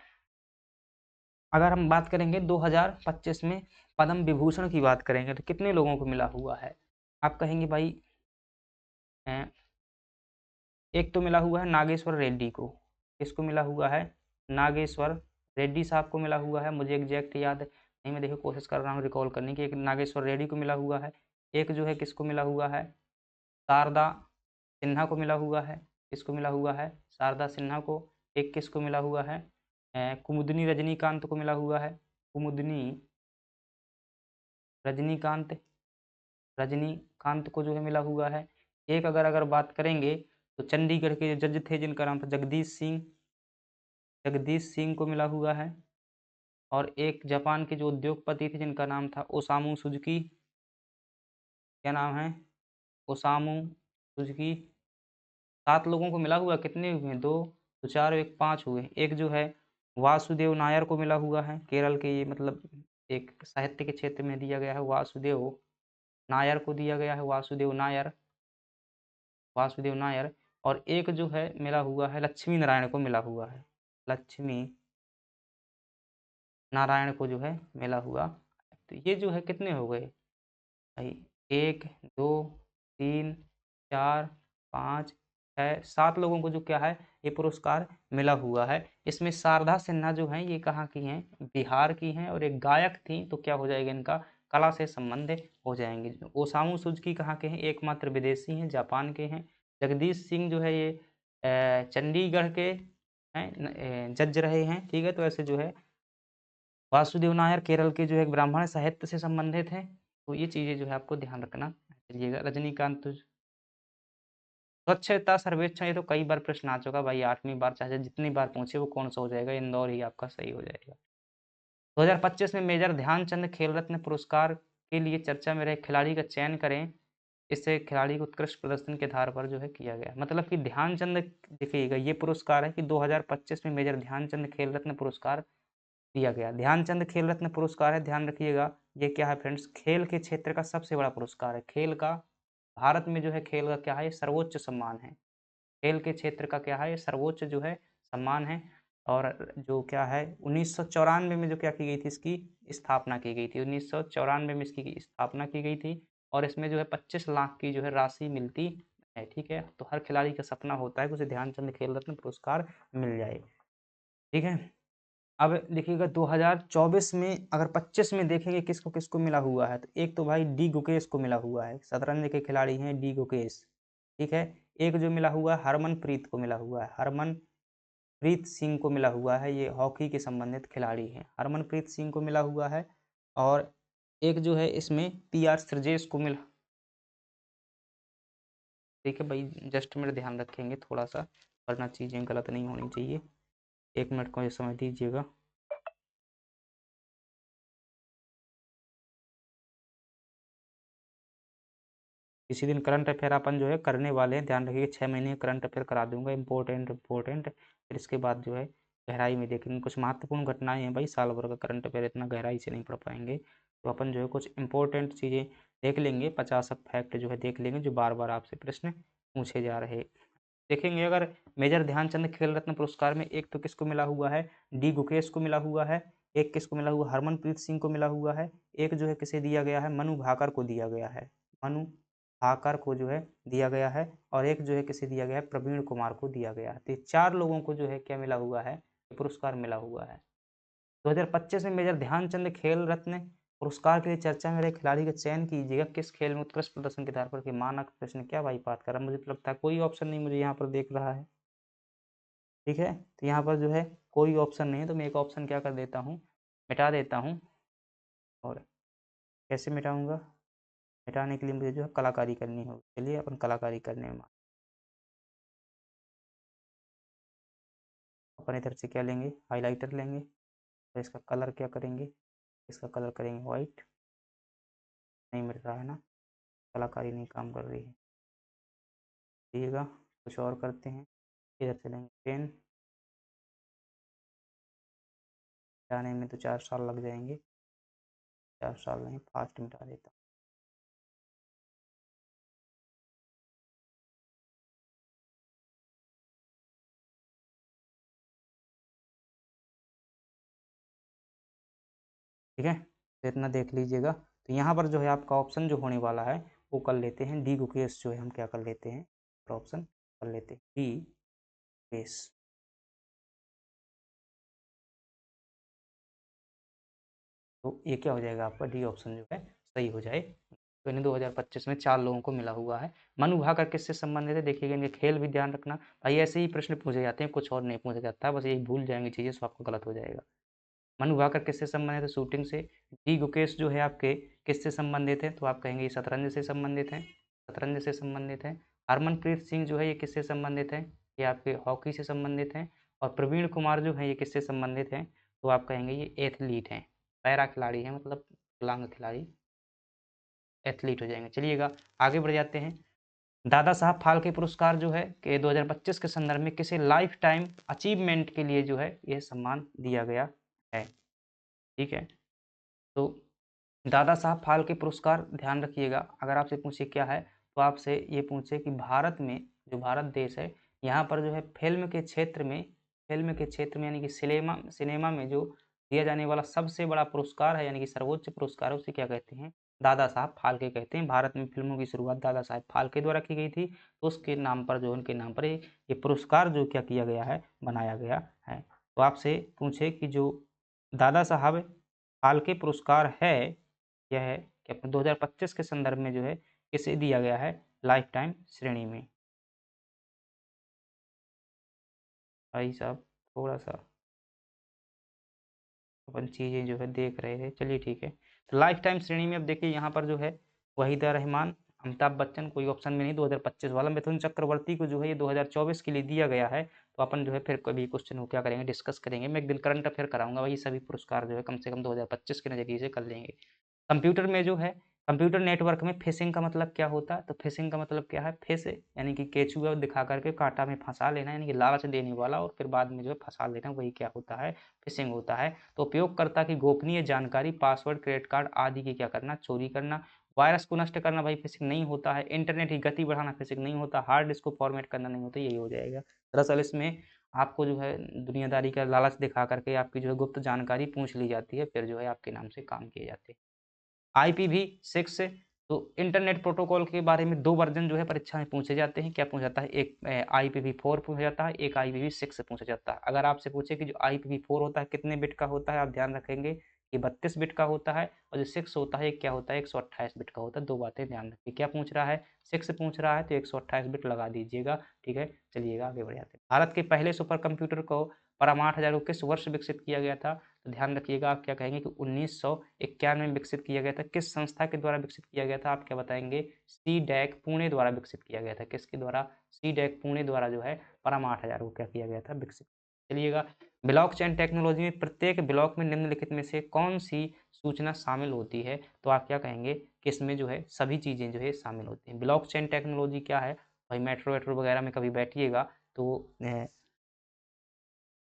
अगर हम बात करेंगे 2025 में पद्म विभूषण की बात करेंगे तो कितने लोगों को मिला हुआ है? आप कहेंगे भाई एक तो मिला हुआ है नागेश्वर रेड्डी को। किसको मिला हुआ है? नागेश्वर रेड्डी साहब को मिला हुआ है। मुझे एग्जैक्ट याद नहीं, मैं देखिए कोशिश कर रहा हूँ रिकॉल करने की। एक नागेश्वर रेड्डी को मिला हुआ है, एक जो है किसको मिला हुआ है, शारदा सिन्हा को मिला हुआ है। किसको मिला हुआ है? शारदा सिन्हा को। एक किसको मिला हुआ है? कुमुदनी रजनीकांत को मिला हुआ है। कुमुदनी रजनीकांत, रजनीकांत को जो है मिला हुआ है। एक अगर अगर बात करेंगे तो चंडीगढ़ के जज थे जिनका नाम था जगदीश सिंह, जगदीश सिंह को मिला हुआ है। और एक जापान के जो उद्योगपति थे जिनका नाम था ओसामू सुजुकी। क्या नाम है? Osamu Suzuki. 7 लोगों को मिला हुआ, कितने हुए? 2 तो 4 और 1 5 हुए। एक जो है वासुदेव नायर को मिला हुआ है, केरल के, ये मतलब एक साहित्य के क्षेत्र में दिया गया है, वासुदेव नायर को दिया गया है, वासुदेव नायर, वासुदेव नायर। और एक जो है मिला हुआ है लक्ष्मी नारायण को मिला हुआ है, लक्ष्मी नारायण को जो है मिला हुआ। तो ये जो है कितने हो गए भाई? 1 2 3 4 5 6 7 लोगों को जो क्या है ये पुरस्कार मिला हुआ है। इसमें शारदा सिन्हा जो हैं ये कहाँ की हैं? बिहार की हैं, और एक गायक थी, तो क्या हो जाएगा इनका? कला से संबंधित हो जाएंगे। ओसामू सुजुकी कहाँ के हैं? एकमात्र विदेशी हैं, जापान के हैं। जगदीश सिंह जो है ये चंडीगढ़ के हैं, जज रहे हैं। ठीक है, तो ऐसे जो है वासुदेव नायर केरल के जो है ब्राह्मण साहित्य से संबंधित हैं। तो ये चीज़ें जो है आपको ध्यान रखना चलिएगा। रजनीकांत तो स्वच्छता सर्वेक्षण, ये तो कई बार प्रश्न आ चुका भाई, 8वीं बार, चाहे जितनी बार पूछे वो कौन सा हो जाएगा, इंदौर ही आपका सही हो जाएगा। 2025 में मेजर ध्यानचंद खेल रत्न पुरस्कार के लिए चर्चा में रहे खिलाड़ी का चयन करें। इससे खिलाड़ी को उत्कृष्ट प्रदर्शन के आधार पर जो है किया गया, मतलब कि ध्यानचंद, देखिएगा ये पुरस्कार है कि 2025 में मेजर ध्यानचंद खेल रत्न पुरस्कार दिया गया। ध्यानचंद खेल रत्न पुरस्कार है, ध्यान रखिएगा। ये क्या है फ्रेंड्स? खेल के क्षेत्र का सबसे बड़ा पुरस्कार है। खेल का, भारत में जो है खेल का क्या है, ये सर्वोच्च सम्मान है। खेल के क्षेत्र का क्या है, ये सर्वोच्च जो है सम्मान है। और जो क्या है 1994 में जो क्या की गई थी, इसकी स्थापना की गई थी। 1994 में इसकी स्थापना की गई थी, और इसमें जो है 25 लाख की जो है राशि मिलती है। ठीक है, तो हर खिलाड़ी का सपना होता है कि उसे ध्यानचंद खेल रत्न पुरस्कार मिल जाए। ठीक है, अब देखिएगा 2024 में अगर 25 में देखेंगे किसको किसको मिला हुआ है, तो एक तो भाई डी गुकेश को मिला हुआ है, शतरंज के खिलाड़ी हैं डी गुकेश। ठीक है, एक जो मिला हुआ है हरमनप्रीत को मिला हुआ है, हरमनप्रीत सिंह को मिला हुआ है, ये हॉकी के संबंधित खिलाड़ी हैं, हरमनप्रीत सिंह को मिला हुआ है। और एक जो है इसमें पी आर श्रजेश को मिला। ठीक है भाई, जस्ट मेरा ध्यान रखेंगे थोड़ा सा, वरना चीज़ें गलत नहीं होनी चाहिए। 1 मिनट को ये समय दीजिएगा। इसी दिन करंट अफेयर अपन जो है करने वाले हैं, ध्यान रखिए। 6 महीने करंट अफेयर करा दूंगा, इंपॉर्टेंट इंपॉर्टेंट। फिर इसके बाद जो है गहराई में देखेंगे, कुछ महत्वपूर्ण घटनाएं हैं भाई, साल भर का करंट अफेयर इतना गहराई से नहीं पढ़ पाएंगे, तो अपन जो है कुछ इंपॉर्टेंट चीज़ें देख लेंगे। 50 फैक्ट जो है देख लेंगे, जो बार बार आपसे प्रश्न पूछे जा रहे। देखेंगे अगर मेजर ध्यानचंद खेल रत्न पुरस्कार में एक तो किसको मिला हुआ है, डी गुकेश को मिला हुआ है। एक किसको मिला हुआ, हरमनप्रीत सिंह को मिला हुआ है। एक जो है किसे दिया गया है, मनु भाकर को दिया गया है, मनु भाकर को जो है दिया गया है। और एक जो है किसे दिया गया है, प्रवीण कुमार को दिया गया है। तो ये 4 लोगों को जो है क्या मिला हुआ है, पुरस्कार मिला हुआ है। 2025 में मेजर ध्यानचंद खेल रत्न पुरस्कार के लिए चर्चा में रहे खिलाड़ी का चयन कीजिएगा। किस खेल में उत्कृष्ट प्रदर्शन के आधार पर? मानक प्रश्न क्या भाई बात कर रहा है, मुझे तो लगता है कोई ऑप्शन नहीं मुझे यहाँ पर देख रहा है। ठीक है, तो यहाँ पर जो है कोई ऑप्शन नहीं है, तो मैं एक ऑप्शन क्या कर देता हूँ, मिटा देता हूँ। और कैसे मिटाऊंगा? मिटाने के लिए मुझे जो है कलाकारी करनी होगी। चलिए अपन कलाकारी करने में अपन इधर से क्या लेंगे, हाइलाइटर लेंगे, और इसका कलर क्या करेंगे, इसका कलर करेंगे वाइट। नहीं मिल रहा है ना, कलाकारी नहीं काम कर रही है। देखिएगा कुछ और करते हैं, इधर चलेंगे पेन। जाने में तो 4 साल लग जाएंगे, 4 साल नहीं, फास्ट मिटा देता हूँ। ठीक है, तो इतना देख लीजिएगा। तो यहाँ पर जो है आपका ऑप्शन जो होने वाला है वो कर लेते हैं डी गुकेश, जो है हम क्या कर लेते हैं, ऑप्शन कर लेते हैं डी गुकेश। तो ये क्या हो जाएगा आपका, डी ऑप्शन जो है सही हो जाए। तो इन्हें 2025 में 4 लोगों को मिला हुआ है। मनु भाकर किससे संबंधित है, देखिएगा इनके खेल भी ध्यान रखना भाई, ऐसे ही प्रश्न पूछे जाते हैं, कुछ और नहीं पूछा जाता है, बस यही भूल जाएंगे चीज़ें तो आपको गलत हो जाएगा। मनु भाकर किससे संबंधित है, शूटिंग से। डी गुकेश जो है आपके किससे संबंधित है, तो आप कहेंगे ये शतरंज से संबंधित है, शतरंज से संबंधित है। हरमनप्रीत सिंह जो है ये किससे संबंधित है, ये आपके हॉकी से संबंधित हैं। और प्रवीण कुमार जो है ये किससे संबंधित हैं, तो आप कहेंगे ये एथलीट हैं, पैरा खिलाड़ी हैं, मतलब विकलांग खिलाड़ी, एथलीट हो जाएंगे। चलिएगा आगे बढ़ जाते हैं। दादा साहब फाल्के पुरस्कार जो है कि 2025 के संदर्भ में किसे लाइफ टाइम अचीवमेंट के लिए जो है ये सम्मान दिया गया है। ठीक है, तो दादा साहब फाल्के पुरस्कार ध्यान रखिएगा, अगर आपसे पूछे क्या है तो आपसे ये पूछे कि भारत में, जो भारत देश है यहाँ पर जो है फिल्म के क्षेत्र में, फिल्म के क्षेत्र में यानी कि सिनेमा सिनेमा में जो दिया जाने वाला सबसे बड़ा पुरस्कार है यानी कि सर्वोच्च पुरस्कार है, उसे क्या कहते हैं, दादा साहब फाल्के कहते हैं। भारत में फिल्मों की शुरुआत दादा साहब फाल्के द्वारा की गई थी, तो उसके नाम पर जो उनके नाम पर ये पुरस्कार जो क्या किया गया है, बनाया गया है। तो आपसे पूछे कि जो दादा साहब फाल्के पुरस्कार है, यह है कि अपने 2025 के संदर्भ में जो है किसे दिया गया है, लाइफ टाइम श्रेणी में। भाई साहब थोड़ा सा अपन चीज़ें जो है देख रहे हैं, चलिए ठीक है। तो लाइफ टाइम श्रेणी में अब देखिए यहाँ पर जो है वहीदा रहमान, अमिताभ बच्चन, कोई ऑप्शन में नहीं। 2025 वाला मिथुन चक्रवर्ती को जो है ये 2024 के लिए दिया गया है। तो अपन जो है फिर कभी क्वेश्चन को क्या करेंगे, डिस्कस करेंगे। मैं एक दिन करंट अफेयर कराऊंगा, वही सभी पुरस्कार जो है कम से कम 2025 के नज़रिए से कर लेंगे। कंप्यूटर में जो है, कंप्यूटर नेटवर्क में फिशिंग का मतलब क्या होता है, तो फिशिंग का मतलब क्या है, फिश यानी कि केचुआ दिखा करके कांटा में फंसा लेना, यानी कि लालच देने वाला और फिर बाद में जो है फंसा लेना, वही क्या होता है, फिशिंग होता है। तो उपयोगकर्ता की गोपनीय जानकारी, पासवर्ड, क्रेडिट कार्ड आदि की क्या करना, चोरी करना। वायरस को नष्ट करना भाई फिशिंग नहीं होता है। इंटरनेट की गति बढ़ाना फिशिंग नहीं होता। हार्ड डिस्क को फॉर्मेट करना नहीं होता, यही हो जाएगा। दरअसल इसमें आपको जो है दुनियादारी का लालच दिखा करके आपकी जो है गुप्त जानकारी पूछ ली जाती है, फिर जो है आपके नाम से काम किए जाते हैं। IPv6 से, तो इंटरनेट प्रोटोकॉल के बारे में 2 वर्जन जो है परीक्षा में पूछे जाते हैं। क्या पूछा जाता है, एक IPv4 पूछा जाता है, एक IPv6 से पूछा जाता है। अगर आपसे पूछे कि जो IPv4 होता है कितने बिट का होता है, आप ध्यान रखेंगे कि 32 बिट का होता है, और जो 6 होता है क्या होता है, 128 बिट का होता है। 2 बातें ध्यान रखिए। क्या पूछ रहा है, 6 पूछ रहा है तो 128 बिट लगा दीजिएगा। ठीक है, चलिएगा आगे बढ़ जाते हैं। भारत के पहले सुपर कंप्यूटर को परमाणु 8000 को किस वर्ष विकसित किया गया था, तो ध्यान रखिएगा आप क्या कहेंगे कि 1991 में विकसित किया गया था। किस संस्था के द्वारा विकसित किया गया था, आप क्या बताएंगे, सी-डैक पुणे द्वारा विकसित किया गया था। किसके द्वारा, सी-डैक पुणे द्वारा जो है परम 8000 को क्या किया गया था, विकसित। चलिएगा, ब्लॉकचेन टेक्नोलॉजी में प्रत्येक ब्लॉक में निम्नलिखित में से कौन सी सूचना शामिल होती है, तो आप क्या कहेंगे कि इसमें जो है सभी चीज़ें जो है शामिल होती हैं। ब्लॉकचेन टेक्नोलॉजी क्या है भाई, मेट्रो वेट्रो वगैरह में कभी बैठिएगा तो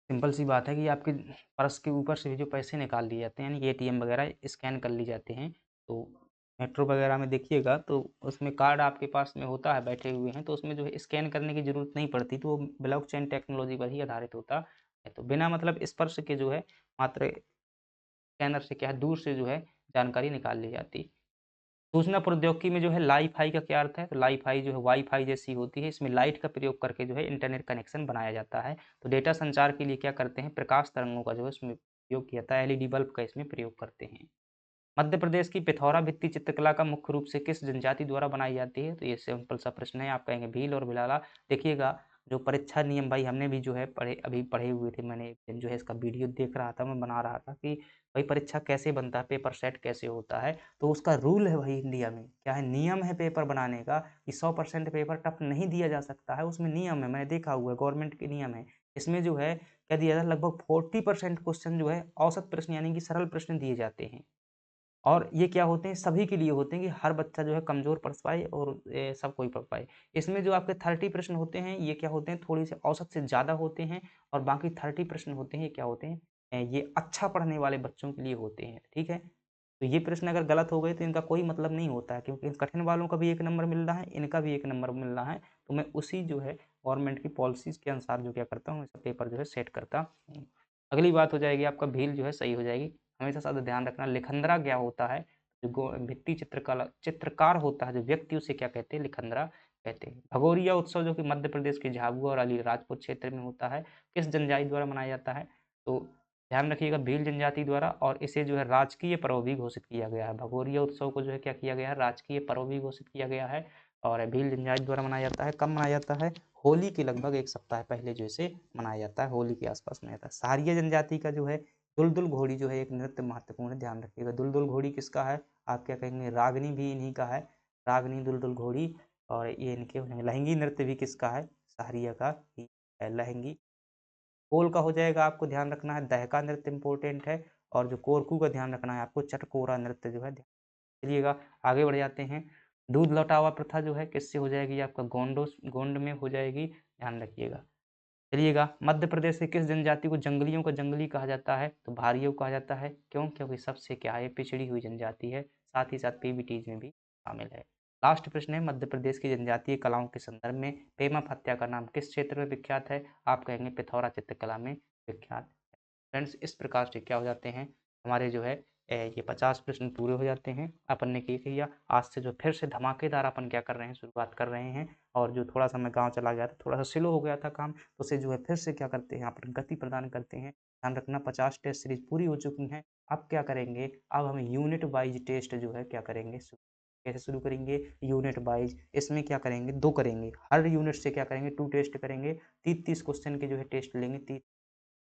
सिंपल सी बात है कि आपके पर्स के ऊपर से भी जो पैसे निकाल लिए जाते हैं, यानी कि ATM वगैरह स्कैन कर ली जाते हैं। तो मेट्रो वगैरह में देखिएगा तो उसमें कार्ड आपके पास में होता है, बैठे हुए हैं, तो उसमें जो है स्कैन करने की ज़रूरत नहीं पड़ती, तो वो ब्लॉकचेन टेक्नोलॉजी पर ही आधारित होता है। तो बिना मतलब स्पर्श के जो है मात्र स्कैनर से क्या है, दूर से जो है जानकारी निकाल ली जाती। सूचना प्रौद्योगिकी में जो है लाइ-फाई का क्या अर्थ है, तो लाइ-फाई जो है वाई-फाई जैसी होती है। इसमें लाइट का प्रयोग करके जो है इंटरनेट कनेक्शन बनाया जाता है। तो डेटा संचार के लिए क्या करते हैं, प्रकाश तरंगों का जो है इसमें उपयोग किया जाता है। LED बल्ब का इसमें प्रयोग करते हैं। मध्य प्रदेश की पिथौरा भित्ति चित्रकला का मुख्य रूप से किस जनजाति द्वारा बनाई जाती है, तो ये सिंपल सा प्रश्न है, आप कहेंगे भील और भिलाला। देखिएगा जो परीक्षा नियम भाई हमने भी जो है अभी पढ़े हुए थे। मैंने एक दिन जो है इसका वीडियो देख रहा था, मैं बना रहा था कि भाई परीक्षा कैसे बनता है, पेपर सेट कैसे होता है। तो उसका रूल है भाई इंडिया में क्या है, नियम है पेपर बनाने का कि 100% पेपर टफ नहीं दिया जा सकता है, उसमें नियम है, मैंने देखा हुआ है, गवर्नमेंट के नियम है। इसमें जो है क्या दिया जाता है, लगभग 40% क्वेश्चन जो है औसत प्रश्न यानी कि सरल प्रश्न दिए जाते हैं। और ये क्या होते हैं, सभी के लिए होते हैं कि हर बच्चा जो है कमज़ोर पढ़ पाए और सब कोई पढ़ पाए। इसमें जो आपके 30 प्रश्न होते हैं, ये क्या होते हैं, थोड़ी-सी औसत से ज़्यादा होते हैं और बाकी 30 प्रश्न होते हैं, ये क्या होते हैं, ये अच्छा पढ़ने वाले बच्चों के लिए होते हैं, ठीक है? तो ये प्रश्न अगर गलत हो गए तो इनका कोई मतलब नहीं होता है, क्योंकि कठिन वालों का भी 1 नंबर मिल रहा है, इनका भी 1 नंबर मिल रहा है। तो मैं उसी जो है गवर्नमेंट की पॉलिसीज़ के अनुसार जो क्या करता हूँ, इसका पेपर जो है सेट करता हूँ। अगली बात हो जाएगी आपका भील जो है सही हो जाएगी। हमेशा ज़्यादा ध्यान रखना, लिखंदरा क्या होता है, जो भित्ति चित्रकला चित्रकार होता है जो व्यक्ति, उसे क्या कहते हैं, लिखंदरा कहते हैं। भगोरिया उत्सव जो कि मध्य प्रदेश के झाबुआ और अलीराजपुर क्षेत्र में होता है, किस जनजाति द्वारा मनाया जाता है? तो ध्यान रखिएगा, भील जनजाति द्वारा, और इसे जो है राजकीय पर्व भी घोषित किया गया है। भगोरिया उत्सव को जो है क्या किया गया है, राजकीय पर्व भी घोषित किया गया है और भील जनजाति द्वारा मनाया जाता है। कब मनाया जाता है? होली के लगभग 1 सप्ताह पहले जो इसे मनाया जाता है, होली के आसपास मनाया जाता है। सहारिया जनजाति का जो है दुलदुल घोड़ी जो है एक नृत्य महत्वपूर्ण है, ध्यान रखिएगा। दुलदुल घोड़ी किसका है? आप क्या कहेंगे, रागनी भी इन्हीं का है, रागनी दुलदुल घोड़ी। और ये इनके हो जाएंगे। लहंगी नृत्य भी किसका है? सहारिया का ही है लहंगी। कोल का हो जाएगा, आपको ध्यान रखना है, दहका नृत्य इंपॉर्टेंट है। और जो कोरकू का ध्यान रखना है आपको, चटकोरा नृत्य जो है चलिएगा आगे बढ़ जाते हैं। दूध लौटावा प्रथा जो है किससे हो जाएगी, आपका गोंड में हो जाएगी, ध्यान रखिएगा। चलिएगा, मध्य प्रदेश के किस जनजाति को जंगलियों का जंगली कहा जाता है? तो भारियों कहा जाता है। क्यों? क्योंकि सबसे क्या है, पिछड़ी हुई जनजाति है, साथ ही साथ पीबीटीज में भी शामिल है। लास्ट प्रश्न है, मध्य प्रदेश की जनजातीय कलाओं के संदर्भ में पेमप हत्या का नाम किस क्षेत्र में विख्यात है? आप कहेंगे पिथौरा चित्रकला में विख्यात है। फ्रेंड्स, इस प्रकार से क्या हो जाते हैं हमारे जो है ये 50 प्रश्न पूरे हो जाते हैं। अपन ने किया आज से जो फिर से धमाकेदार अपन क्या कर रहे हैं, शुरुआत कर रहे हैं। और जो थोड़ा सा मैं गाँव चला गया था, थोड़ा सा स्लो हो गया था काम, तो उसे जो है फिर से क्या करते हैं, अपन गति प्रदान करते हैं। ध्यान रखना, 50 टेस्ट सीरीज पूरी हो चुकी हैं। अब क्या करेंगे, अब हम यूनिट वाइज टेस्ट जो है क्या करेंगे, कैसे शुरू करेंगे, यूनिट वाइज। इसमें क्या करेंगे, 2 करेंगे, हर यूनिट से क्या करेंगे, 2 टेस्ट करेंगे। 30-30 क्वेश्चन के जो है टेस्ट लेंगे, 30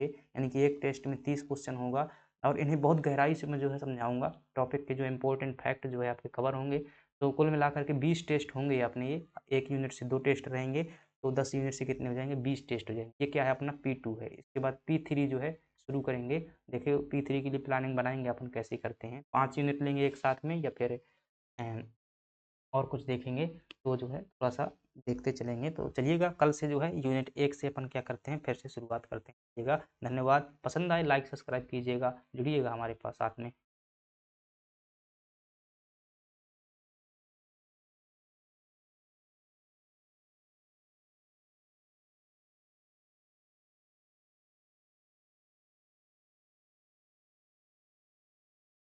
के, यानी कि एक टेस्ट में 30 क्वेश्चन होगा। और इन्हें बहुत गहराई से मैं जो है समझाऊंगा, टॉपिक के जो इंपॉर्टेंट फैक्ट जो है आपके कवर होंगे। तो कुल मिलाकर के 20 टेस्ट होंगे अपने, ये एक यूनिट से 2 टेस्ट रहेंगे, तो 10 यूनिट से कितने हो जाएंगे, 20 टेस्ट हो जाएंगे। ये क्या है, अपना P2 है। इसके बाद P3 जो है शुरू करेंगे। देखिए P3 के लिए प्लानिंग बनाएंगे अपन कैसे करते हैं, 5 यूनिट लेंगे एक साथ में या फिर और कुछ देखेंगे। तो जो है थोड़ा-सा देखते चलेंगे। तो चलिएगा, कल से जो है यूनिट 1 से अपन क्या करते हैं, फिर से शुरुआत करते हैं। चलिएगा, धन्यवाद। पसंद आए लाइक सब्सक्राइब कीजिएगा, जुड़िएगा हमारे पास साथ में।